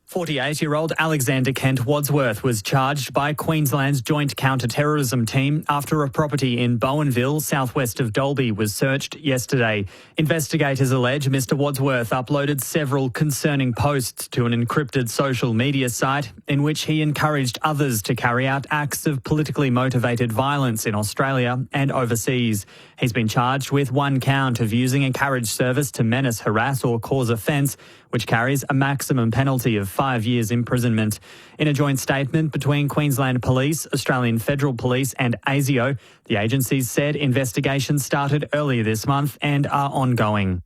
48-year-old Alexander Kent Wadsworth was charged by Queensland's Joint Counter-Terrorism Team after a property in Bowenville, southwest of Dalby, was searched yesterday. Investigators allege Mr Wadsworth uploaded several concerning posts to an encrypted social media site in which he encouraged others to carry out acts of politically motivated violence in Australia and overseas. He's been charged with 1 count of using a carriage service to menace, harass or cause offence, which carries a maximum penalty of 5 years imprisonment. In a joint statement between Queensland Police, Australian Federal Police and ASIO, the agencies said investigations started earlier this month and are ongoing.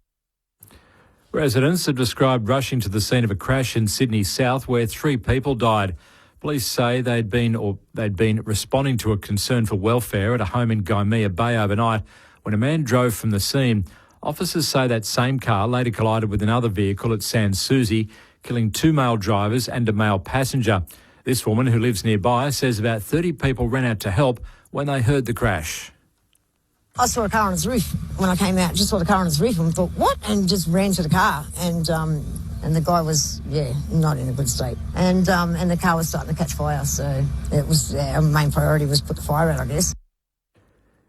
Residents have described rushing to the scene of a crash in Sydney South where 3 people died. Police say they'd been responding to a concern for welfare at a home in Gymea Bay overnight when a man drove from the scene. Officers say that same car later collided with another vehicle at Sans Souci, killing 2 male drivers and a male passenger. This woman, who lives nearby, says about 30 people ran out to help when they heard the crash. I saw a car on its roof when I came out. Just saw the car on its roof and thought, what? And just ran to the car. And the guy was, not in a good state. And the car was starting to catch fire. So it was, our main priority was put the fire out, I guess.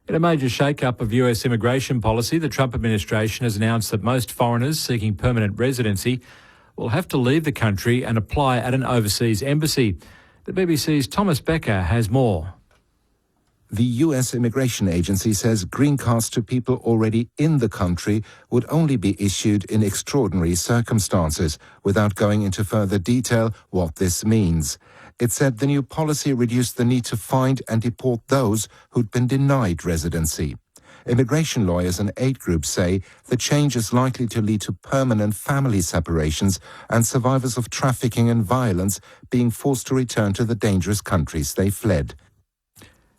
In a major shake-up of US immigration policy, the Trump administration has announced that most foreigners seeking permanent residency will have to leave the country and apply at an overseas embassy. The BBC's Thomas Becker has more. The US Immigration Agency says green cards to people already in the country would only be issued in extraordinary circumstances, without going into further detail what this means. It said the new policy reduced the need to find and deport those who'd been denied residency. Immigration lawyers and aid groups say the change is likely to lead to permanent family separations and survivors of trafficking and violence being forced to return to the dangerous countries they fled.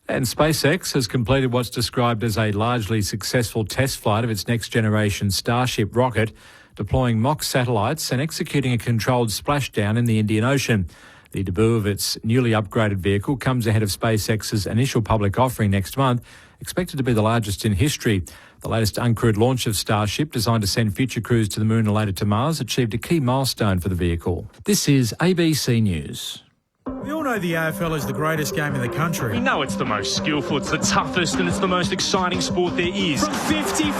And SpaceX has completed what's described as a largely successful test flight of its next-generation Starship rocket, deploying mock satellites and executing a controlled splashdown in the Indian Ocean. The debut of its newly upgraded vehicle comes ahead of SpaceX's initial public offering next month, expected to be the largest in history. The latest uncrewed launch of Starship, designed to send future crews to the moon and later to Mars, achieved a key milestone for the vehicle. This is ABC News. We all know the AFL is the greatest game in the country. We know it's the most skillful, it's the toughest, and it's the most exciting sport there is. From 55,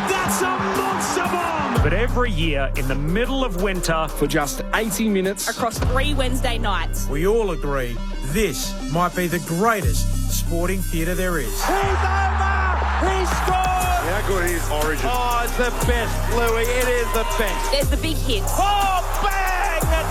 that's a monster bomb! But every year, in the middle of winter, for just 80 minutes, across 3 Wednesday nights, we all agree this might be the greatest sporting theatre there is. He's over! He scored! How good is Origin? Oh, it's the best, Louis. It is the best. There's the big hits. Oh, bang!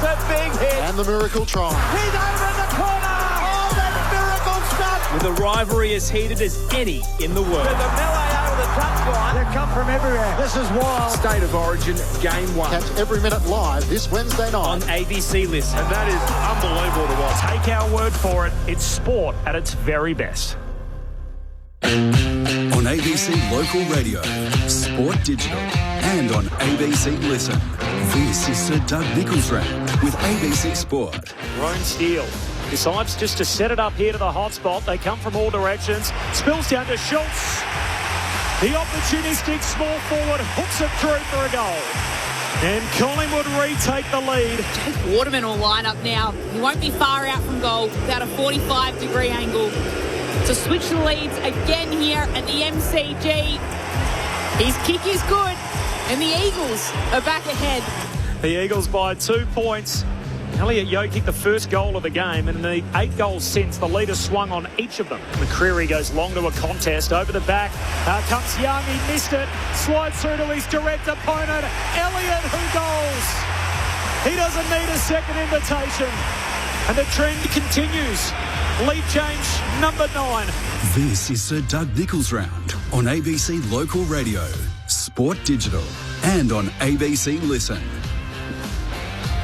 That's a big hit. And the miracle try. He's over in the corner. Oh, that's miracle stuff. With a rivalry as heated as any in the world. With a melee over the touchline. They come from everywhere. This is wild. State of Origin, Game 1. Catch every minute live this Wednesday night On ABC Listen. And that is unbelievable to watch. take our word for it, it's sport at its very best. On ABC Local Radio, Sport Digital, and on ABC Listen. This is Sir Doug Nichols Round with ABC Sport. Rone Steele decides just to set it up here to the hot spot. They come from all directions. Spills down to Schultz. The opportunistic small forward hooks it through for a goal. And Collingwood retake the lead. Waterman will line up now. He won't be far out from goal without a 45-degree angle. to switch the leads again here at the MCG. His kick is good, and the Eagles are back ahead. The Eagles by 2 points. Elliot Yeo kicked the first goal of the game, and in the 8 goals since, the leader swung on each of them. McCreary goes long to a contest, over the back. Comes Young, he missed it. Slides through to his direct opponent, Elliot, who goals. He doesn't need a second invitation. And the trend continues. Lead change, number 9. This is Sir Doug Nicholls Round on ABC Local Radio, Sport Digital, and on ABC Listen.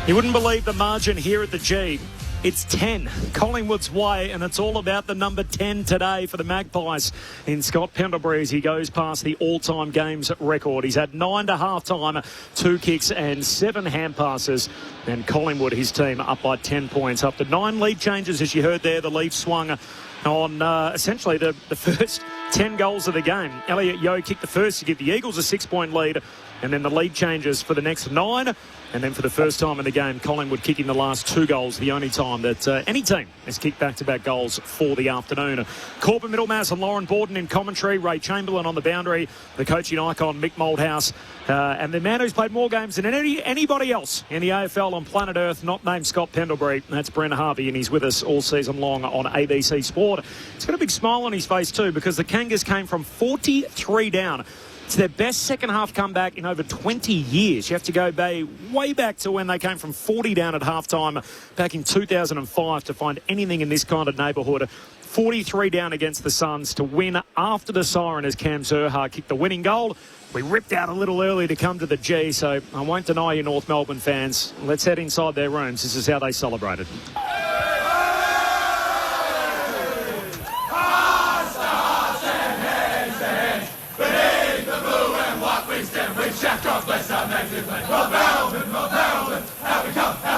You wouldn't believe the margin here at the G. It's 10, Collingwood's way, and it's all about the number 10 today for the Magpies in Scott Pendlebury as he goes past the all-time games record. He's had 9 to half-time, 2 kicks and 7 hand passes. And Collingwood, his team, up by 10 points. Up to 9 lead changes, as you heard there. The Leafs swung on essentially the first 10 goals of the game. Elliot Yeo kicked the first to give the Eagles a 6-point lead. And then the lead changes for the next 9. And then for the first time in the game, Collingwood kicking the last 2 goals, the only time that any team has kicked back-to-back goals for the afternoon. Corbin Middlemass and Lauren Borden in commentary, Ray Chamberlain on the boundary, the coaching icon Mick Moldhouse, and the man who's played more games than anybody else in the AFL on planet Earth, not named Scott Pendlebury. That's Brendan Harvey, and he's with us all season long on ABC Sport. He's got a big smile on his face too, because the Kangas came from 43 down. It's their best second-half comeback in over 20 years. You have to go way back to when they came from 40 down at half-time back in 2005 to find anything in this kind of neighbourhood. 43 down against the Suns to win after the siren as Cam Zurhaar kicked the winning goal. We ripped out a little early to come to the G, so I won't deny you North Melbourne fans. Let's head inside their rooms. This is how they celebrated. Jack off, let's not make it play. North Melbourne, how we come to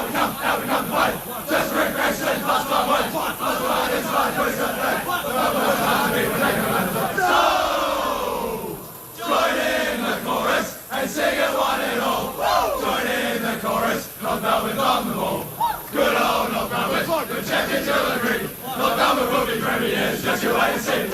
play. Just recreation, plus my way. Plus my is my voice of play. So, join in the chorus and sing it one and all. Join in the chorus, North Melbourne on the ball. Good old North Melbourne, good champions you'll agree. North Melbourne will be Premier Years, just you wait and see.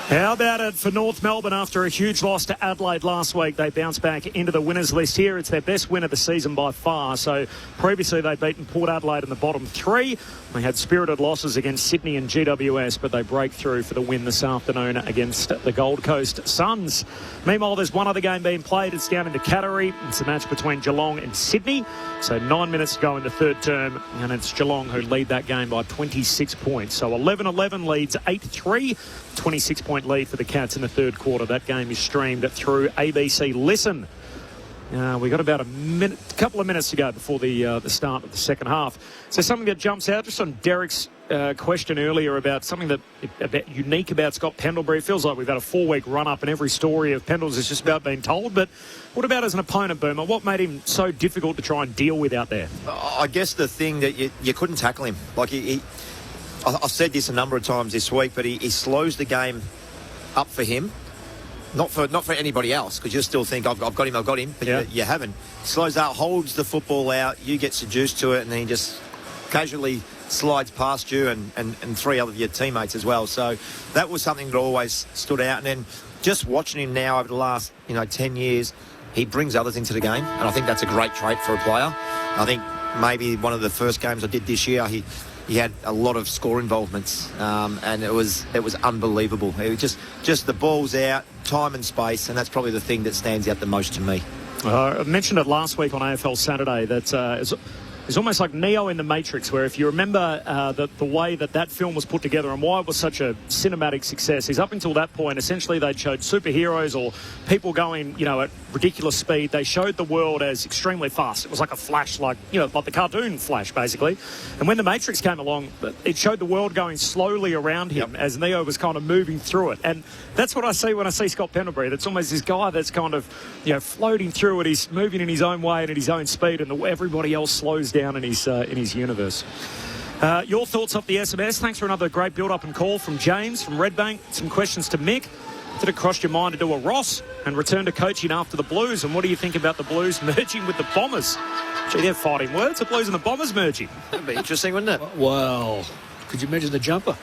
How about it for North Melbourne after a huge loss to Adelaide last week? They bounced back into the winners list here. It's their best win of the season by far. So previously they'd beaten Port Adelaide in the bottom 3. They had spirited losses against Sydney and GWS, but they break through for the win this afternoon against the Gold Coast Suns. Meanwhile, there's one other game being played. It's down in the Cattery. It's a match between Geelong and Sydney. So 9 minutes to go in the third term, and it's Geelong who lead that game by 26 points. So 11-11 leads 8-3. 26-point lead for the Cats in the third quarter. That game is streamed through ABC Listen. We've got about a couple of minutes to go before the start of the second half. So something that jumps out just on Derek's question earlier about something that unique about Scott Pendlebury. It feels like we've had a 4-week run-up and every story of Pendles is just about being told. But what about as an opponent, Boomer? What made him so difficult to try and deal with out there? I guess the thing that you couldn't tackle him. Like I've said this a number of times this week, but he slows the game up for him. Not for anybody else, because you still think, I've got him, but you haven't. Slows out, holds the football out, you get seduced to it, and then he just casually slides past you and 3 other of your teammates as well. So that was something that always stood out. And then just watching him now over the last 10 years, he brings others into the game, and I think that's a great trait for a player. I think maybe one of the first games I did this year, he had a lot of score involvements, and it was unbelievable. It was just the ball's out, time and space, and that's probably the thing that stands out the most to me. I mentioned it last week on AFL Saturday that it's almost like Neo in The Matrix, where if you remember the way that film was put together and why it was such a cinematic success is up until that point, essentially they showed superheroes or people going, at ridiculous speed. They showed the world as extremely fast. It was like a flash, like the cartoon Flash, basically. And when The Matrix came along, it showed the world going slowly around him as Neo was kind of moving through it. And that's what I see when I see Scott Pendlebury. That's almost this guy that's kind of, floating through it. He's moving in his own way and at his own speed, and everybody else slows down in his universe. Your thoughts off the SMS. Thanks for another great build-up and call from James from Redbank. Some questions to Mick. Did it cross your mind to do a Ross and return to coaching after the Blues? And what do you think about the Blues merging with the Bombers? Gee, they're fighting words. The Blues and the Bombers merging. That'd be interesting, wouldn't it? Well, Could you imagine the jumper?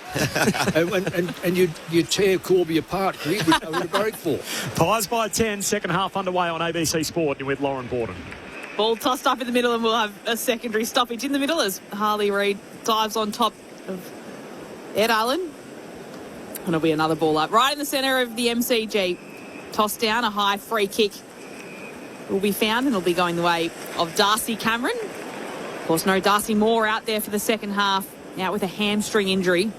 and you tear Corby apart. He would know where to break for. Pies by 10, second half underway on ABC Sport with Lauren Borden. Ball tossed up in the middle, and we'll have a secondary stoppage in the middle as Harley Reid dives on top of Ed Allen. And it'll be another ball up right in the centre of the MCG. Tossed down, a high free kick will be found, and it'll be going the way of Darcy Cameron. Of course, no Darcy Moore out there for the second half, out with a hamstring injury.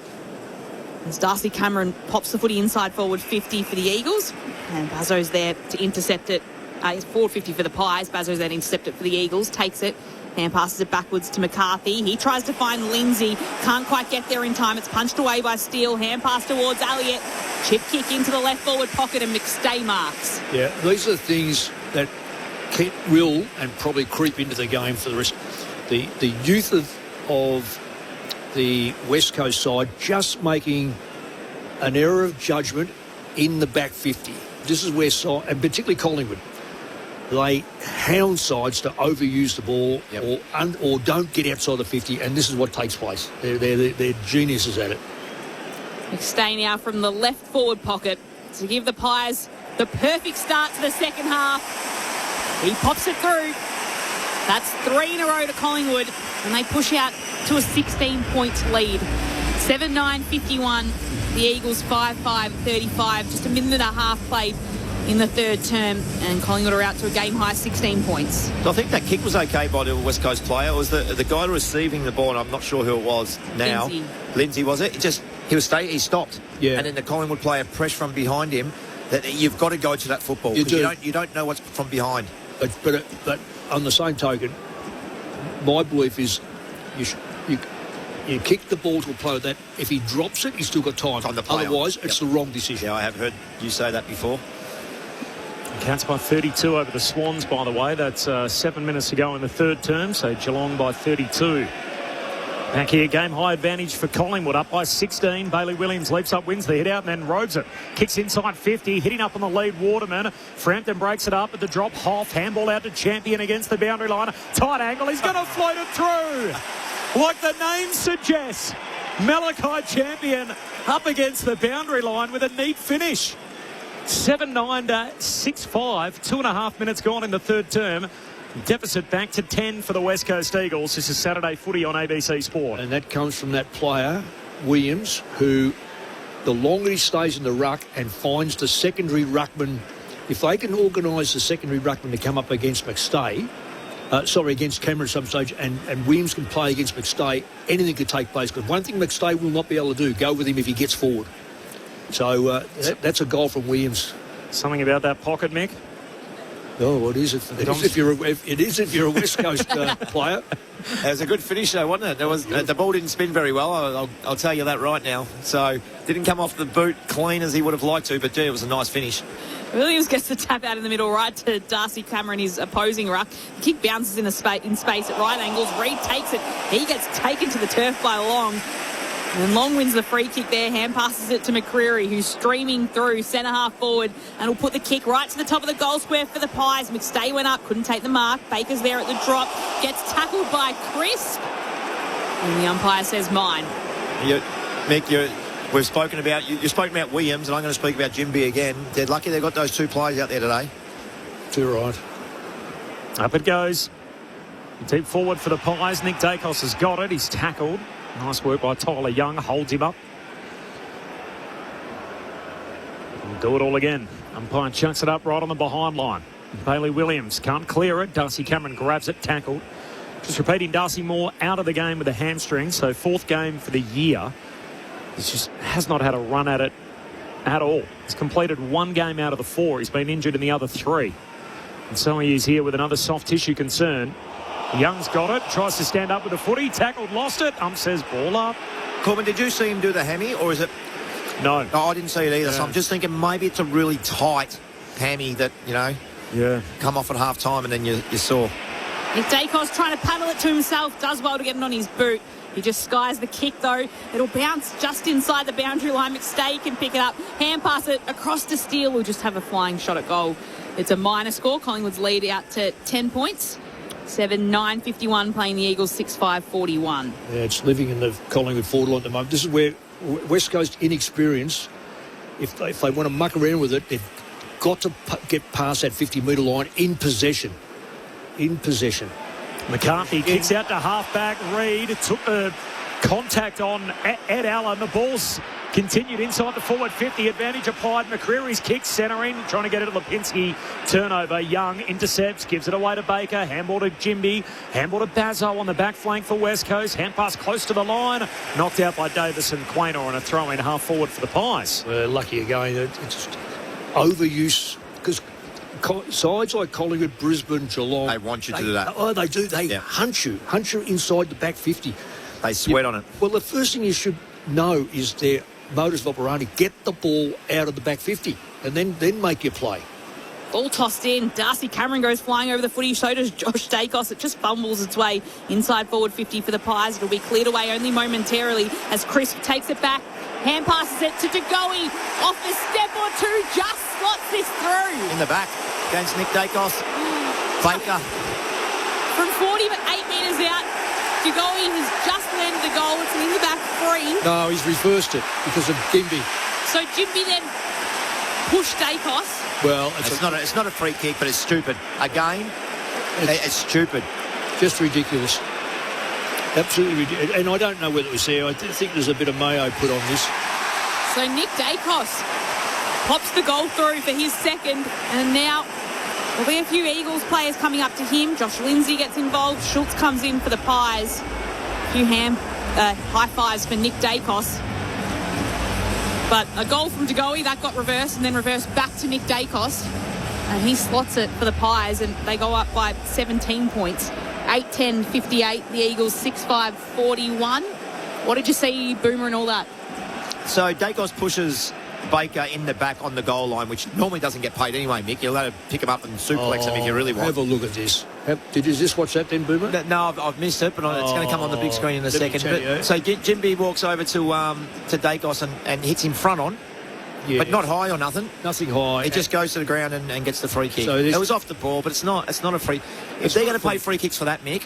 As Darcy Cameron pops the footy inside forward 50 for the Eagles, and Bazzo's there to intercept it. It's forward 50 for the Pies. Bazzo's there to intercept it for the Eagles, takes it, and passes it backwards to McCarthy. He tries to find Lindsay, can't quite get there in time. It's punched away by Steele, hand pass towards Elliott. Chip kick into the left forward pocket, and McStay marks. Yeah, these are the things that will and probably creep into the game for the rest. The youth of the West Coast side just making an error of judgment in the back 50. This is where, and particularly Collingwood, they hound sides to overuse the ball or don't get outside the 50, and this is what takes place. They're geniuses at it. McStay now from the left forward pocket to give the Pies the perfect start to the second half. He pops it through. That's 3 in a row to Collingwood, and they push out to a 16-point lead. 7-9-51. The Eagles 5-5-35. Just a minute and a half played in the third term, and Collingwood are out to a game-high 16 points. So I think that kick was okay by the West Coast player. It was the guy receiving the ball, and I'm not sure who it was now. Lindsay, was it? He stopped. Yeah. And then the Collingwood player pressed from behind him. That you've got to go to that football. You don't know what's from behind. But on the same token, my belief is you kick the ball to a player that if he drops it, he's still got time. Otherwise, it's the wrong decision. Yeah, I have heard you say that before. Counts by 32 over the Swans, by the way. That's 7 minutes to go in the third term, so Geelong by 32. Back here, game high advantage for Collingwood, up by 16. Bailey Williams leaps up, wins the hit out, and then robes it. Kicks inside 50, hitting up on the lead, Waterman. Frampton breaks it up at the drop. Hoff, handball out to Champion against the boundary line. Tight angle, he's going to float it through. Like the name suggests, Malachi Champion up against the boundary line with a neat finish. 7-9 to 6-5, 2.5 minutes gone in the third term. Deficit back to 10 for the West Coast Eagles. This is Saturday footy on ABC Sport. And that comes from that player, Williams, who the longer he stays in the ruck and finds the secondary ruckman, if they can organise the secondary ruckman to come up against McStay, against Cameron at some stage, and Williams can play against McStay, anything could take place. Because one thing McStay will not be able to do, go with him if he gets forward. So that's a goal from Williams. Something about that pocket, Mick? Oh, what is it? It is if you're a West Coast player. It was a good finish, though, wasn't it? The ball didn't spin very well. I'll tell you that right now. So didn't come off the boot clean as he would have liked to, but it was a nice finish. Williams gets the tap out in the middle, right to Darcy Cameron, his opposing ruck. The kick bounces in space at right angles. Reid takes it. He gets taken to the turf by Long. And Long wins the free kick there, hand passes it to McCreary, who's streaming through centre half forward, and will put the kick right to the top of the goal square for the Pies. McStay went up, couldn't take the mark. Baker's there at the drop, gets tackled by Crisp, and the umpire says mine. Mick, we've spoken about you've spoken about Williams, and I'm going to speak about Jimby again. They're lucky they've got those two players out there today. Too right. Up it goes. Deep forward for the Pies. Nick Dacos has got it. He's tackled. Nice work by Tyler Young. Holds him up. We'll do it all again. Umpire chucks it up right on the behind line. Bailey Williams can't clear it. Darcy Cameron grabs it. Tackled. Just repeating, Darcy Moore out of the game with a hamstring. So fourth game for the year. He just has not had a run at it at all. He's completed one game out of the 4. He's been injured in the other 3. And so he is here with another soft tissue concern. Young's got it, tries to stand up with a footy, tackled, lost it. Says ball up. Corbin, did you see him do the hammy, or is it? No. I didn't see it either. Yeah. So I'm just thinking maybe it's a really tight hammy that, come off at half time and then you saw. Nick Dacos trying to paddle it to himself, does well to get it on his boot. He just skies the kick, though. It'll bounce just inside the boundary line. McStay can pick it up, hand pass it across to Steele, who'll just have a flying shot at goal. It's a minor score. Collingwood's lead out to 10 points. 9:51 playing the Eagles 6-5-41. Yeah, it's living in the Collingwood forward line at the moment. This is where West Coast inexperience, if they want to muck around with it, they've got to get past that 50-metre line in possession. McCarthy kicks out to half-back. Reid took the contact on Ed Allen. The ball's continued inside the forward 50. Advantage applied. McCreary's kick centering, trying to get it to Lipinski. Turnover. Young intercepts, gives it away to Baker. Handball to Jimby. Handball to Bazzo on the back flank for West Coast. Hand pass close to the line. Knocked out by Davis and Quaynor on a throw-in half forward for the Pies. Lucky again. It's overuse because sides like Collingwood, Brisbane, Geelong, they want you to do that. Oh, they do. They hunt you inside the back 50. They sweat on it. Well, the first thing you should know is their modus operandi. Get the ball out of the back 50 and then make your play. Ball tossed in. Darcy Cameron goes flying over the footy. So does Josh Dacos. It just fumbles its way inside forward 50 for the Pies. It'll be cleared away only momentarily as Crisp takes it back. Hand passes it to DeGoey. Off a step or two. Just slots this through. In the back against Nick Dacos. Baker. From 48 metres out. DeGoey has just landed the goal. It's in the back 3. No, he's reversed it because of Jimby. So Jimby then pushed Dacos. Well, it's not a free kick, but it's stupid. Again, it's stupid. Just ridiculous. Absolutely ridiculous. And I don't know whether it was there. I think there's a bit of mayo put on this. So Nick Dacos pops the goal through for his second. And now there'll be a few Eagles players coming up to him. Josh Lindsay gets involved. Schultz comes in for the Pies. A few high fives for Nick Dacos. But a goal from DeGoey, that got reversed and then reversed back to Nick Dacos. And he slots it for the Pies and they go up by 17 points. 8-10-58, the Eagles 6-5-41. What did you see, Boomer, and all that? So Dacos pushes Baker in the back on the goal line, which normally doesn't get paid anyway, Mick. You're allowed to pick him up and suplex him if you really want. Have a look at this. Did you just watch that then, Boomer? No, I've missed it, but it's going to come on the big screen in a second. So Jimby walks over to Dacos and hits him front on. Yeah. But not high or nothing. Nothing high. It just goes to the ground and gets the free kick. So it was off the ball, but it's not a free. If they're going to pay free kicks for that, Mick,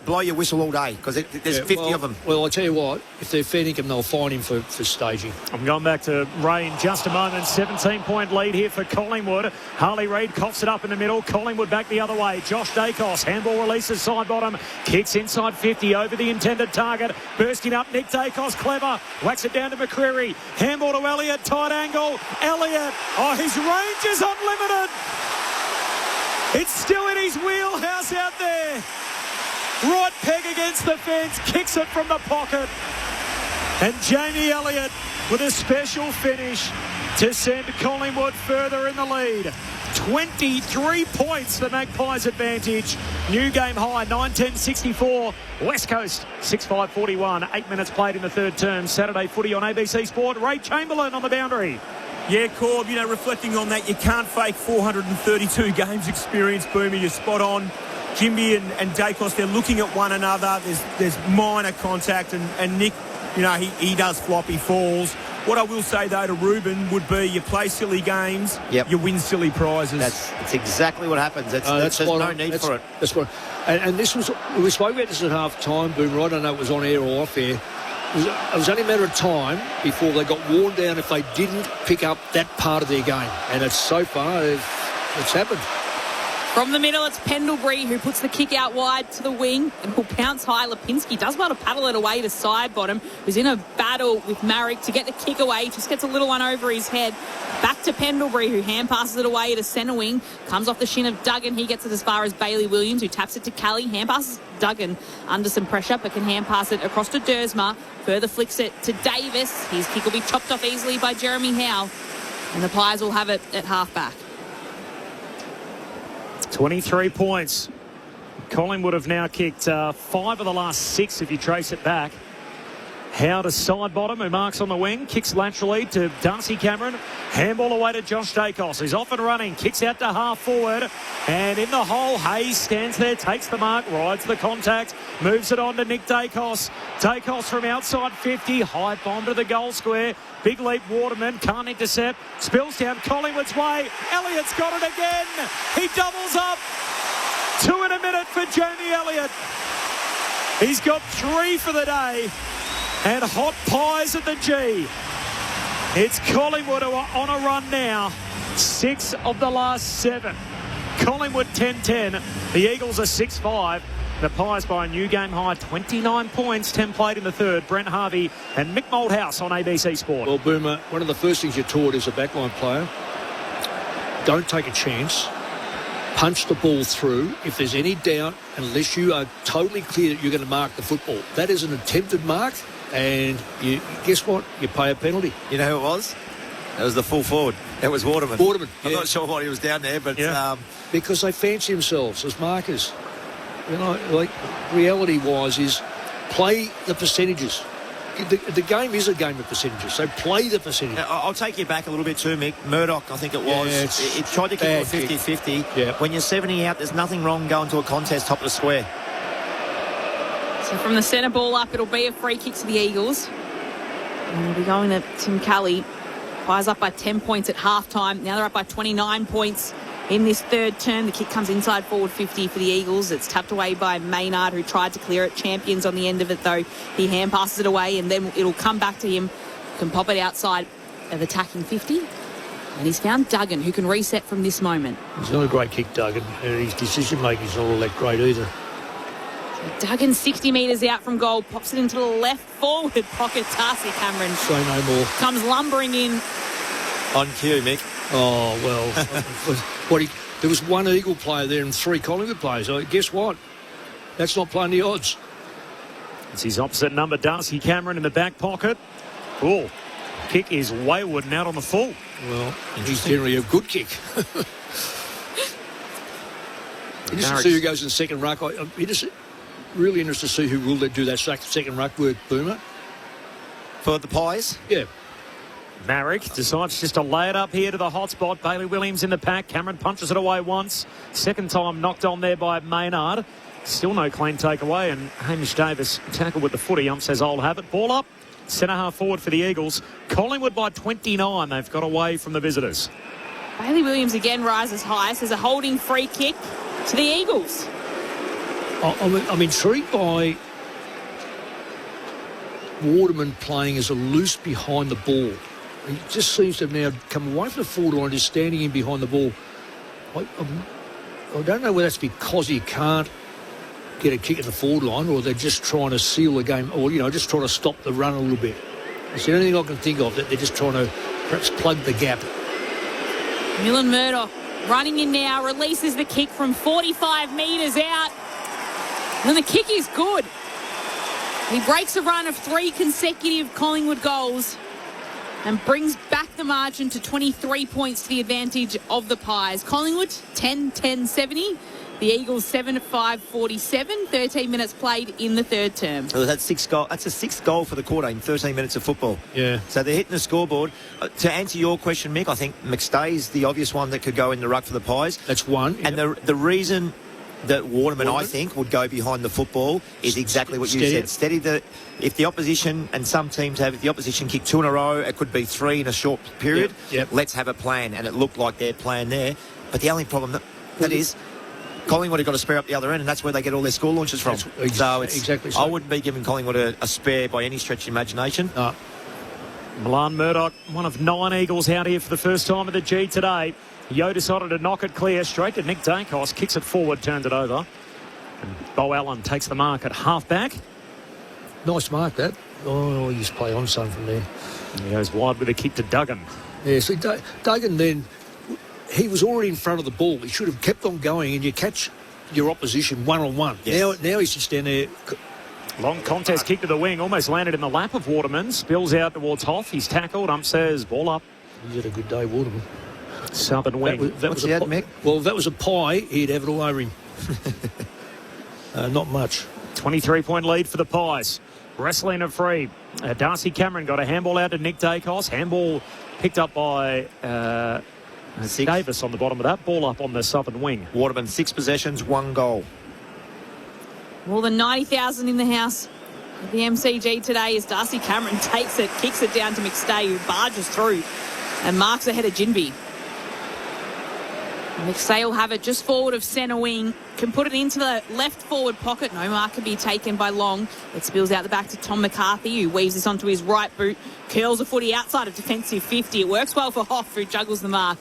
blow your whistle all day because there's 50 of them. Well, I tell you what, if they're fanning him, they'll fine him for staging. I'm going back to Ray in just a moment. 17-point lead here for Collingwood. Harley Reid coughs it up in the middle. Collingwood back the other way. Josh Dacos, handball releases side bottom, kicks inside 50 over the intended target. Bursting up Nick Dacos, clever. Whacks it down to McCreary. Handball to Elliott, tight angle. Elliott, his range is unlimited. It's still in his wheelhouse out there. Right peg against the fence, kicks it from the pocket. And Jamie Elliott with a special finish to send Collingwood further in the lead. 23 points, the Magpies' advantage. New game high, 9-10-64. West Coast, 6-5-41. 8 minutes played in the third term. Saturday footy on ABC Sport. Ray Chamberlain on the boundary. Yeah, Corb, reflecting on that, you can't fake 432 games experience, Boomer. You're spot on. Jimby and Dacos, they're looking at one another. There's minor contact, and Nick, he does flop, he falls. What I will say, though, to Ruben would be you play silly games, you win silly prizes. That's exactly what happens. There's no need for it. That's what. And this was, we spoke about this at half time, Boomer. I don't know if it was on air or off air. It was only a matter of time before they got worn down if they didn't pick up that part of their game. And it's so far, it's happened. From the middle, it's Pendlebury who puts the kick out wide to the wing and will pounce high. Lipinski does well to paddle it away to side bottom, who's in a battle with Marek to get the kick away. Just gets a little one over his head. Back to Pendlebury, who hand passes it away to centre wing. Comes off the shin of Duggan. He gets it as far as Bailey Williams, who taps it to Kelly. Hand passes Duggan under some pressure, but can hand pass it across to Dersma. Further flicks it to Davis. His kick will be chopped off easily by Jeremy Howe. And the Pies will have it at half-back. 23 points. Collingwood have now kicked 5 of the last 6 if you trace it back. Howe to side bottom, who marks on the wing, kicks laterally to Darcy Cameron. Handball away to Josh Dacos, who's off and running, kicks out to half forward, and in the hole, Hayes stands there, takes the mark, rides the contact, moves it on to Nick Dacos. Dacos from outside 50, high bomb to the goal square. Big leap Waterman, can't intercept, spills down Collingwood's way. Elliott's got it again. He doubles up. 2 in a minute for Jamie Elliott. He's got 3 for the day. And hot pies at the G. It's Collingwood who are on a run now. 6 of the last 7. Collingwood 10-10. The Eagles are 6-5. The Pies by a new game high, 29 points, 10 played in the third. Brent Harvey and Mick Malthouse on ABC Sport. Well, Boomer, one of the first things you're taught as a backline player, don't take a chance. Punch the ball through. If there's any doubt, unless you are totally clear that you're going to mark the football. That is an attempted mark, and you guess what? You pay a penalty. You know who it was? It was the full forward. It was Waterman. I'm yeah. not sure why he was down there, but... because they fancy themselves as markers. You know, like, reality-wise is play the percentages. The game is a game of percentages, so play the percentages. I'll take you back a little bit too, Mick. Murdoch, I think it was. It tried to kick a 50-50. Yeah. When you're 70 out, there's nothing wrong going to a contest top of the square. So from the centre ball up, it'll be a free kick to the Eagles. And they'll be going to Tim Kelly. Pies up by 10 points at half-time. Now they're up by 29 points in this third term. The kick comes inside forward 50 for the Eagles. It's tapped away by Maynard, who tried to clear it. Champions on the end of it, though. He hand passes it away, and then it'll come back to him. Can pop it outside of attacking 50. And he's found Duggan, who can reset from this moment. He's not a great kick, Duggan. His decision-making is not all that great either. Duggan 60 metres out from goal, pops it into the left forward pocket. Darcy Cameron. Say no more. Comes lumbering in. On cue, Mick. Oh, well. There was one Eagle player there and 3 Collingwood players. So guess what? That's not playing the odds. It's his opposite number, Darcy Cameron, in the back pocket. Oh, kick is wayward and out on the full. Well, he's generally a good kick. Interested to see who goes in second ruck. I'm really interested to see who will do that second ruck work, Boomer. For the Pies? Yeah. Marrick decides just to lay it up here to the hot spot. Bailey Williams in the pack. Cameron punches it away once. Second time knocked on there by Maynard. Still no clean takeaway, and Hamish Davis tackled with the footy. Ump says I'll have it. Ball up. Centre half forward for the Eagles. Collingwood by 29. They've got away from the visitors. Bailey Williams again rises high. Says a holding free kick to the Eagles. I'm intrigued by Waterman playing as a loose behind the ball. He just seems to have now come away from the forward line, just standing in behind the ball. I don't know whether that's because he can't get a kick in the forward line, or they're just trying to seal the game, or, just trying to stop the run a little bit. It's the only thing I can think of, that they're just trying to perhaps plug the gap. Millen Murdoch running in now, releases the kick from 45 metres out. And the kick is good. He breaks a run of 3 consecutive Collingwood goals and brings back the margin to 23 points to the advantage of the Pies. Collingwood 10-10-70. The Eagles 7-5-47. 13 minutes played in the third term. So that's a 6th goal for the quarter in 13 minutes of football. Yeah. So they're hitting the scoreboard. To answer your question, Mick, I think McStay's the obvious one that could go in the ruck for the Pies. That's one. And the reason that Waterman, I think, would go behind the football is exactly what you said. Steady if the opposition, and some teams have, if the opposition kick 2 in a row, it could be 3 in a short period. Yep. Let's have a plan. And it looked like their plan there. But the only problem that is, Collingwood have got to spare up the other end, and that's where they get all their score launches from. Exactly so. I wouldn't be giving Collingwood a spare by any stretch of imagination. No. Milan Murdoch, one of 9 Eagles out here for the first time at the G today. Yo decided to knock it clear straight to Nick Dacos, kicks it forward, turns it over. And Bo Allen takes the mark at half-back. Nice mark, that. Oh, he's play on son from there. He goes wide with a kick to Duggan. Yeah, see, Duggan then, he was already in front of the ball. He should have kept on going, and you catch your opposition one-on-one. Yes. Now he's just down there. Long contest kick to the wing, almost landed in the lap of Waterman. Spills out towards Hoff. He's tackled. Ump says, ball up. He's had a good day, Waterman. Southern wing. What's he had, Mick? Well, if that was a pie, he'd have it all over him. Not much. 23-point lead for the Pies. Wrestling a free. Darcy Cameron got a handball out to Nick Dacos. Handball picked up by Davis on the bottom of that. Ball up on the southern wing. Waterman, 6 possessions, 1 goal. More than 90,000 in the house at the MCG today as Darcy Cameron takes it, kicks it down to McStay, who barges through and marks ahead of Jinby. McStay will have it just forward of centre wing. Can put it into the left forward pocket. No mark can be taken by Long. It spills out the back to Tom McCarthy, who weaves this onto his right boot. Curls a footy outside of defensive 50. It works well for Hoff, who juggles the mark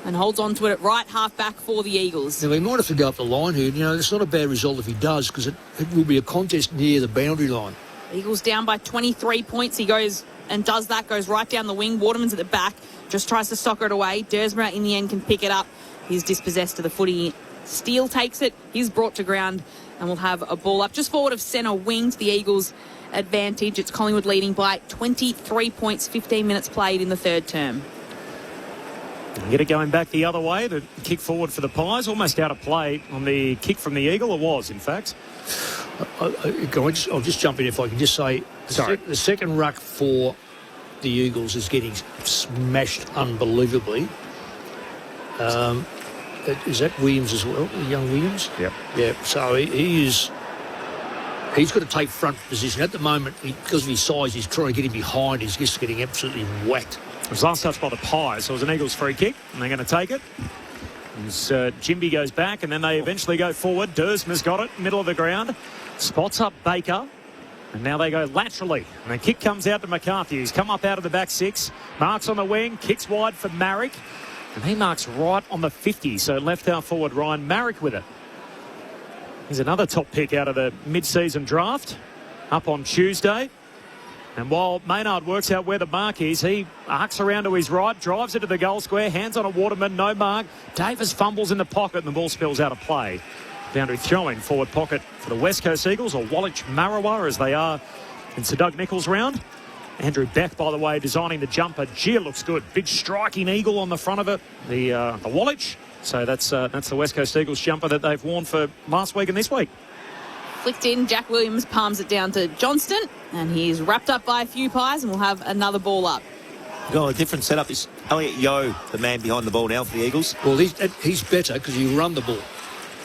and holds on to it at right half back for the Eagles. Now, he might have to go up the line here. It's not a bad result if he does, because it will be a contest near the boundary line. Eagles down by 23 points. He goes and does that, goes right down the wing. Waterman's at the back, just tries to soccer it away. Dersmer in the end can pick it up. He's dispossessed of the footy. Steele takes it. He's brought to ground and will have a ball up just forward of centre wing to the Eagles' advantage. It's Collingwood leading by 23 points, 15 minutes played in the third term. Get it going back the other way. The kick forward for the Pies, almost out of play on the kick from the Eagle. It was, in fact. I'll just jump in if I can just say, the second ruck for the Eagles is getting smashed unbelievably. Is that Williams as well, young Williams? Yep. Yeah, so he's got to take front position. At the moment, because of his size, he's trying to get him behind. He's just getting absolutely whacked. It was last touch by the Pies, so it was an Eagles free kick, and they're going to take it. As Jimby goes back, and then they eventually go forward. Dersmer's got it, middle of the ground. Spots up Baker, and now they go laterally. And the kick comes out to McCarthy, who's come up out of the back six. Marks on the wing, kicks wide for Marrick. And he marks right on the 50, so left half forward Ryan Marrick with it. He's another top pick out of the mid-season draft, up on Tuesday. And while Maynard works out where the mark is, he arcs around to his right, drives it to the goal square, hands on a Waterman, no mark. Davis fumbles in the pocket and the ball spills out of play. Boundary throw-in forward pocket for the West Coast Eagles, or Wallich Marawa as they are in Sir Doug Nicholls' round. Andrew Beck, by the way, designing the jumper. Gee, it looks good. Big striking eagle on the front of it, the Wallich. So that's the West Coast Eagles jumper that they've worn for last week and this week. Flicked in, Jack Williams palms it down to Johnston, and he's wrapped up by a few Pies, and we'll have another ball up. Got a different setup. Is Elliot Yeo the man behind the ball now for the Eagles? Well, he's better because he run the ball.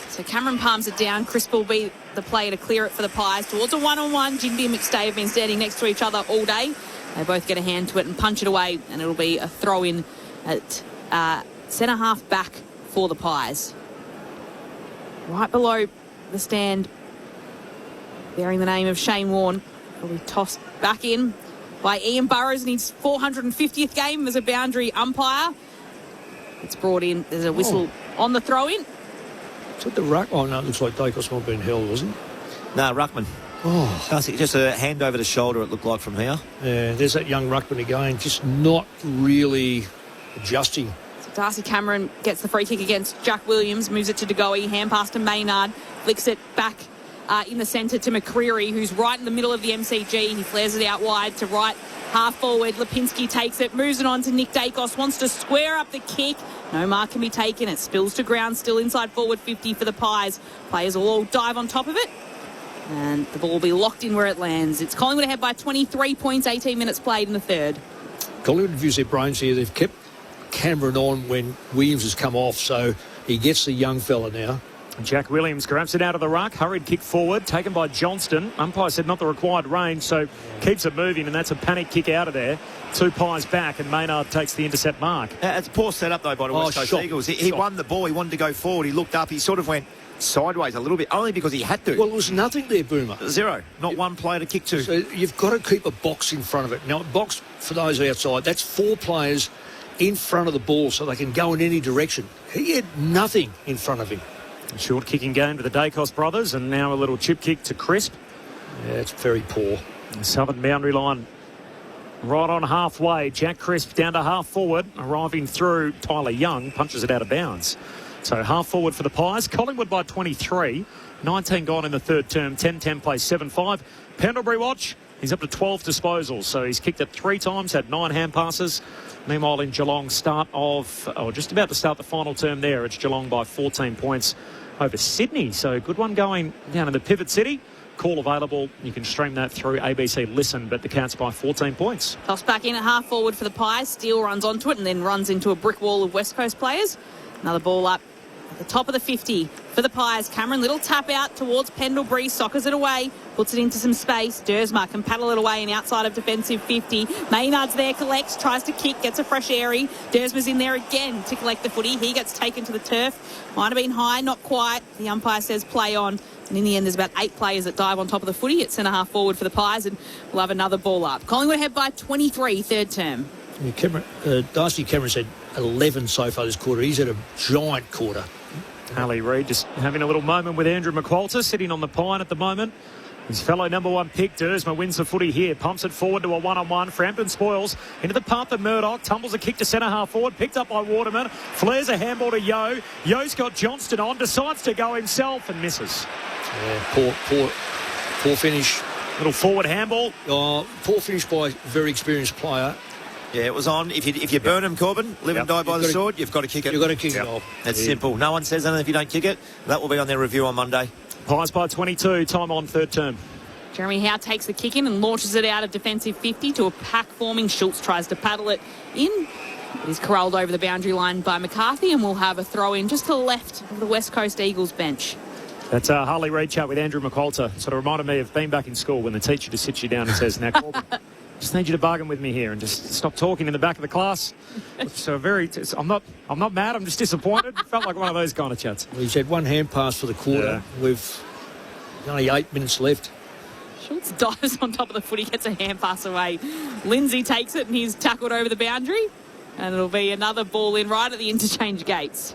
So Cameron palms it down. Crisp will be the player to clear it for the Pies towards a one-on-one. Jimby and McStay have been standing next to each other all day. They both get a hand to it and punch it away, and it'll be a throw-in at centre half back for the Pies. Right below the stand, bearing the name of Shane Warne, will be tossed back in by Ian Burrows in his 450th game as a boundary umpire. It's brought in. There's a whistle on the throw-in. Is it the ruck? Oh, no, it looks like Dacos might have been held, wasn't it? No, Ruckman. Oh. Just a hand over the shoulder, it looked like from here. Yeah, there's that young ruckman again, just not really adjusting. So Darcy Cameron gets the free kick against Jack Williams, moves it to De Goey, hand pass to Maynard, flicks it back in the centre to McCreary, who's right in the middle of the MCG. He flares it out wide to right half forward. Lipinski takes it, moves it on to Nick Dacos, wants to square up the kick. No mark can be taken. It spills to ground, still inside forward 50 for the Pies. Players will all dive on top of it, and the ball will be locked in where it lands. It's Collingwood ahead by 23 points, 18 minutes played in the third. Collingwood have used their brains here. They've kept Cameron on when Williams has come off, so he gets the young fella now. Jack Williams grabs it out of the ruck. Hurried kick forward, taken by Johnston. Umpire said not the required range, so keeps it moving, and that's a panic kick out of there. Two Pies back, and Maynard takes the intercept mark. It's a poor setup, though, by the West Coast Eagles. He won the ball. He wanted to go forward. He looked up. He sort of went sideways a little bit, only because he had to. Well, it was nothing there, Boomer. Zero. Not one player to kick to. So you've got to keep a box in front of it. Now, a box, for those outside, that's four players in front of the ball so they can go in any direction. He had nothing in front of him. A short kicking game to the Dacos brothers, and now a little chip kick to Crisp. Yeah, it's very poor. The southern boundary line right on halfway. Jack Crisp down to half forward, arriving through Tyler Young, punches it out of bounds. So half forward for the Pies. Collingwood by 23. 19 gone in the third term. 10-10 plays 7-5. Pendlebury watch. He's up to 12 disposals. So he's kicked it 3 times, had 9 hand passes. Meanwhile, in Geelong, just about to start the final term there. It's Geelong by 14 points over Sydney. So good one going down in the Pivot City. Call available. You can stream that through ABC Listen, but the Cats by 14 points. Toss back in at half forward for the Pies. Steele runs onto it and then runs into a brick wall of West Coast players. Another ball up at the top of the 50 for for the Pies. Cameron Little tap out towards Pendlebury, soccers it away, puts it into some space. Dersma can paddle it away and outside of defensive 50. Maynard's there, collects, tries to kick, gets a fresh airy. Dersma's in there again to collect the footy. He gets taken to the turf. Might have been high, not quite. The umpire says play on. And in the end, there's about 8 players that dive on top of the footy at centre-half forward for the Pies, and we'll have another ball up. Collingwood ahead by 23, third term. Yeah, Darcy Cameron's had 11 so far this quarter. He's had a giant quarter. Harley Reid just having a little moment with Andrew McQualter, sitting on the pine at the moment. His fellow number 1 pick, Dersma, wins the footy here. Pumps it forward to a one-on-one. Frampton spoils into the path of Murdoch. Tumbles a kick to centre-half forward. Picked up by Waterman. Flares a handball to Yo. Yo's got Johnston on. Decides to go himself and misses. Yeah, poor finish. Little forward handball. Poor finish by a very experienced player. Yeah, it was on. If you burn him, Corbin, live and die by the sword, you've got to kick it. You've got to kick it off. That's simple. No one says anything if you don't kick it. That will be on their review on Monday. Pies by 22, time on third term. Jeremy Howe takes the kick in and launches it out of defensive 50 to a pack forming. Schultz tries to paddle it in. He's corralled over the boundary line by McCarthy, and we'll have a throw in just to the left of the West Coast Eagles bench. That's Harley Reid chat with Andrew McQualter. Sort of reminded me of being back in school when the teacher just sits you down and says, now, Corbin, just need you to bargain with me here and just stop talking in the back of the class. So I'm not mad, I'm just disappointed. Felt like one of those kind of chats. Well, he's had one hand pass for the quarter. Yeah. With only 8 minutes left. Schultz dives on top of the footy, gets a hand pass away. Lindsay takes it and he's tackled over the boundary. And it'll be another ball in right at the interchange gates.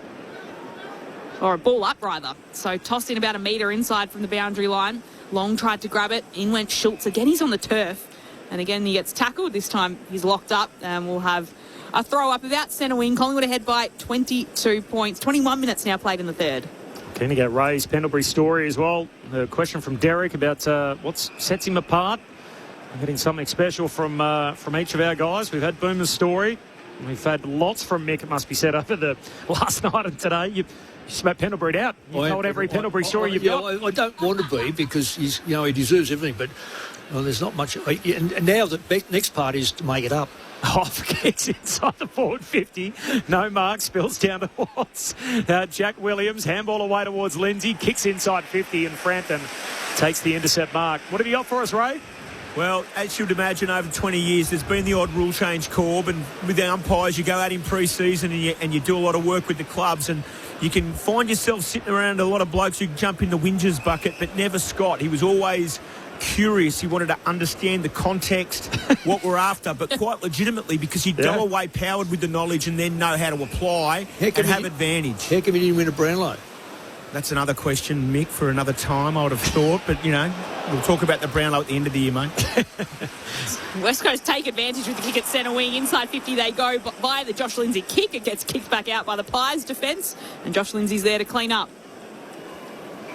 Or a ball up, rather. So tossed in about a metre inside from the boundary line. Long tried to grab it. In went Schultz. Again, he's on the turf. And again, he gets tackled. This time, he's locked up. And we'll have a throw up about centre wing. Collingwood ahead by 22 points. 21 minutes now played in the third. Keen to get Ray's Pendlebury story as well. A question from Derek about what sets him apart. I'm getting something special from each of our guys. We've had Boomer's story. We've had lots from Mick, it must be said, over the last night and today. You smacked Pendlebury out. You told every Pendlebury story you've got. I don't want to be because he deserves everything, but there's not much. And now the next part is to make it up. Off kicks inside the forward 50. No mark, spills down to Watts. Jack Williams, handball away towards Lindsay, kicks inside 50, and Frampton takes the intercept mark. What have you got for us, Ray? Well, as you'd imagine, over 20 years, there's been the odd rule change, Corb, and with the umpires, you go out in pre-season and you do a lot of work with the clubs, and you can find yourself sitting around a lot of blokes who jump in the whingers bucket, but never Scott. He was always curious. He wanted to understand the context, what we're after, but quite legitimately because he'd go away powered with the knowledge and then know how to apply and have advantage. How come he didn't win a Brownlow? That's another question, Mick, for another time, I would have thought. But, we'll talk about the Brownlow at the end of the year, mate. West Coast take advantage with the kick at centre wing. Inside 50 they go by the Josh Lindsay kick. It gets kicked back out by the Pies defence. And Josh Lindsay's there to clean up.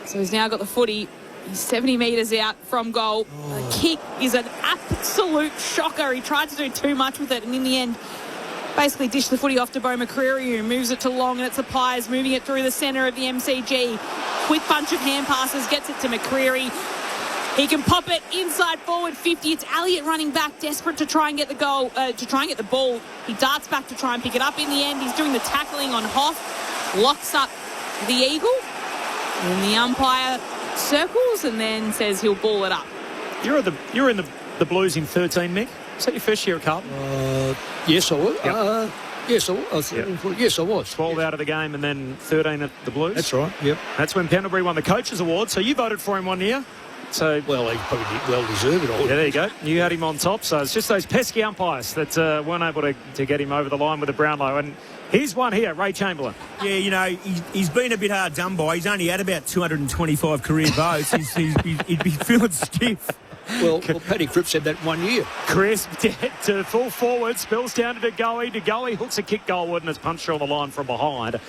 So he's now got the footy. He's 70 metres out from goal. The kick is an absolute shocker. He tried to do too much with it. And in the end, basically dished the footy off to Beau McCreary, who moves it to Long, and it's the Pies moving it through the centre of the MCG. Quick bunch of hand passes, gets it to McCreary. He can pop it inside forward 50. It's Elliott running back, desperate to try and get the goal, to try and get the ball. He darts back to try and pick it up. In the end, he's doing the tackling on Hoff, locks up the Eagle, and the umpire circles and then says he'll ball it up. You're in the Blues in 13, Mick. Is that your first year at Carlton? Yes, I was. Yep. Yes, I was. Yes, I was. 12 out of the game and then 13 at the Blues. That's right, yep. That's when Pendlebury won the Coaches Award, so you voted for him one year. So, well, he probably well deserved it all. Yeah, there you go. You had him on top, so it's just those pesky umpires that weren't able to get him over the line with the Brownlow. And here's one here, Ray Chamberlain. Yeah, he's been a bit hard done by. He's only had about 225 career votes. He'd be feeling stiff. Well, Paddy Cripps had that 1 year. Crisp to full forward, spills down to DeGoey. DeGoey hooks a kick goalward and it's punched on the line from behind.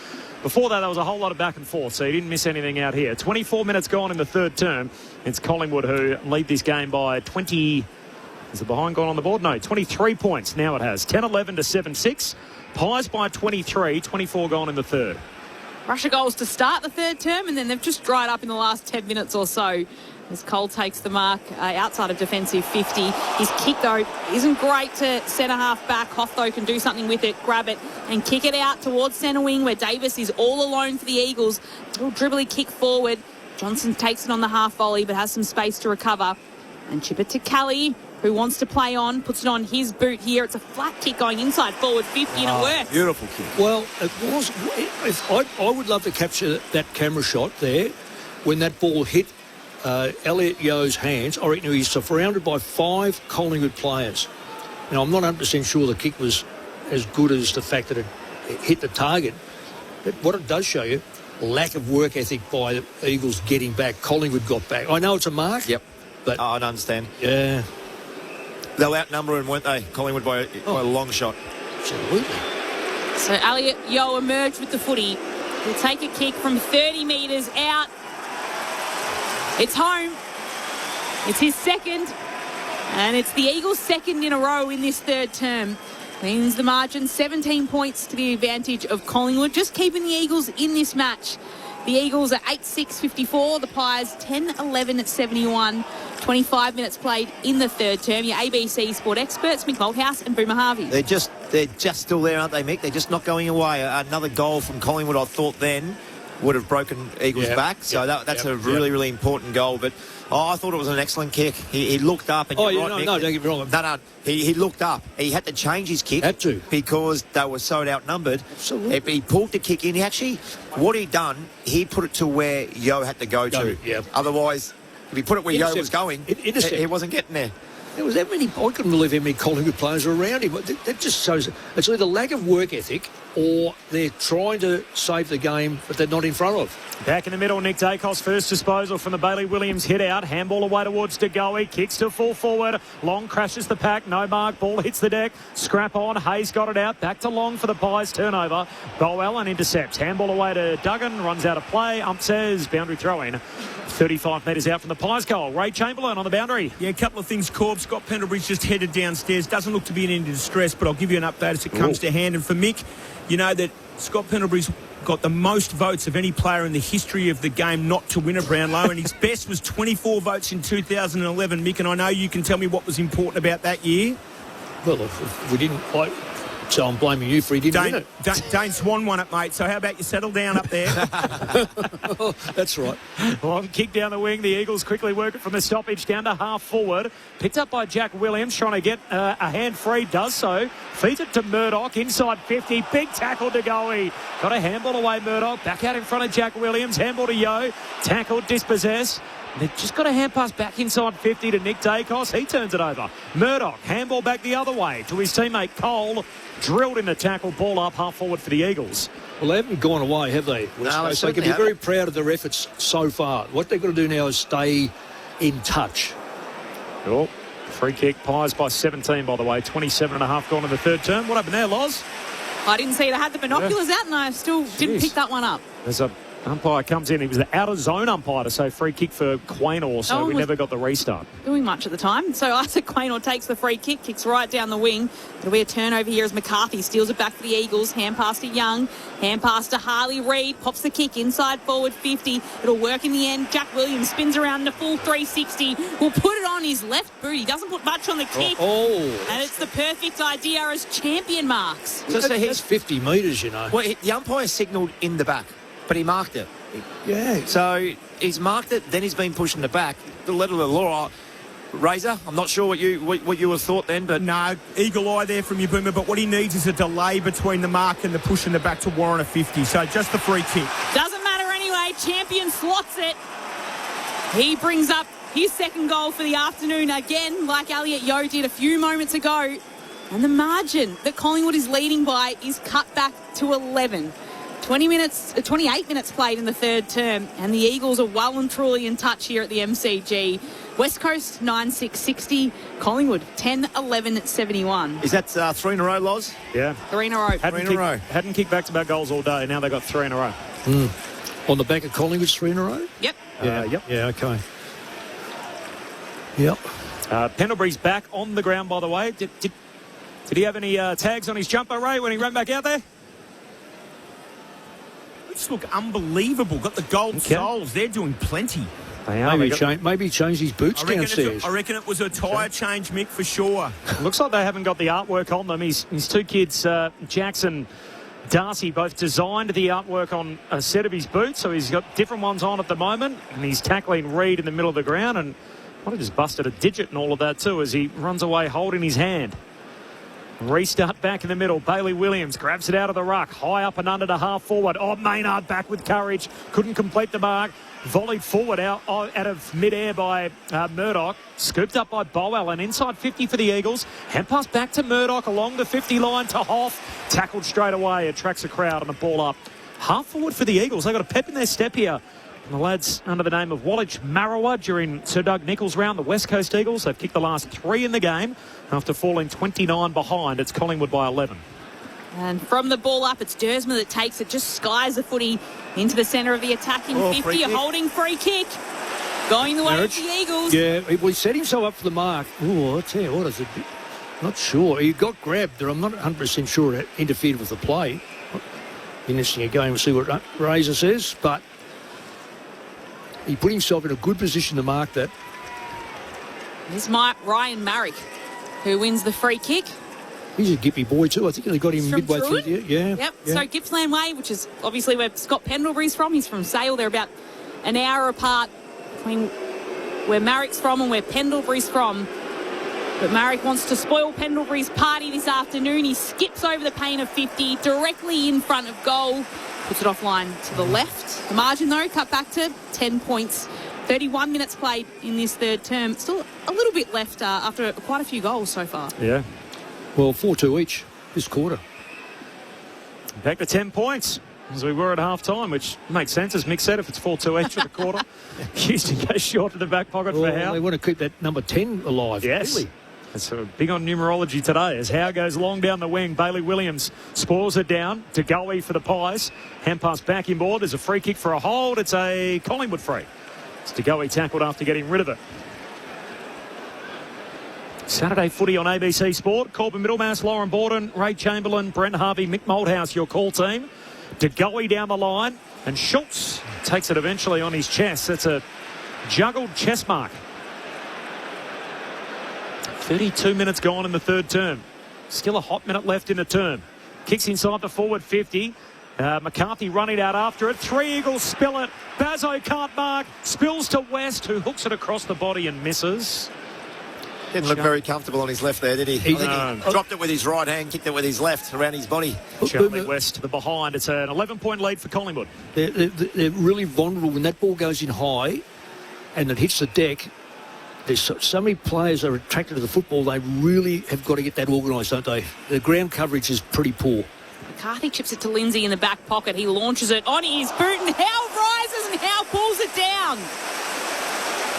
Before that, there was a whole lot of back and forth, so he didn't miss anything out here. 24 minutes gone in the third term. It's Collingwood who lead this game by 20... Is it behind gone on the board? No, 23 points. Now it has. 10-11 to 7-6. Pies by 23, 24 gone in the third. Russia goals to start the third term, and then they've just dried up in the last 10 minutes or so. as Cole takes the mark outside of defensive 50. His kick, though, isn't great to centre-half back. Hoff, though, can do something with it, grab it, and kick it out towards centre wing where Davis is all alone for the Eagles. Little dribbly kick forward. Johnson takes it on the half volley but has some space to recover. And chip it to Kelly, who wants to play on, puts it on his boot here. It's a flat kick going inside forward 50 and it works. Beautiful kick. Well, it was. I would love to capture that camera shot there when that ball hit Elliot Yeo's hands. I reckon he's surrounded by 5 Collingwood players. Now, I'm not 100% sure the kick was as good as the fact that it hit the target. But what it does show you, lack of work ethic by the Eagles getting back. Collingwood got back. I know it's a mark. Yep. But I don't understand. Yeah. They were outnumbering, weren't they? Collingwood by a long shot. Absolutely. So Elliot Yeo emerged with the footy. He'll take a kick from 30 metres out. It's home. It's his second. And it's the Eagles' second in a row in this third term. Means the margin 17 points to the advantage of Collingwood. Just keeping the Eagles in this match. The Eagles are 8-6-54. The Pies 10-11-71. 25 minutes played in the third term. Your ABC Sport experts, Mick Malthouse and Boomer Harvey. They're just still there, aren't they, Mick? They're just not going away. Another goal from Collingwood, I thought then, would have broken Eagles' back. So that's a really, really important goal. But I thought it was an excellent kick. He looked up. And no, don't get me wrong. No, he looked up. He had to change his kick. Had to. Because they were so outnumbered. Absolutely. He pulled the kick in. What he'd done, he put it to where Yeo had to go to. Yeah. Otherwise, if he put it where Yeo was going, he wasn't getting there. There was that many. I couldn't believe how many Collingwood players were around him. That just shows it's either lack of work ethic or they're trying to save the game, but they're not in front of. Back in the middle, Nick Dacos, first disposal from the Bailey Williams hit out. Handball away towards DeGoey. Kicks to full forward. Long crashes the pack. No mark. Ball hits the deck. Scrap on. Hayes got it out. Back to Long for the Pies. Turnover. Bowen intercepts. Handball away to Duggan. Runs out of play. Ump says boundary throw in. 35 metres out from the Pies goal. Ray Chamberlain on the boundary. Yeah, a couple of things, Corb. Scott Pendlebury's just headed downstairs. Doesn't look to be in any distress, but I'll give you an update as it comes to hand. And for Mick, you know that Scott Pendlebury's got the most votes of any player in the history of the game not to win a Brownlow, and his best was 24 votes in 2011, Mick, and I know you can tell me what was important about that year. Well, if we didn't quite... So I'm blaming you for he didn't win it. Dane Swan won it, mate. So how about you settle down up there? That's right. Long kick down the wing. The Eagles quickly work it from the stoppage down to half forward. Picked up by Jack Williams, trying to get a hand free. Does so. Feeds it to Murdoch inside 50. Big tackle to Goey. Got a handball away, Murdoch. Back out in front of Jack Williams. Handball to Yeo. Tackled, dispossessed. They've just got a hand pass back inside 50 to Nick Dacos. He turns it over. Murdoch, handball back the other way to his teammate Cole. Drilled in the tackle, ball up half forward for the Eagles. Well, they haven't gone away, have they? No, they can be very proud of their efforts so far. What they've got to do now is stay in touch. Oh, free kick, Pies by 17, by the way. 27.5 gone in the third term. What happened there, Loz? I didn't see it. I had the binoculars out and I still didn't pick that one up. There's a umpire comes in. He was the out-of-zone umpire to say free kick for Quaynor, so we never got the restart. Doing much at the time. So Isaac Quaynor takes the free kick, kicks right down the wing. It'll be a turnover here as McCarthy steals it back for the Eagles. Hand pass to Young. Hand pass to Harley Reid. Pops the kick inside forward 50. It'll work in the end. Jack Williams spins around the full 360. Will put it on his left boot. He doesn't put much on the kick. And it's the perfect idea as champion marks. So that's 50 metres, you know. Well, the umpire signalled in the back, but he marked it. Yeah. So he's marked it, then he's been pushed in the back. The letter of the law. Razor, I'm not sure what you would have thought then, but... No, eagle eye there from you, Boomer, but what he needs is a delay between the mark and the push in the back to warrant a 50. So just the free kick. Doesn't matter anyway. Champion slots it. He brings up his second goal for the afternoon again, like Elliot Yeo did a few moments ago. And the margin that Collingwood is leading by is cut back to 11. 28 minutes played in the third term, and the Eagles are well and truly in touch here at the MCG. West Coast 9-6-60, Collingwood 10-11-71. Is that 3 in a row, Loz? Yeah. 3 in a row. Hadn't kicked back-to-back goals all day. Now they've got 3 in a row. On the back of Collingwood's 3 in a row? Yep. Yep. Yeah, okay. Yep. Pendlebury's back on the ground, by the way. Did he have any tags on his jumper, Ray, when he ran back out there? Just look unbelievable. Got the gold soles. They're doing plenty. Maybe he changed his boots downstairs. I reckon it was a tyre change, Mick, for sure. Looks like they haven't got the artwork on them. His two kids, Jackson, Darcy, both designed the artwork on a set of his boots, so he's got different ones on at the moment, and he's tackling Reed in the middle of the ground, and might have just busted a digit and all of that too as he runs away holding his hand. Restart back in the middle. Bailey Williams grabs it out of the ruck. High up and under to half forward. Oh, Maynard back with courage. Couldn't complete the mark. Volleyed forward out of midair by Murdoch. Scooped up by Boel and inside 50 for the Eagles. Hand pass back to Murdoch along the 50 line to Hoff. Tackled straight away. Attracts a crowd and a ball up. Half forward for the Eagles. They've got a pep in their step here. And the lads under the name of Wallach Marawa during Sir Doug Nicholls' round, the West Coast Eagles. They've kicked the last 3 in the game after falling 29 behind. It's Collingwood by 11. And from the ball up, it's Dersma that takes it, just skies the footy into the centre of the attacking 50. A holding free kick. Going the way of the Eagles. Yeah, he set himself up for the mark. Oh, I tell you what, not sure. He got grabbed, I'm not 100% sure it interfered with the play. Interesting again, we'll see what Razor says, but he put himself in a good position to mark that. This is Ryan Marrick, who wins the free kick. He's a Gippy boy too. I think they got him midway through the year. Yep. So Gippsland Way, which is obviously where Scott Pendlebury's from. He's from Sale. They're about an hour apart between where Marrick's from and where Pendlebury's from. But Marrick wants to spoil Pendlebury's party this afternoon. He skips over the pane of 50 directly in front of goal. Puts it offline to the left. The margin, though, cut back to 10 points. 31 minutes played in this third term. Still a little bit left after quite a few goals so far. Yeah. Well, 4-2 each this quarter. Back to 10 points, as we were at half-time, which makes sense, as Mick said, if it's 4-2 each for the quarter. Houston goes short to the back pocket for Howe. They want to keep that number 10 alive. Yes. Really. It's big on numerology today as Howe goes long down the wing. Bailey Williams spoils it down to Gully for the Pies. Hand pass back inboard. There's a free kick for a hold. It's a Collingwood free. It's DeGoey tackled after getting rid of it. Saturday footy on ABC Sport. Corbin Middlemass, Lauren Borden, Ray Chamberlain, Brent Harvey, Mick Moldhouse, your call team. DeGoey down the line. And Schultz takes it eventually on his chest. That's a juggled chest mark. 32 minutes gone in the third term. Still a hot minute left in the term. Kicks inside the forward 50. McCarthy running out after it. 3 Eagles spill it. Bazzo can't mark. Spills to West, who hooks it across the body and misses. Didn't look very comcomfortable on his left there, did he? I think he dropped it with his right hand, kicked it with his left around his body. Charlie West to the behind. It's an 11-point lead for Collingwood. They're really vulnerable when that ball goes in high and it hits the deck. There's so many players are attracted to the football. They really have got to get that organised, don't they? The ground coverage is pretty poor. McCarthy chips it to Lindsay in the back pocket. He launches it on his boot and Howe rises and Howe pulls it down.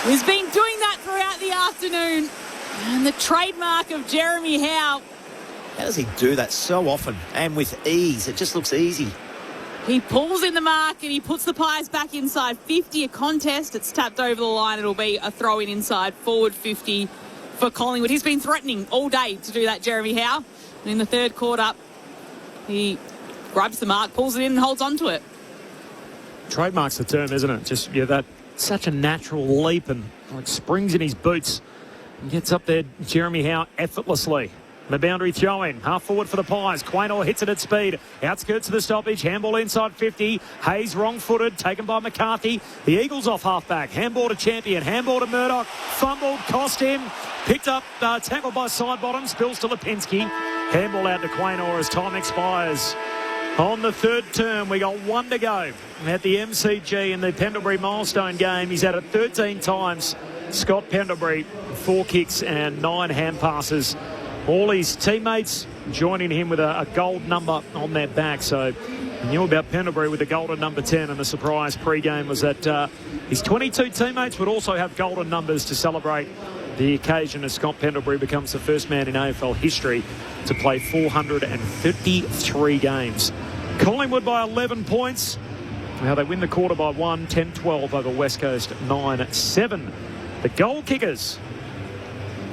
He's been doing that throughout the afternoon. And the trademark of Jeremy Howe. How does he do that so often and with ease? It just looks easy. He pulls in the mark and he puts the Pies back inside 50. A contest. It's tapped over the line. It'll be a throw-in inside forward 50 for Collingwood. He's been threatening all day to do that, Jeremy Howe. And in the third quarter, he grabs the mark, pulls it in and holds on to it. Trademark's the term, isn't it? Just, that such a natural leap and like springs in his boots. And gets up there, Jeremy Howe, effortlessly. The boundary throw-in, half forward for the Pies. Quaynor hits it at speed. Outskirts of the stoppage. Handball inside 50. Hayes wrong-footed, taken by McCarthy. The Eagles off half-back. Handball to Champion. Handball to Murdoch. Fumbled, cost him. Picked up, tackled by Sidebottom. Spills to Lipinski. Handball out to Quaynor as time expires. On the third term, we got 1 to go at the MCG in the Pendlebury milestone game. He's had it 13 times. Scott Pendlebury, 4 kicks and 9 hand passes. All his teammates joining him with a gold number on their back. So we knew about Pendlebury with the golden number 10, and the surprise pre-game was that his 22 teammates would also have golden numbers to celebrate the occasion as Scott Pendlebury becomes the first man in AFL history to play 453 games. Collingwood by 11 points. Now they win the quarter by 1, 10-12 over West Coast 9-7. The goal kickers,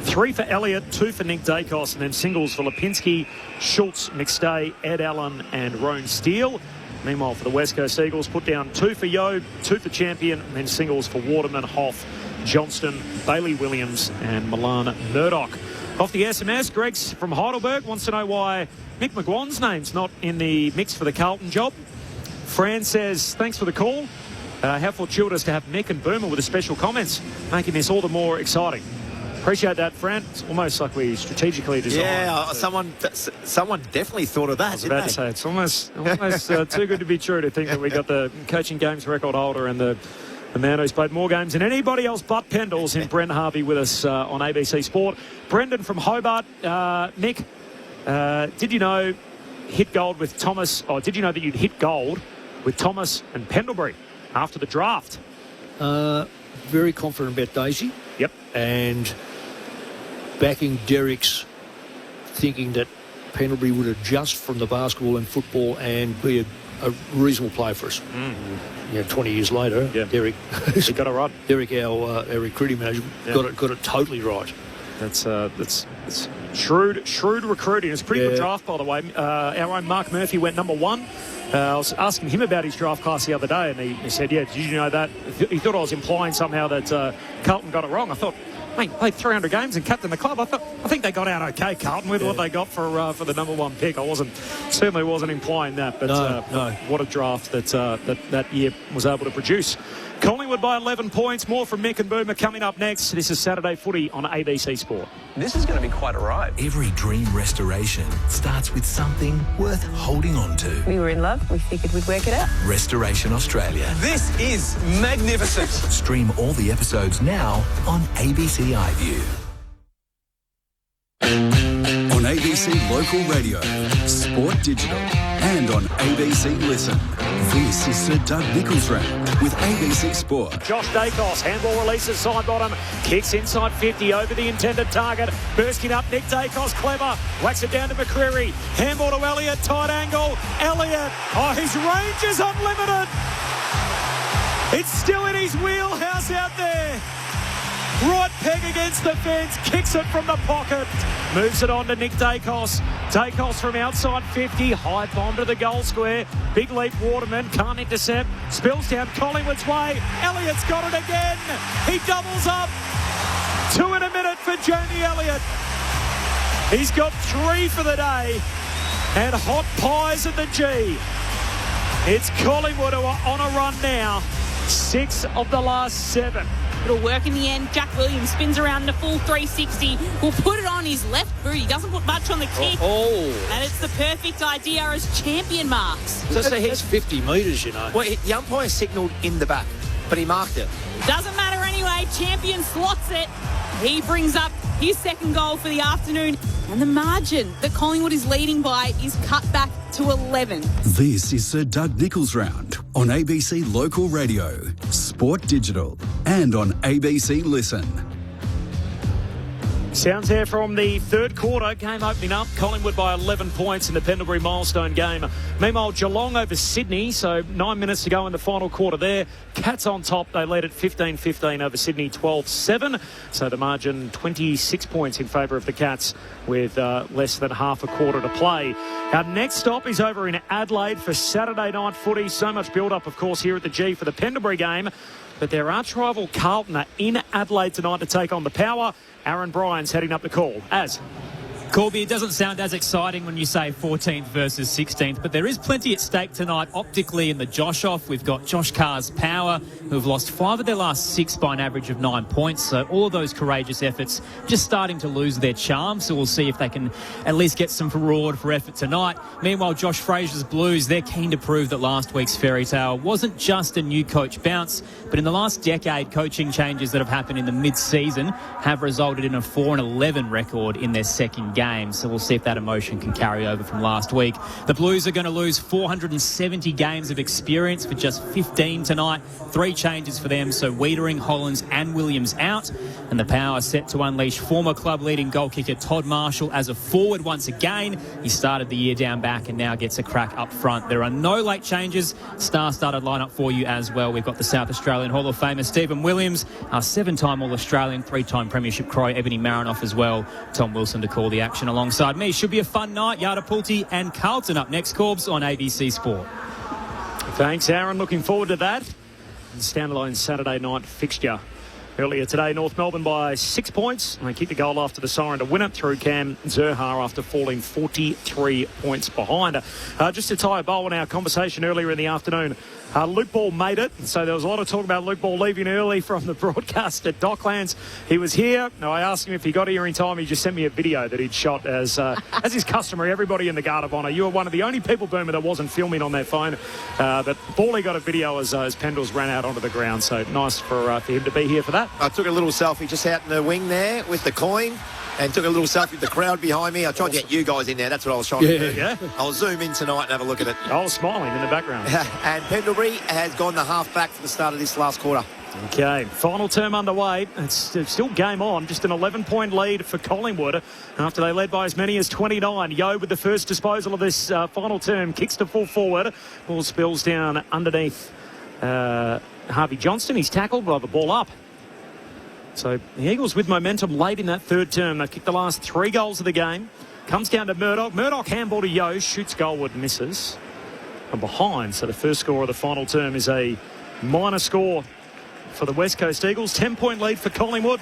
3 for Elliott, 2 for Nick Dacos, and then singles for Lipinski, Schultz, McStay, Ed Allen and Roan Steele. Meanwhile, for the West Coast Eagles, put down 2 for Yeo, 2 for Champion, and then singles for Waterman, Hoff, Johnston, Bailey Williams, and Milan Murdoch. Off the SMS, Greg's from Heidelberg wants to know why Mick McGuan's name's not in the mix for the Carlton job. Fran says, thanks for the call. How fortuitous to have Mick and Boomer with the special comments, making this all the more exciting. Appreciate that, Fran. It's almost like we strategically designed. Yeah, someone definitely thought of that. I was about to say, it's almost too good to be true to think that we got the coaching games record holder and the man who's played more games than anybody else but Pendles in Brent Harvey with us on ABC Sport. Brendan from Hobart. Nick, did you know hit gold with Thomas, or did you know that you'd hit gold with Thomas and Pendlebury after the draft? Very confident about Daisy. Yep. And backing Derek's thinking that Pendlebury would adjust from the basketball and football and be a reasonable player for us. 20 years later, Derek he got it right. Derek, our recruiting manager, got it totally right. That's shrewd recruiting. It's a pretty good draft, by the way. Our own Mark Murphy went number 1. I was asking him about his draft class the other day, and he said, "Yeah, did you know that?" He thought I was implying somehow that Carlton got it wrong. I thought, mate, played 300 games and captained the club. I think they got out okay, Carlton, with what they got for the number 1 pick. I certainly wasn't implying that, but no. What a draft that year was able to produce. Collingwood by 11 points. More from Mick and Boomer coming up next. This is Saturday Footy on ABC Sport. This is going to be quite a ride. Every dream restoration starts with something worth holding on to. We were in love. We figured we'd work it out. Restoration Australia. This is magnificent. Stream all the episodes now on ABC iView. On ABC Local Radio, Sport Digital, and on ABC Listen. This is Sir Doug Nichols Round with ABC Sport. Josh Dacos, handball releases side bottom, kicks inside 50 over the intended target, bursting up Nick Dacos, clever, whacks it down to McCreary, handball to Elliott, tight angle, Elliott, his range is unlimited. It's still in his wheelhouse out there. Right peg against the fence, kicks it from the pocket, moves it on to Nick Dacos. Dacos from outside 50, high bomb to the goal square. Big leap Waterman, can't intercept, spills down Collingwood's way. Elliott's got it again. He doubles up. 2 in a minute for Jamie Elliott. He's got 3 for the day. And hot pies at the G. It's Collingwood who are on a run now. 6 of the last 7. It'll work in the end. Jack Williams spins around in a full 360. Will put it on his left boot. He doesn't put much on the kick. And it's the perfect idea as Champion marks. So he's 50 metres, you know. Well, the umpire signalled in the back, but he marked it. Doesn't matter anyway. Champion slots it. He brings up his second goal for the afternoon. And the margin that Collingwood is leading by is cut back to 11. This is Sir Doug Nichols Round on ABC Local Radio, Sport Digital, and on ABC Listen. Sounds there from the third quarter. Game opening up. Collingwood by 11 points in the Pendlebury milestone game. Meanwhile, Geelong over Sydney. So 9 minutes to go in the final quarter there. Cats on top. They led at 15-15 over Sydney, 12-7. So the margin 26 points in favour of the Cats with less than half a quarter to play. Our next stop is over in Adelaide for Saturday night footy. So much build-up, of course, here at the G for the Pendlebury game. But their arch-rival Carlton are in Adelaide tonight to take on the Power. Aaron Bryan's heading up the call. Corby, it doesn't sound as exciting when you say 14th versus 16th, but there is plenty at stake tonight optically in the Josh-off. We've got Josh Carr's Power, who have lost 5 of their last 6 by an average of 9 points. So all of those courageous efforts just starting to lose their charm. So we'll see if they can at least get some reward for effort tonight. Meanwhile, Josh Fraser's Blues, they're keen to prove that last week's fairy tale wasn't just a new coach bounce, but in the last decade, coaching changes that have happened in the mid-season have resulted in a 4-11 record in their second game. So we'll see if that emotion can carry over from last week. The Blues are going to lose 470 games of experience for just 15 tonight. 3 changes for them, so Wiedering, Hollands and Williams out. And the Power set to unleash former club leading goal kicker Todd Marshall as a forward once again. He started the year down back and now gets a crack up front. There are no late changes. Star-started lineup for you as well. We've got the South Australian Hall of Famer Stephen Williams, our 7-time All-Australian, 3-time Premiership Crow Ebony Marinoff as well. Tom Wilson to call the action alongside me. Should be a fun night. Yardapulti and Carlton up next, Corbs, on ABC Sport. Thanks, Aaron. Looking forward to that. Standalone Saturday night fixture. Earlier today, North Melbourne by 6 points. And they kicked the goal after the siren to win it through Cam Zerha after falling 43 points behind. Just to tie a bow on our conversation earlier in the afternoon, Luke Ball made it. So there was a lot of talk about Luke Ball leaving early from the broadcast at Docklands. He was here. Now, I asked him if he got here in time. He just sent me a video that he'd shot as is customary. Everybody in the Guard of Honour. You were one of the only people, Boomer, that wasn't filming on their phone. But Bally got a video as Pendles ran out onto the ground. So nice for him to be here for that. I took a little selfie just out in the wing there with the coin and took a little selfie with the crowd behind me. I tried to get you guys in there. That's what I was trying to do. Yeah. I'll zoom in tonight and have a look at it. I was smiling in the background. And Pendlebury has gone the half back for the start of this last quarter. Okay, final term underway. It's still game on. Just an 11-point lead for Collingwood after they led by as many as 29. Yo with the first disposal of this final term. Kicks to full forward. Ball spills down underneath Harvey Johnston. He's tackled. We'll have the ball up. So the Eagles with momentum late in that third term. They've kicked the last 3 goals of the game. Comes down to Murdoch. Murdoch handball to Yo. Shoots goalward. Misses. From behind. So the first score of the final term is a minor score for the West Coast Eagles. 10-point lead for Collingwood.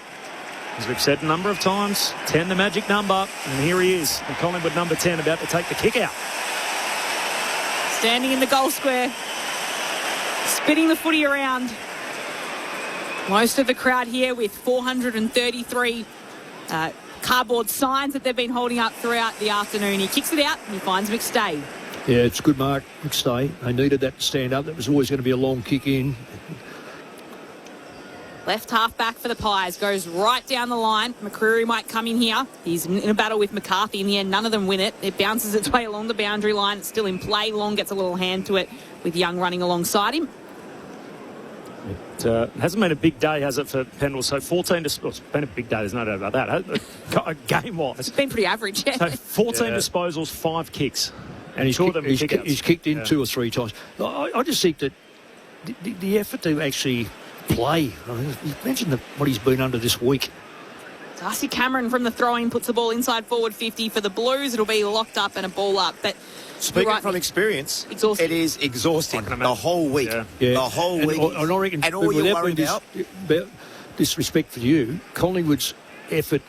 As we've said a number of times, 10 the magic number. And here he is, the Collingwood number 10, about to take the kick out. Standing in the goal square. Spinning the footy around. Most of the crowd here with 433 cardboard signs that they've been holding up throughout the afternoon. He kicks it out and he finds McStay. Yeah, it's a good mark, McStay. They needed that to stand up. That was always going to be a long kick in. Left half back for the Pies. Goes right down the line. McCreary might come in here. He's in a battle with McCarthy. In the end, none of them win it. It bounces its way along the boundary line. It's still in play. Long gets a little hand to it with Young running alongside him. It hasn't been a big day, has it, for Pendle? So 14 to... Well, it's been a big day, there's no doubt about that. Game-wise. It's been pretty average, yeah. So 14 disposals, 5 kicks. And he's kicked in 2 or 3 times. I just think that the effort to actually play, imagine what he's been under this week. Darcy Cameron from the throw-in puts the ball inside forward 50. For the Blues, it'll be locked up and a ball up. But speaking from experience, exhausting. It is exhausting the whole week. Yeah. The whole week. And I reckon, and all you're worried about... Disrespect for you, Collingwood's effort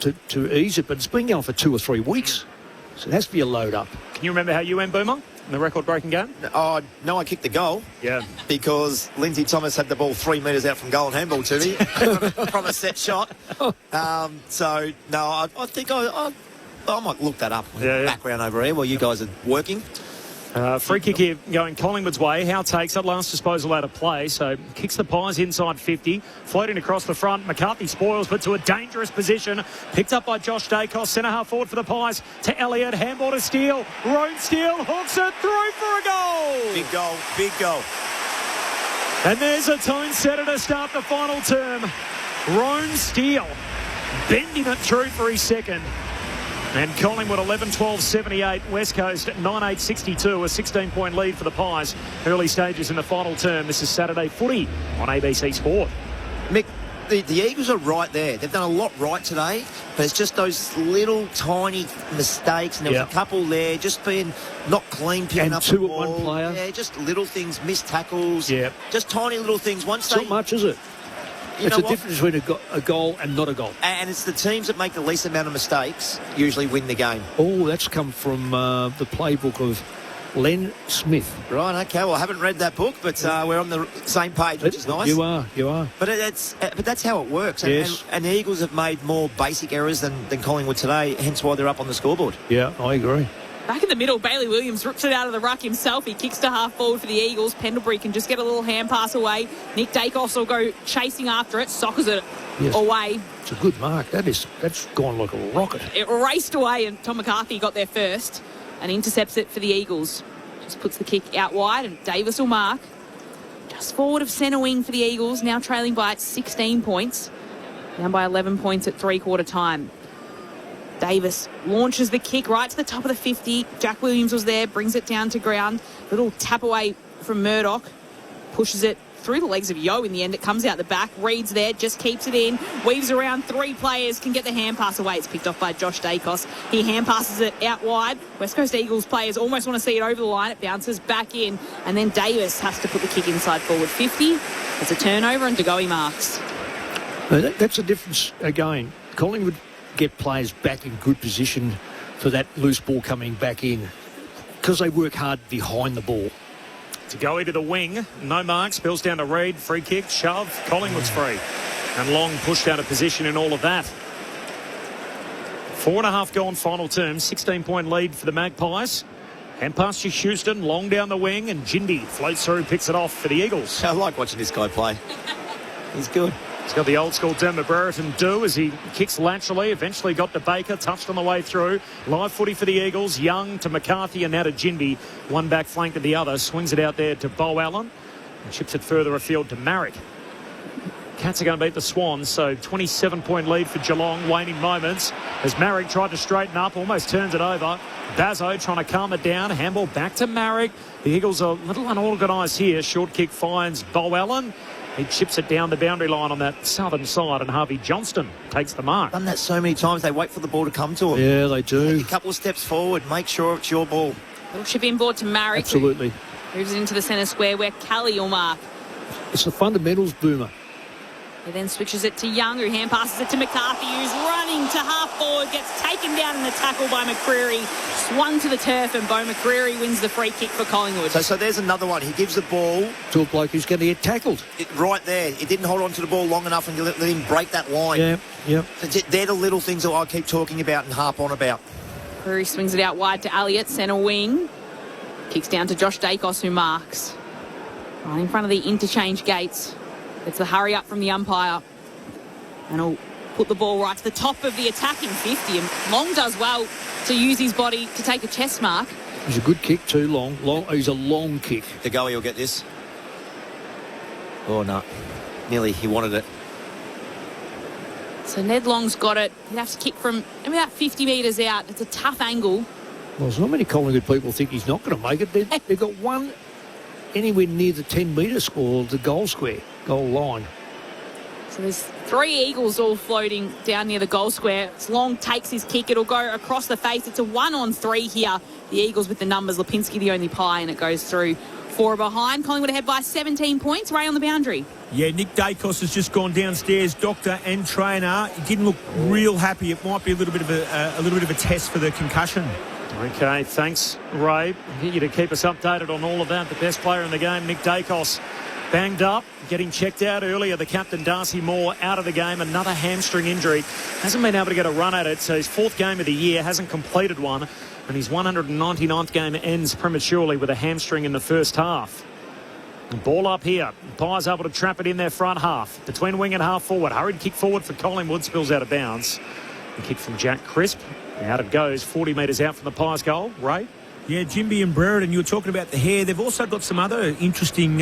to ease it, but it's been going for 2 or 3 weeks. So it has to be a load up. Can you remember how you went, Boomer, in the record-breaking game? Oh, no, I kicked the goal. Yeah. Because Lindsay Thomas had the ball 3 metres out from goal and handball to me from a set shot. So, no, I think I might look that up in the background over here while you guys are working. Free kick here going Collingwood's way. Howe takes it. Last disposal out of play. So kicks the Pies inside 50. Floating across the front. McCarthy spoils, but to a dangerous position. Picked up by Josh Dacos. Centre half forward for the Pies. To Elliott. Handball to Steele. Roan Steele hooks it through for a goal. Big goal. Big goal. And there's a tone setter to start the final term. Roan Steele bending it through for his second. And Collingwood 11-12-78, West Coast 9-8-62, a 16-point lead for the Pies. Early stages in the final term. This is Saturday footy on ABC Sport. Mick, the Eagles are right there. They've done a lot right today, but it's just those little tiny mistakes, and there was a couple there, just being not clean, picking up the ball. 2 at one player. Yeah, just little things, missed tackles. Yeah. Just tiny little things. Once not much, is it? It's a difference between a goal and not a goal. And it's the teams that make the least amount of mistakes usually win the game. Oh, that's come from the playbook of Len Smith. Right, okay. Well, I haven't read that book, but we're on the same page, which is nice. You are. But that's how it works. Yes. And the Eagles have made more basic errors than Collingwood today, hence why they're up on the scoreboard. Yeah, I agree. Back in the middle, Bailey Williams rips it out of the ruck himself. He kicks to half forward for the Eagles. Pendlebury can just get a little hand pass away. Nick Dacos will go chasing after it, soccers it away. It's a good mark. That's gone like a rocket. It raced away, and Tom McCarthy got there first and intercepts it for the Eagles. Just puts the kick out wide, and Davis will mark. Just forward of centre wing for the Eagles, now trailing by 16 points. Down by 11 points at three-quarter time. Davis launches the kick right to the top of the 50. Jack Williams was there, brings it down to ground. Little tap away from Murdoch. Pushes it through the legs of Yo in the end. It comes out the back. Reed's there, just keeps it in, weaves around 3 players, can get the hand pass away. It's picked off by Josh Dacos. He hand passes it out wide. West Coast Eagles players almost want to see it over the line. It bounces back in, and then Davis has to put the kick inside forward 50. It's a turnover, and Degoe marks. That's a difference again. Collingwood get players back in good position for that loose ball coming back in because they work hard behind the ball. Degoe to the wing, no mark, spills down to Reed, free kick, shove, Collingwood's free. And Long pushed out of position in all of that. 4.5 gone final term, 16-point lead for the Magpies. Hand pass to Houston, Long down the wing, and Jindy floats through, picks it off for the Eagles. I like watching this guy play. He's good. He's got the old school Dermot Brereton do as he kicks laterally. Eventually got to Baker, touched on the way through. Live footy for the Eagles. Young to McCarthy and now to Jindy. One back flank to the other. Swings it out there to Bo Allen and chips it further afield to Marrick. Cats are going to beat the Swans, so 27-point lead for Geelong. Waning moments as Marrick tried to straighten up, almost turns it over. Bazzo trying to calm it down. Handball back to Marrick. The Eagles are a little unorganised here. Short kick finds Bo Allen. He chips it down the boundary line on that southern side, and Harvey Johnston takes the mark. Done that so many times. They wait for the ball to come to him. Yeah, they do. Take a couple of steps forward. Make sure it's your ball. Little chip inboard to Marrick. Absolutely. Moves it into the centre square where Kelly will mark. It's the fundamentals, Boomer. He then switches it to Young, who hand passes it to McCarthy, who's running to half forward, gets taken down in the tackle by McCreary, swung to the turf, and Bo McCreary wins the free kick for Collingwood. So there's another one. He gives the ball to a bloke who's going to get tackled. Right there. He didn't hold on to the ball long enough and let him break that line. Yeah. So they're the little things that I keep talking about and harp on about. McCreary swings it out wide to Elliott, centre wing. Kicks down to Josh Dacos, who marks. Right in front of the interchange gates. It's the hurry up from the umpire. And he'll put the ball right to the top of the attacking 50. And Long does well to use his body to take a chest mark. He's a good kick too, Long. He's a long kick. Degoe will get this. Oh, no. Nearly. He wanted it. So Ned Long's got it. He'd have to kick from about 50 metres out. It's a tough angle. Well, there's not many Collingwood people think he's not going to make it. They've got one anywhere near the 10-metre score, the goal line. So there's 3 Eagles all floating down near the goal square. Long takes his kick. It'll go across the face. It's a 1-on-3 here. The Eagles with the numbers. Lipinski the only pie, and it goes through. 4 behind. Collingwood ahead by 17 points. Ray on the boundary. Yeah, Nick Dacos has just gone downstairs. Doctor and trainer. He didn't look real happy. It might be a little bit of a test for the concussion. Okay, thanks, Ray. I'll get you to keep us updated on all of that. The best player in the game, Nick Dacos, banged up, getting checked out earlier. The captain, Darcy Moore, out of the game. Another hamstring injury. Hasn't been able to get a run at it, so his 4th game of the year, hasn't completed one. And his 199th game ends prematurely with a hamstring in the first half. Ball up here. Pies able to trap it in their front half. Between wing and half forward. Hurried kick forward for Collingwood. Spills out of bounds. A kick from Jack Crisp. Out it goes, 40 metres out from the Pies goal. Ray? Yeah, Jimby and Brereton, you were talking about the hair. They've also got some other interesting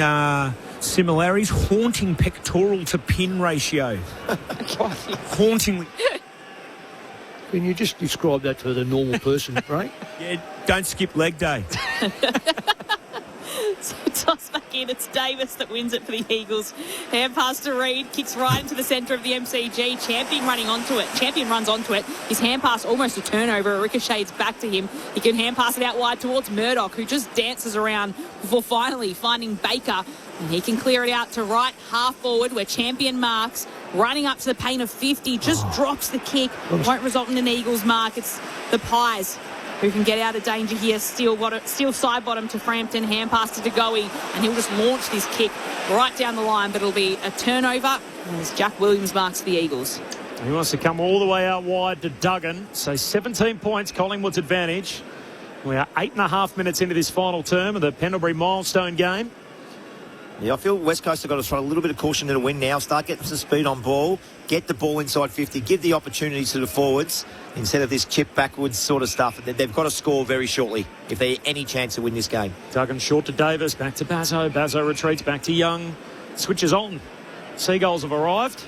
similarities. Haunting pectoral to pin ratio. Hauntingly. Can you just describe that to the normal person, Ray? Yeah, don't skip leg day. So toss back in. It's Davis that wins it for the Eagles. Hand pass to Reed. Kicks right into the centre of the MCG. Champion runs onto it. His hand pass almost a turnover. It ricochets back to him. He can hand pass it out wide towards Murdoch, who just dances around before finally finding Baker. And he can clear it out to right half forward where Champion marks. Running up to the paint of 50. Just drops the kick. Won't result in an Eagles mark. It's the Pies who can get out of danger here. Steal side bottom to Frampton. Hand pass to Degoe. And he'll just launch this kick right down the line. But it'll be a turnover as Jack Williams marks the Eagles. He wants to come all the way out wide to Duggan. So 17 points, Collingwood's advantage. We are 8.5 minutes into this final term of the Pendlebury milestone game. Yeah, I feel West Coast have got to throw a little bit of caution to the wind now. Start getting some speed on ball. Get the ball inside 50. Give the opportunities to the forwards instead of this chip backwards sort of stuff. They've got to score very shortly if they have any chance to win this game. Duggan short to Davis. Back to Bazzo. Bazzo retreats back to Young. Switches on. Seagulls have arrived.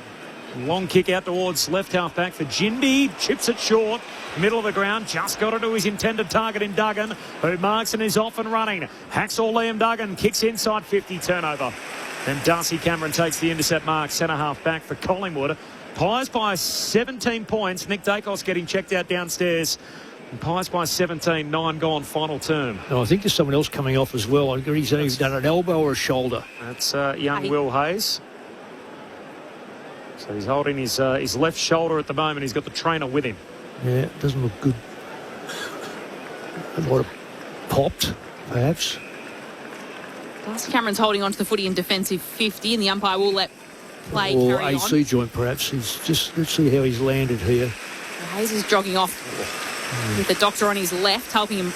Long kick out towards left half back for Jindy. Chips it short. Middle of the ground. Just got it to his intended target in Duggan, who marks and is off and running. Hacksaw Liam Duggan kicks inside 50, turnover. And Darcy Cameron takes the intercept mark, centre half back for Collingwood. Pies by 17 points. Nick Dacos getting checked out downstairs. And Pies by 17, 9 gone, final term. No, I think there's someone else coming off as well. I think he's done an elbow or a shoulder. That's young Will Hayes. So he's holding his left shoulder at the moment. He's got the trainer with him. Yeah, it doesn't look good. It might have popped, perhaps. Darcy Cameron's holding on to the footy in defensive 50, and the umpire will let play carry on. Or AC joint, perhaps. Let's see how he's landed here. Hayes is jogging off with the doctor on his left, helping him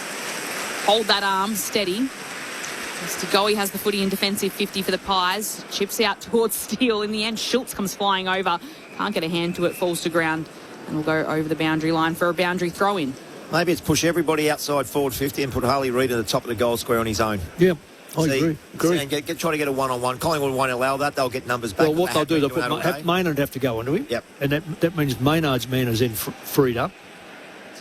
hold that arm steady. Mr. Goey has the footy in defensive 50 for the Pies. Chips out towards Steele. In the end, Schultz comes flying over. Can't get a hand to it, falls to ground, and will go over the boundary line for a boundary throw-in. Maybe it's push everybody outside forward 50 and put Harley Reid at the top of the goal square on his own. Yeah, I agree. And try to get a one-on-one. Collingwood won't allow that. They'll get numbers back. Well, what they'll do, they'll put Maynard have to go into him. Yep. And that means Maynard's man is then freed up.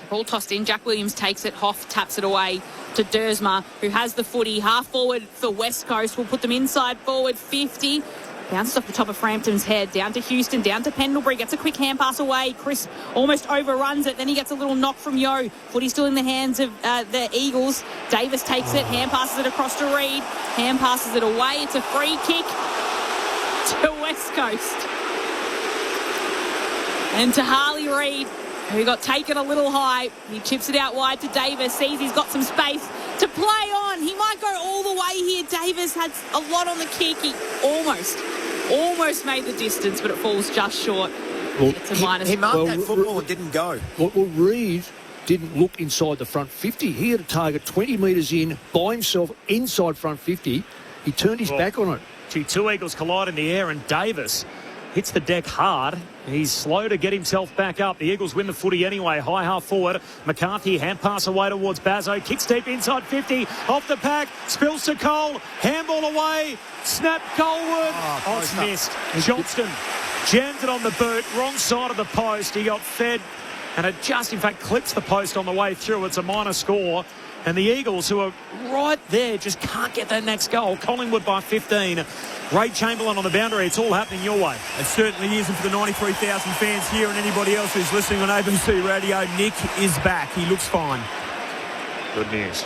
Ball tossed in. Jack Williams takes it. Hoff taps it away to Dersma, who has the footy. Half forward for West Coast. We'll put them inside forward 50. Bounces off the top of Frampton's head. Down to Houston. Down to Pendlebury. Gets a quick hand pass away. Chris almost overruns it. Then he gets a little knock from Yo. Footy still in the hands of the Eagles. Davis takes it. Hand passes it across to Reid. Hand passes it away. It's a free kick to West Coast. And to Harley Reid, who got taken a little high. He chips it out wide to Davis. Sees he's got some space to play on. He might go all the way here. Davis had a lot on the kick. He almost made the distance, but it falls just short. It's a minus. He marked that football and didn't go. Well, Reid didn't look inside the front 50. He had a target 20 metres in by himself inside front 50. He turned his back on it. Gee, two Eagles collide in the air, and Davis hits the deck hard. He's slow to get himself back up. The Eagles win the footy anyway. High half forward. McCarthy hand pass away towards Bazzo. Kicks deep inside 50. Off the pack. Spills to Cole. Handball away. Snap Colwood. Oh, it's missed. Johnston jams it on the boot. Wrong side of the post. He got fed. And it just, in fact, clips the post on the way through. It's a minor score. And the Eagles, who are right there, just can't get that next goal. Collingwood by 15. Ray Chamberlain on the boundary. It's all happening your way. It certainly is. And for the 93,000 fans here and anybody else who's listening on ABC Radio, Nick is back. He looks fine. Good news.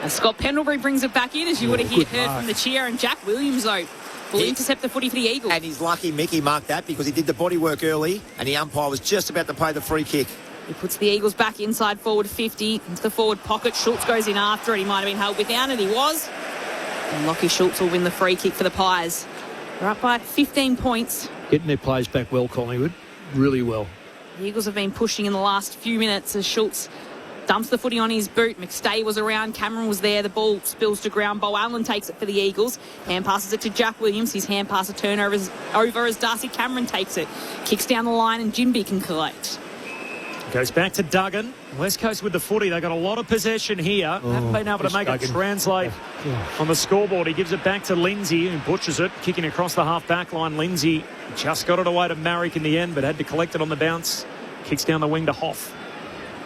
And Scott Pendlebury brings it back in, as you would have heard from the cheer. And Jack Williams, though, will intercept the footy for the Eagles. And he's lucky Mickey marked that because he did the body work early and the umpire was just about to play the free kick. He puts the Eagles back inside forward 50 into the forward pocket. Schultz goes in after it. He might have been held without it. He was. And Lockie Schultz will win the free kick for the Pies. They're up by 15 points. Getting their players back well, Collingwood. Really well. The Eagles have been pushing in the last few minutes as Schultz dumps the footy on his boot. McStay was around. Cameron was there. The ball spills to ground. Bo Allen takes it for the Eagles. Hand passes it to Jack Williams. His hand pass a turnover over as Darcy Cameron takes it. Kicks down the line and Jimby can collect. Goes back to Duggan. West Coast with the footy. They've got a lot of possession here. Haven't been able to make it translate on the scoreboard. He gives it back to Lindsay, who butchers it, kicking across the half-back line. Lindsay just got it away to Marrick in the end, but had to collect it on the bounce. Kicks down the wing to Hoff.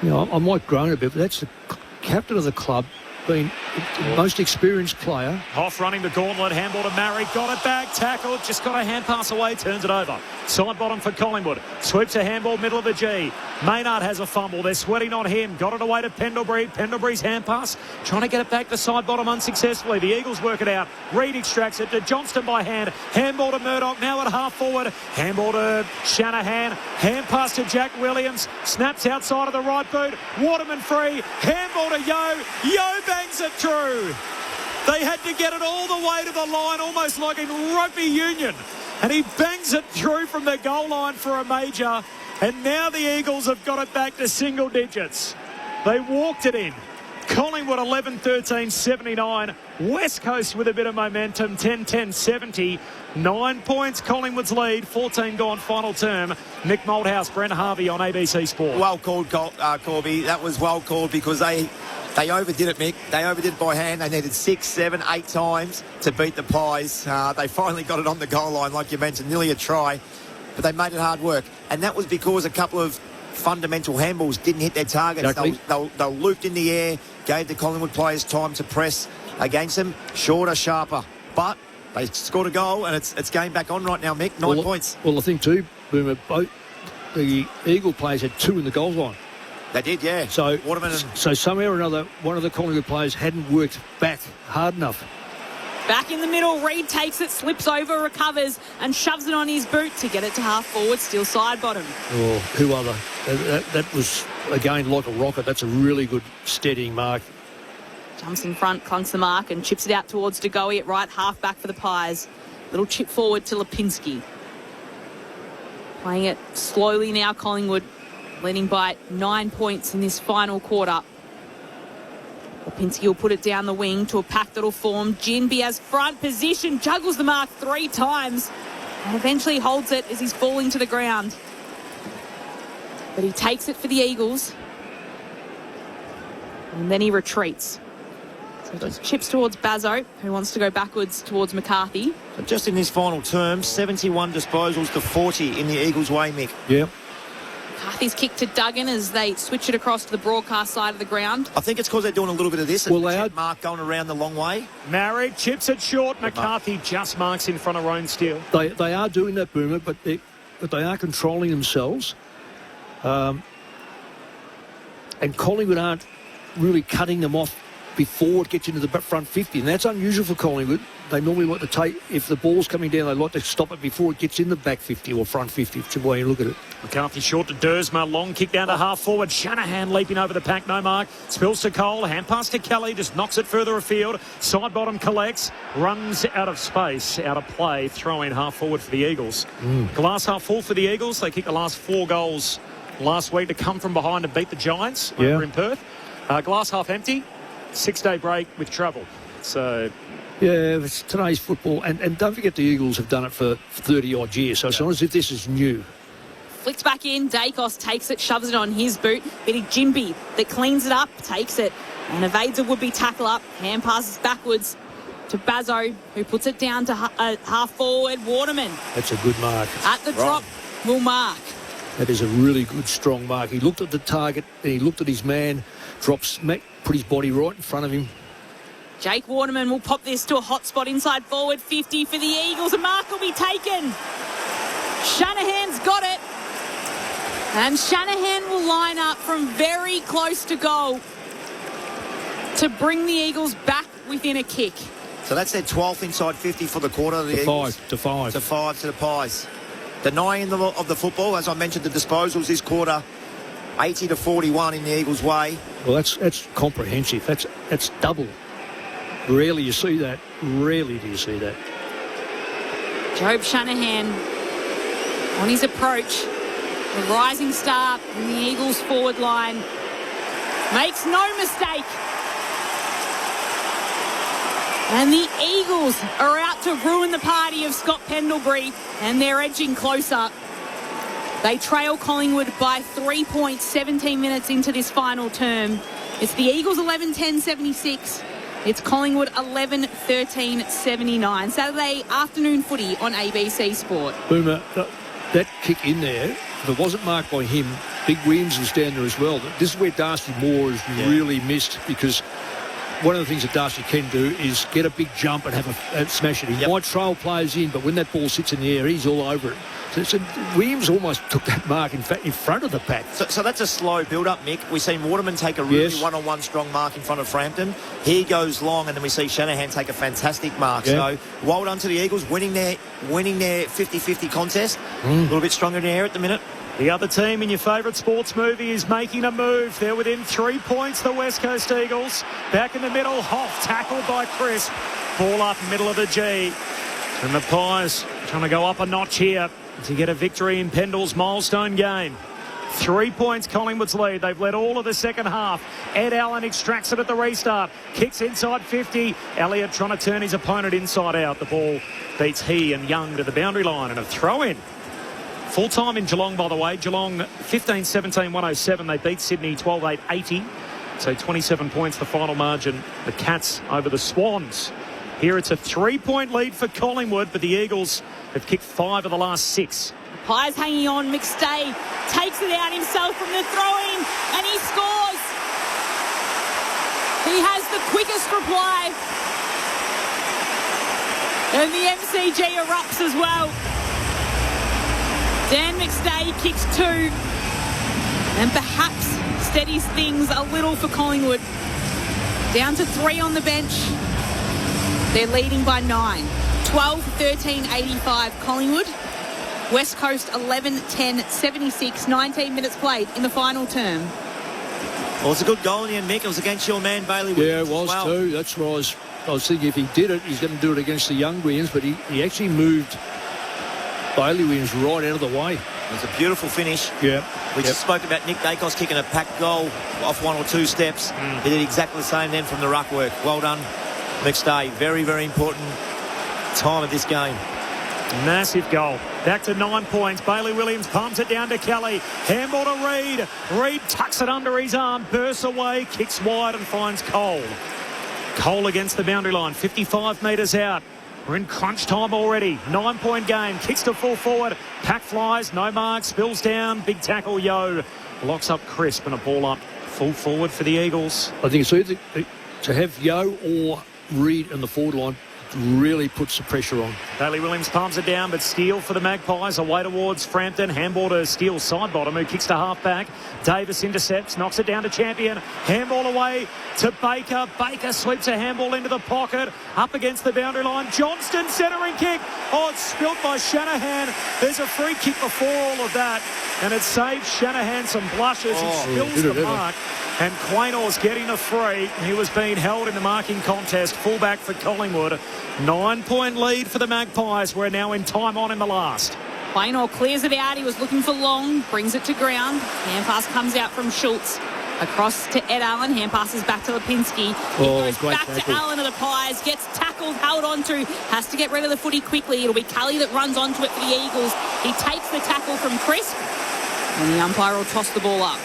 Yeah, I might groan a bit, but that's the captain of the club, being the most experienced player. Hoff running the gauntlet. Handball to Marrick. Got it back. Tackled. Just got a hand pass away. Turns it over. Side bottom for Collingwood. Sweeps a handball middle of the G. Maynard has a fumble. They're sweating on him. Got it away to Pendlebury. Pendlebury's hand pass. Trying to get it back to side bottom unsuccessfully. The Eagles work it out. Reid extracts it to Johnston by hand. Handball to Murdoch. Now at half forward. Handball to Shanahan. Hand pass to Jack Williams. Snaps outside of the right boot. Waterman free. Handball to Yo. Yo bangs it through. They had to get it all the way to the line, almost like in rugby union. And he bangs it through from the goal line for a major. And now the Eagles have got it back to single digits. They walked it in. Collingwood 11-13, 79. West Coast with a bit of momentum, 10-10, 70. 9 points, Collingwood's lead, 14 gone final term. Nick Malthouse, Brent Harvey on ABC Sport. Well called, Corby. That was well called because they overdid it, Mick. They overdid it by hand. They needed 6, 7, 8 times to beat the Pies. They finally got it on the goal line, like you mentioned, nearly a try. but they made it hard work. And that was because a couple of fundamental handballs didn't hit their targets. Exactly. They were looped in the air, gave the Collingwood players time to press against them. Shorter, sharper. But they scored a goal, and it's game back on right now, Mick. 9 points. Well, I think too, Boomer, both the Eagle players had 2 in the goal line. They did, yeah. So Waterman and... So somehow or another, one of the Collingwood players hadn't worked back hard enough. Back in the middle, Reid takes it, slips over, recovers, and shoves it on his boot to get it to half forward, still side bottom. Oh, who other? That was, again, like a rocket. That's a really good steadying mark. Jumps in front, clunks the mark, and chips it out towards De Goey at right half back for the Pies. Little chip forward to Lipinski. Playing it slowly now, Collingwood leading by 9 points in this final quarter. Lipinski will put it down the wing to a pack that'll form. Ginby has front position, juggles the mark 3 times, and eventually holds it as he's falling to the ground. But he takes it for the Eagles, and then he retreats. So just chips towards Bazzo, who wants to go backwards towards McCarthy. So just in this final term, 71 disposals to 40 in the Eagles' way, Mick. Yeah. McCarthy's kick to Duggan as they switch it across to the broadcast side of the ground. I think it's because they're doing a little bit of this. Well, they are. Mark going around the long way. Married, chips it short. McCarthy just marks in front of Roan Steele. They are doing that, Boomer, but they are controlling themselves. And Collingwood aren't really cutting them off before it gets into the front 50, and that's unusual for Collingwood. They normally like to take, if the ball's coming down, they like to stop it before it gets in the back 50 or front 50, whichever way you look at it. McCarthy short to Dersma, long kick down to half forward. Shanahan leaping over the pack, no mark. Spills to Cole, hand pass to Kelly, just knocks it further afield. Side bottom collects, runs out of space, out of play, throw in half forward for the Eagles. Glass half full for the Eagles. They kicked the last 4 goals last week to come from behind and beat the Giants over in Perth. Glass half empty. 6-day break with travel. So, yeah, it's today's football. And don't forget the Eagles have done it for 30-odd years, so it's not as if this is new. Flicks back in, Dacos takes it, shoves it on his boot. Bitty Ginby that cleans it up, takes it, and evades a would-be tackle up. Hand passes backwards to Bazzo, who puts it down to half forward. Waterman. That's a good mark. At the drop, will mark. That is a really good, strong mark. He looked at the target, and he looked at his man, drops, put his body right in front of him. Jake Waterman will pop this to a hot spot inside forward 50 for the Eagles. A mark will be taken. Shanahan's got it. And Shanahan will line up from very close to goal to bring the Eagles back within a kick. So that's their 12th inside 50 for the quarter. The Eagles. 5 to 5. To 5 to the Pies. The 9 of the football, as I mentioned, the disposals this quarter, 80 to 41 in the Eagles' way. Well, that's comprehensive. That's double. Rarely you see that. Rarely do you see that. Job Shanahan on his approach. The rising star in the Eagles' forward line. Makes no mistake. And the Eagles are out to ruin the party of Scott Pendlebury, and they're edging closer. They trail Collingwood by 3 points 17 minutes into this final term. It's the Eagles 11-10-76. It's Collingwood 11-13-79. Saturday afternoon footy on ABC Sport. Boomer, that kick in there, if it wasn't marked by him, Big Williams was down there as well. This is where Darcy Moore has really missed, because one of the things that Darcy can do is get a big jump and have a smash it. He might trail players in, but when that ball sits in the air, he's all over it. So Williams almost took that mark in front of the pack. So that's a slow build-up, Mick. We've seen Waterman take a really one-on-one strong mark in front of Frampton. He goes long, and then we see Shanahan take a fantastic mark. So well done to the Eagles, winning their 50-50 contest. A little bit stronger in the air at the minute. The other team in your favourite sports movie is making a move. They're within 3 points, the West Coast Eagles. Back in the middle, Hoff tackled by Crisp. Ball up middle of the G. And the Pies trying to go up a notch here to get a victory in Pendle's milestone game. 3 points Collingwood's lead. They've led all of the second half. Ed Allen extracts it at the restart. Kicks inside 50. Elliott trying to turn his opponent inside out. The ball beats he and Young to the boundary line, and a throw-in. Full time in Geelong, by the way. Geelong 15-17-107. They beat Sydney 12-8-80. So 27 points the final margin. The Cats over the Swans. Here it's a 3-point lead for Collingwood, but the Eagles have kicked 5 of the last 6. Pies hanging on. McStay takes it out himself from the throw-in, and he scores. He has the quickest reply. And the MCG erupts as well. Dan McStay kicks 2 and perhaps steadies things a little for Collingwood. Down to 3 on the bench. They're leading by 9. 12-13-85 Collingwood. West Coast 11-10-76. 19 minutes played in the final term. Well, it's a good goal in the end, Mick. It was against your man, Bailey Williams. Yeah, it was well. too. That's what I was thinking. If he did it, he's going to do it against the young Williams, but he actually moved Bailey Williams right out of the way. It was a beautiful finish. Yeah. We just spoke about Nick Dacos kicking a packed goal off 1 or 2 steps. He did exactly the same then from the ruck work. Well done, McStay. Very, very important time of this game. Massive goal. Back to 9 points. Bailey Williams pumps it down to Kelly. Handball to Reid. Reid tucks it under his arm, bursts away, kicks wide and finds Cole. Cole against the boundary line, 55 metres out. We're in crunch time already. 9-point game. Kicks to full forward. Pack flies. No mark. Spills down. Big tackle. Yo locks up Crisp and a ball up full forward for the Eagles. I think it's either to have Yo or Reid in the forward line really puts the pressure on. Bailey Williams palms it down, but Steele for the Magpies away towards Frampton. Handball to Steele's side bottom, who kicks to half back. Davis intercepts, knocks it down to Champion. Handball away to Baker. Baker sweeps a handball into the pocket, up against the boundary line. Johnston centering kick. Oh, it's spilt by Shanahan. There's a free kick before all of that, and it saves Shanahan some blushes. He spills the mark. And Quaynor's getting a free. He was being held in the marking contest. Fullback for Collingwood. 9-point lead for the Magpies. We're now in time on in the last. Quaynor clears it out. He was looking for Long. Brings it to ground. Hand pass comes out from Schultz. Across to Ed Allen. Hand passes back to Lipinski. He goes back to Allen of the Pies. Gets tackled, held onto. Has to get rid of the footy quickly. It'll be Cully that runs onto it for the Eagles. He takes the tackle from Crisp. And the umpire will toss the ball up.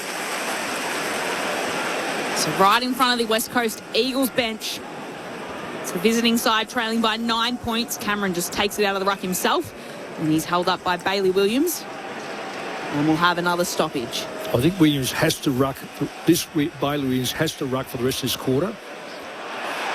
So right in front of the West Coast Eagles bench. It's the visiting side trailing by 9 points. Cameron just takes it out of the ruck himself. And he's held up by Bailey Williams. And we'll have another stoppage. I think Williams has to ruck. Bailey Williams has to ruck for the rest of this quarter.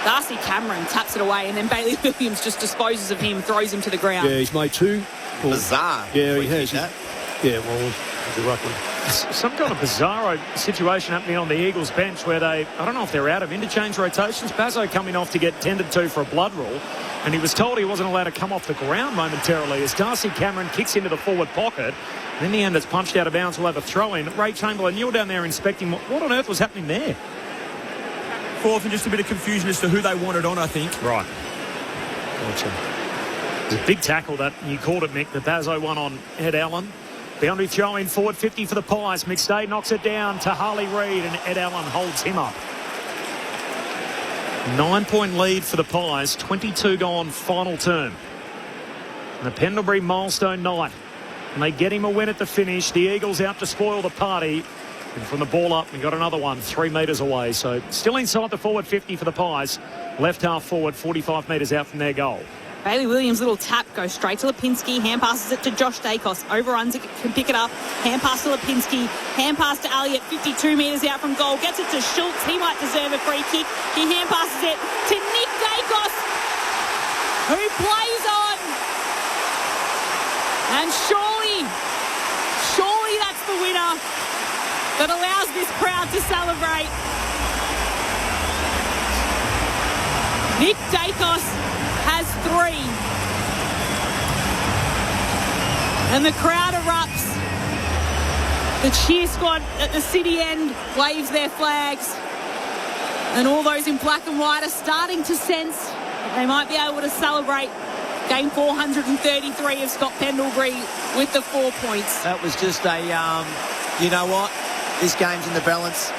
Darcy Cameron taps it away, and then Bailey Williams just disposes of him, throws him to the ground. Yeah, he's made 2. Bizarre. Yeah, he has. Yeah, well, the ruck one. Some kind of bizarro situation happening on the Eagles bench where I don't know if they're out of interchange rotations. Bazzo coming off to get tended to for a blood rule, and he was told he wasn't allowed to come off the ground momentarily as Darcy Cameron kicks into the forward pocket. And in the end, it's punched out of bounds. We'll have a throw in. Ray Chamberlain, you're down there inspecting. What on earth was happening there? Fourth, and just a bit of confusion as to who they wanted on, I think. Right. It was a big tackle that you called it, Mick. The Bazzo one on Ed Allen. Boundary throw in forward 50 for the Pies. McStay knocks it down to Harley Reid, and Ed Allen holds him up. 9-point lead for the Pies. 22 gone final term. And the Pendlebury milestone night. And they get him a win at the finish. The Eagles out to spoil the party. And from the ball up, we got another one 3 metres away. So still inside the forward 50 for the Pies. Left half forward, 45 metres out from their goal. Bailey Williams' little tap goes straight to Lipinski. Hand passes it to Josh Dacos. Overruns it, can pick it up. Hand pass to Lipinski. Hand pass to Elliott, 52 metres out from goal. Gets it to Schultz. He might deserve a free kick. He hand passes it to Nick Dacos, who plays on. And surely that's the winner that allows this crowd to celebrate. Nick Dacos has 3. And the crowd erupts. The cheer squad at the city end waves their flags. And all those in black and white are starting to sense that they might be able to celebrate game 433 of Scott Pendlebury with the 4 points. That was just a, you know what? This game's in the balance.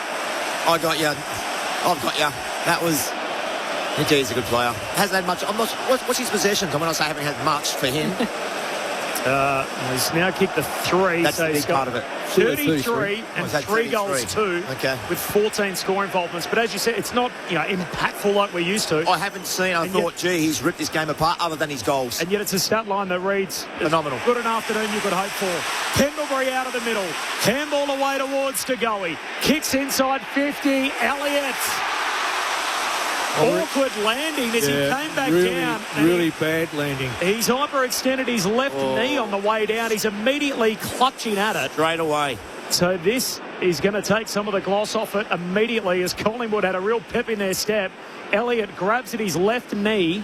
I got you. I've got you. That was... He's a good player. Hasn't had much. I'm not. What's his possessions? I mean, I say haven't had much for him. He's now kicked the 3. That's so the he's big got part of it. 33 and is that 3 goals 33? too, Okay. with 14 score involvements. But as you said, it's not impactful like we're used to. I haven't seen. I thought, he's ripped this game apart other than his goals. And yet it's a stat line that reads phenomenal. Good an afternoon you could hope for. Pendlebury out of the middle. Handball away towards Tagoe. Kicks inside 50. Elliott. Awkward landing as he came back down. Really bad landing. He's hyperextended his left knee on the way down. He's immediately clutching at it. Straight away. So this is going to take some of the gloss off it immediately as Collingwood had a real pep in their step. Elliott grabs at his left knee.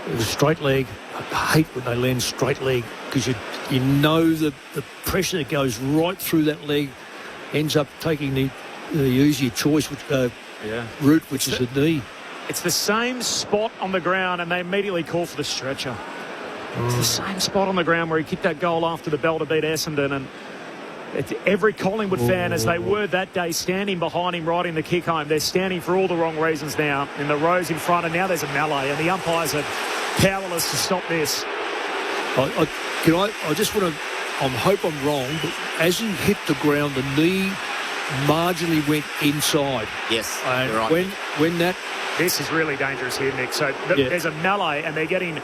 It was straight leg. I hate when they land straight leg because you know the pressure that goes right through that leg ends up taking the easier choice route, which is the knee. It's the same spot on the ground, and they immediately call for the stretcher. It's the same spot on the ground where he kicked that goal after the bell to beat Essendon. And every Collingwood fan, as they were that day, standing behind him right in the kick home. They're standing for all the wrong reasons now in the rows in front, and now there's a melee, and the umpires are powerless to stop this. I just want to... I hope I'm wrong, but as he hit the ground, the knee marginally went inside. Yes, and you're right. when that... This is really dangerous here, Nick. So there's a melee, and they're getting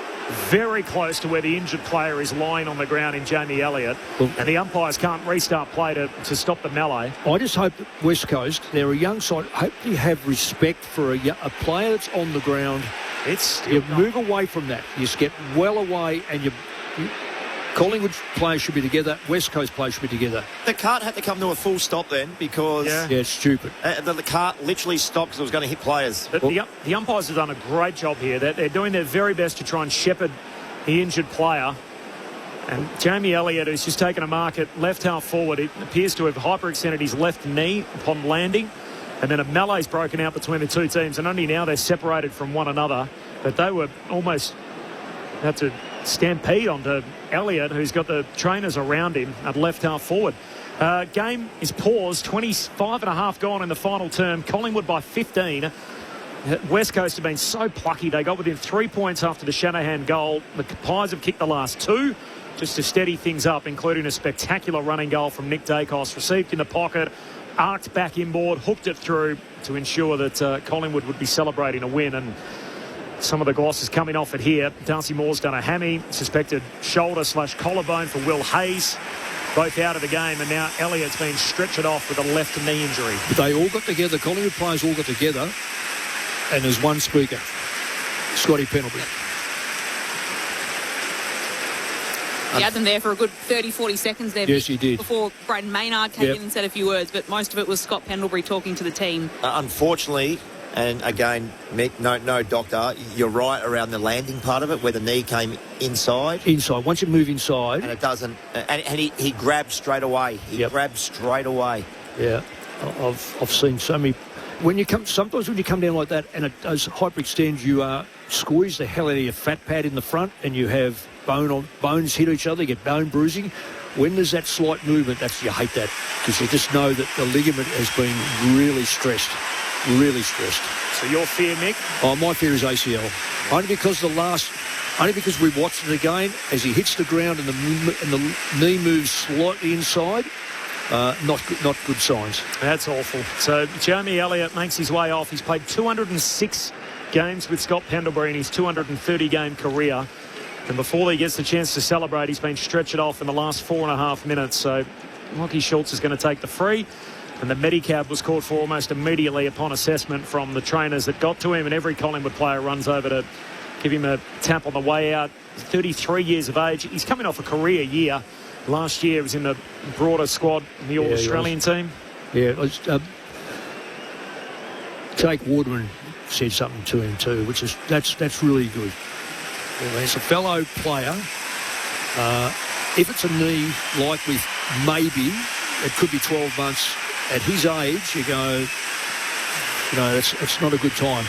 very close to where the injured player is lying on the ground in Jamie Elliott, and the umpires can't restart play to stop the melee. I just hope that West Coast, they're a young side, hope you have respect for a player that's on the ground. You move away from that. You get well away, and Collingwood players should be together. West Coast players should be together. The cart had to come to a full stop then because... Yeah, it's stupid. The cart literally stopped because it was going to hit players. The umpires have done a great job here. They're doing their very best to try and shepherd the injured player. And Jamie Elliott, who's just taken a mark at left half forward, it appears to have hyperextended his left knee upon landing. And then a melee's broken out between the two teams. And only now they're separated from one another. But they were almost... had to stampede onto Elliott, who's got the trainers around him at left half forward. Game is paused. 25 and a half gone in the final term. Collingwood by 15. West Coast have been so plucky. They got within 3 points after the Shanahan goal. The Pies have kicked the last 2 just to steady things up, including a spectacular running goal from Nick Dacos. Received in the pocket, arced back inboard, hooked it through to ensure that Collingwood would be celebrating a win. And some of the gloss is coming off it here. Darcy Moore's done a hammy, suspected shoulder/collarbone for Will Hayes. Both out of the game, and now Elliott's been stretchered off with a left knee injury. They all got together, Collingwood players all got together, and there's one speaker, Scotty Pendlebury. He had them there for a good 30, 40 seconds there. Yes, he did. Before Braden Maynard came in and said a few words, but most of it was Scott Pendlebury talking to the team. Unfortunately, and again, Mick, no doctor, you're right around the landing part of it where the knee came inside. Once you move inside. And it doesn't, and he grabbed straight away. Grabbed straight away. Yeah, I've seen so many. Sometimes when you come down like that and it does hyperextend, you squeeze the hell out of your fat pad in the front and you have bones hit each other, you get bone bruising. When there's that slight movement, you hate that because you just know that the ligament has been really stressed. Really stressed. So your fear, Mick? Oh, my fear is ACL. Only because we watched it again as he hits the ground and the knee moves slightly inside. Not good signs. That's awful. So Jamie Elliott makes his way off. He's played 206 games with Scott Pendlebury in his 230-game career. And before he gets the chance to celebrate, he's been stretched off in the last 4.5 minutes. So Lachie Schultz is going to take the free. And the Medicab was called for almost immediately upon assessment from the trainers that got to him. And every Collingwood player runs over to give him a tap on the way out. He's 33 years of age. He's coming off a career year. Last year he was in the broader squad in the All-Australian team. Yeah, Jake Waterman said something to him too, which is that's really good. As a fellow player, if it's a knee like with maybe, it could be 12 months. At his age, you go, it's not a good time.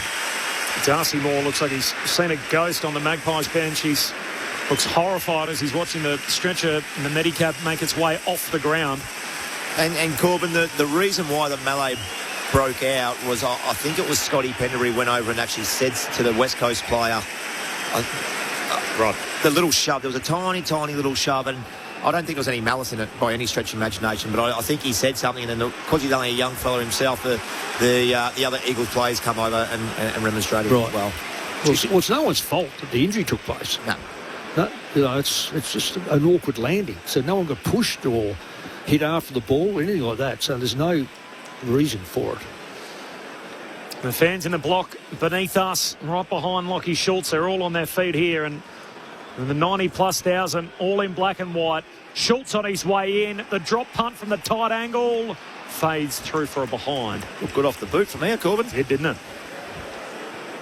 Darcy Moore looks like he's seen a ghost on the Magpies bench. He looks horrified as he's watching the stretcher and the Medicab make its way off the ground. And Corbin, the reason why the melee broke out was, I think it was Scotty Pendlebury went over and actually said to the West Coast player, Right. The little shove. There was a tiny, tiny little shove, and I don't think there was any malice in it by any stretch of imagination, but I think he said something, and then because he's only a young fella himself, the other Eagles players come over and remonstrated as well. Well, it's no one's fault that the injury took place. No, it's just an awkward landing. So no one got pushed or hit after the ball or anything like that. So there's no reason for it. The fans in the block beneath us, right behind Lachie Schultz, they're all on their feet here, and the 90+ thousand, all in black and white. Schultz on his way in. The drop punt from the tight angle fades through for a behind. Looked good off the boot from there, Corbin. It didn't it?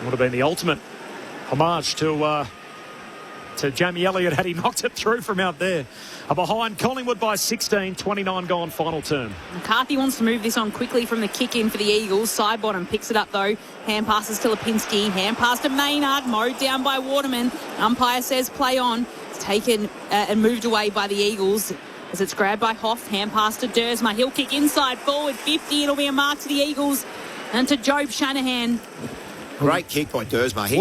Would have been the ultimate homage to Jamie Elliott had he knocked it through from out there. Behind Collingwood by 16, 29 gone, final term. McCarthy wants to move this on quickly from the kick in for the Eagles. Side bottom picks it up though. Hand passes to Lipinski. Hand pass to Maynard. Mowed down by Waterman. Umpire says play on. It's taken and moved away by the Eagles as it's grabbed by Hoff. Hand pass to Dersma. He'll kick inside forward 50. It'll be a mark to the Eagles and to Job Shanahan. Great kick by Dersma. He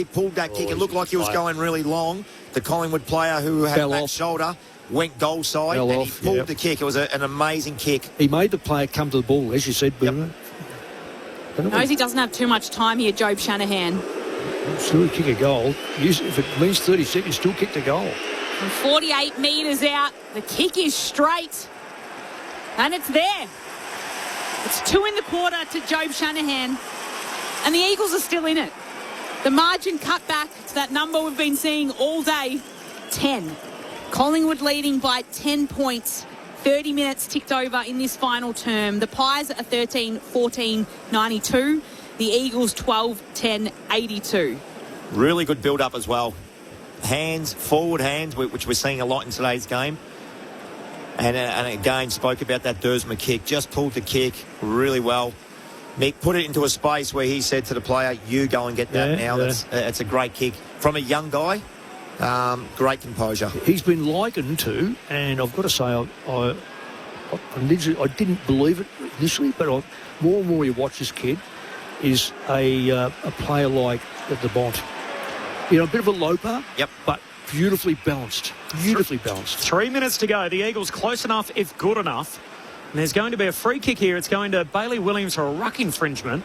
pulled that kick. It looked like he was going really long. The Collingwood player who had a back shoulder went goal side he pulled the kick. It was an amazing kick. He made the player come to the ball, as you said, Boomer. Knows he doesn't have too much time here, Job Shanahan. Still kick a goal. If it means 30 seconds, still kick the goal. From 48 metres out, the kick is straight. And it's there. It's 2 in the quarter to Job Shanahan. And the Eagles are still in it. The margin cut back to that number we've been seeing all day, 10. Collingwood leading by 10 points. 30 minutes ticked over in this final term. The Pies are 13-14-92. The Eagles 12-10-82. Really good build-up as well. Forward hands, which we're seeing a lot in today's game. And again, spoke about that Dersma kick. Just pulled the kick really well. Mick put it into a space where he said to the player, you go and get that now. That's a great kick. From a young guy, great composure. He's been likened to, and I've got to say, I didn't believe it initially, but more and more you watch this kid, is a player like the Bont. A bit of a loper, but beautifully balanced. 3 minutes to go. The Eagles close enough, if good enough. And there's going to be a free kick here. It's going to Bailey Williams for a ruck infringement.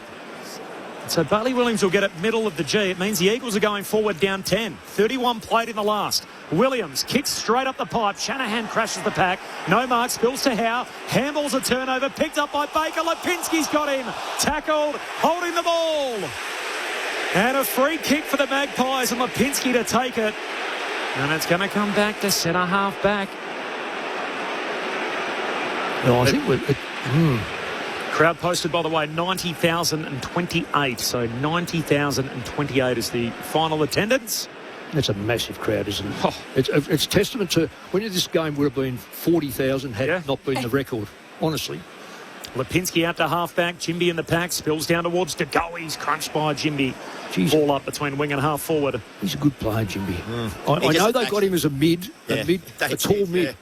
So Bailey Williams will get it middle of the G. It means the Eagles are going forward down 10. 31 played in the last. Williams kicks straight up the pipe. Shanahan crashes the pack. No mark. Spills to Howe. Handballs a turnover. Picked up by Baker. Lipinski's got him. Tackled. Holding the ball. And a free kick for the Magpies and Lipinski to take it. And it's going to come back to centre half back. No, I think Crowd posted, by the way, 90,028. So 90,028 is the final attendance. That's a massive crowd, isn't it? It's testament to when this game would have been 40,000 had it not been the record, honestly. Lipinski out to half-back. Jimby in the pack. Spills down towards De Goey. He's crunched by Jimby. Ball up between wing and half-forward. He's a good player, Jimby. I know they got him as a tall mid. Yeah.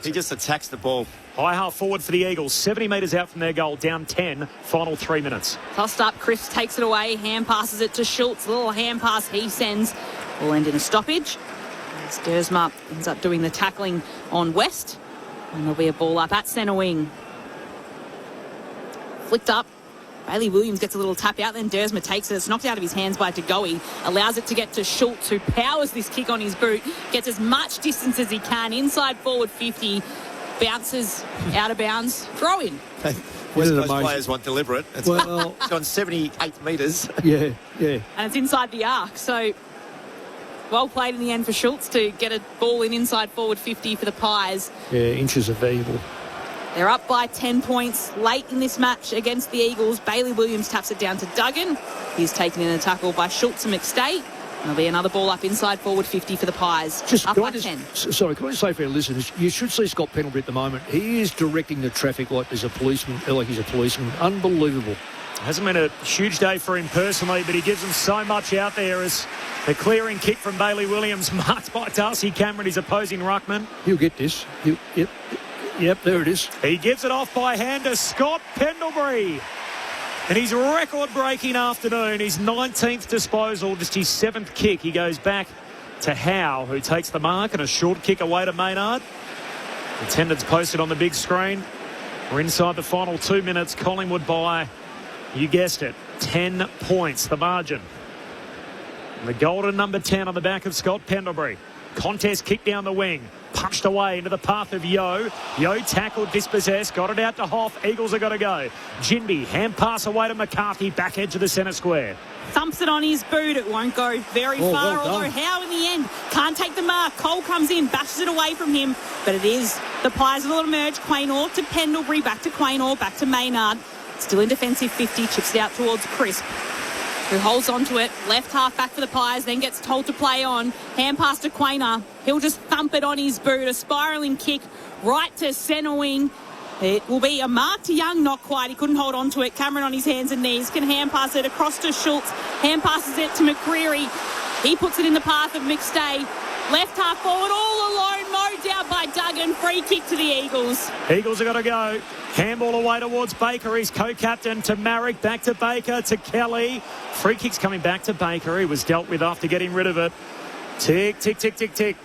He just attacks the ball. High half-forward for the Eagles. 70 metres out from their goal. Down 10. Final 3 minutes. Tossed up. Chris takes it away. Hand passes it to Schultz. Little hand pass he sends. Will end in a stoppage. As Dersma ends up doing the tackling on West. And there'll be a ball up at centre wing. Flicked up. Bailey Williams gets a little tap out, then Dersma takes it. It's knocked out of his hands by De Goey. Allows it to get to Schultz, who powers this kick on his boot. Gets as much distance as he can. Inside forward 50. Bounces out of bounds. Throw in. West Coast players want deliberate. It's gone 78 metres. Yeah. And it's inside the arc. So well played in the end for Schultz to get a ball in inside forward 50 for the Pies. Yeah, inches are valuable. They're up by 10 points late in this match against the Eagles. Bailey Williams taps it down to Duggan. He's taken in a tackle by Schultz and McStay. There'll be another ball up inside forward 50 for the Pies. Up by 10. Sorry, can I just say for our listeners, you should see Scott Pendlebury at the moment. He is directing the traffic like he's a policeman. Unbelievable. Hasn't been a huge day for him personally, but he gives them so much out there as the clearing kick from Bailey Williams marked by Darcy Cameron, his opposing ruckman. He'll get this. Yep, there it is. He gives it off by hand to Scott Pendlebury. And his record-breaking afternoon, his 19th disposal, just his 7th kick. He goes back to Howe, who takes the mark, and a short kick away to Maynard. Attendance posted on the big screen. We're inside the final 2 minutes. Collingwood by, you guessed it, 10 points, the margin. And the golden number 10 on the back of Scott Pendlebury. Contest kick down the wing. Punched away into the path of Yo. Yo tackled, dispossessed, got it out to Hoff. Eagles are going to go. Jinby, hand pass away to McCarthy, back edge of the centre square. Thumps it on his boot. It won't go very far, although Howe in the end can't take the mark. Cole comes in, bashes it away from him, but it is the Pies that'll emerge. Quaynor to Pendlebury, back to Quaynor, back to Maynard. Still in defensive 50, chips it out towards Crisp, who holds on to it. Left half back for the Pies, then gets told to play on. Hand pass to Quaynor. He'll just thump it on his boot. A spiralling kick right to centre wing. It will be a mark to Young, not quite. He couldn't hold on to it. Cameron on his hands and knees. Can hand pass it across to Schultz. Hand passes it to McCreary. He puts it in the path of McStay. Left half forward, all alone, mowed down by Duggan. Free kick to the Eagles. Eagles are going to go. Handball away towards Baker. He's co-captain to Marrick. Back to Baker, to Kelly. Free kick's coming back to Baker. He was dealt with after getting rid of it. Tick, tick, tick, tick, tick.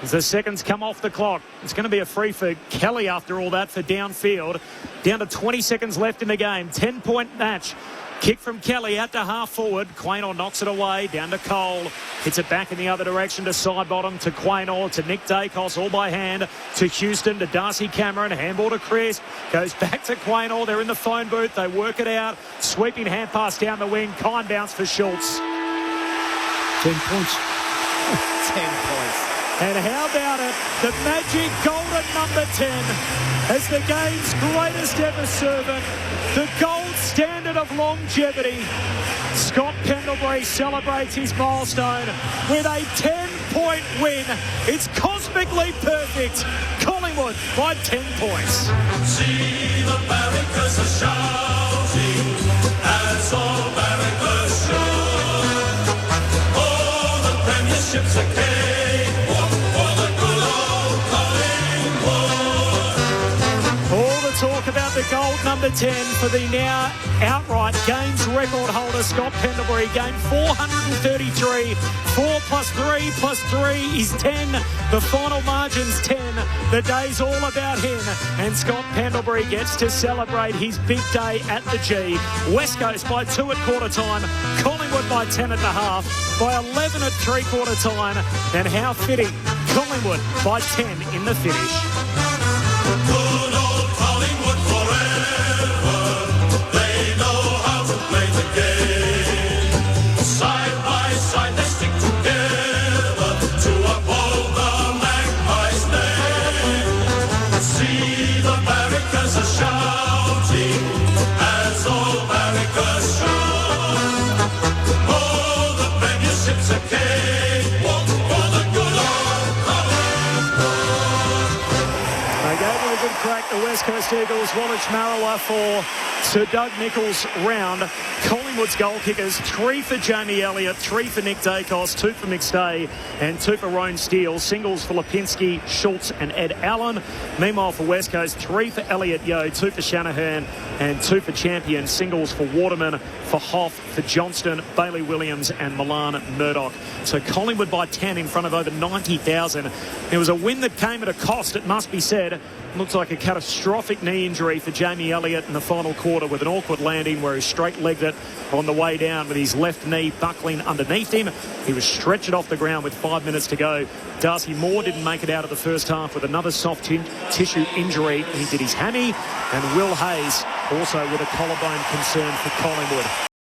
As the seconds come off the clock, it's going to be a free for Kelly after all that for downfield. Down to 20 seconds left in the game. 10-point match. Kick from Kelly out to half forward. Quaynor knocks it away. Down to Cole. Hits it back in the other direction to side bottom to Quaynor, to Nick Dacos, all by hand. To Houston, to Darcy Cameron. Handball to Chris. Goes back to Quaynor. They're in the phone booth. They work it out. Sweeping hand pass down the wing. Kind bounce for Schultz. 10 points. 10 points. And how about it? The magic golden number 10 as the game's greatest ever servant. The gold standard of longevity. Scott Pendlebury celebrates his milestone with a 10-point win. It's cosmically perfect. Collingwood by 10 points. See the barricades are shouting as all barricades should. Oh, the premierships are cake for the good old Collingwood. All the talk about the gold number 10 for the now outright games record holder Scott Pendlebury. Game 433. 4 plus 3 plus 3 is 10. The final margin's 10. The day's all about him. And Scott Pendlebury gets to celebrate his big day at the G. West Coast by 2 at quarter time. Collingwood by 10 at the half. By 11 at three-quarter time. And how fitting. Collingwood by 10 in the finish. Good old Collingwood forever. They know how to play the game. Side by side they stick together to uphold the Magpies' name. See the barricades are shouting as all barricades should. Oh, the premierships are cakewalk for the good old Collingwood. They gave it a good crack, the West Coast Eagles. Wallach Marilla for Sir Doug Nicholls round. Collingwood's goal kickers, 3 for Jamie Elliott, 3 for Nick Dacos, 2 for McStay and 2 for Roan Steele. Singles for Lipinski, Schultz and Ed Allen. Meanwhile for West Coast, 3 for Elliott Yeo, 2 for Shanahan and 2 for Champion. Singles for Waterman, for Hoff, for Johnston, Bailey Williams and Milan Murdoch. So Collingwood by 10 in front of over 90,000. It was a win that came at a cost, it must be said. Looks like a catastrophic knee injury for Jamie Elliott in the final quarter with an awkward landing where he straight-legged it on the way down with his left knee buckling underneath him. He was stretched off the ground with 5 minutes to go. Darcy Moore didn't make it out of the first half with another soft tissue injury. He did his hammy. And Will Hayes also with a collarbone concern for Collingwood.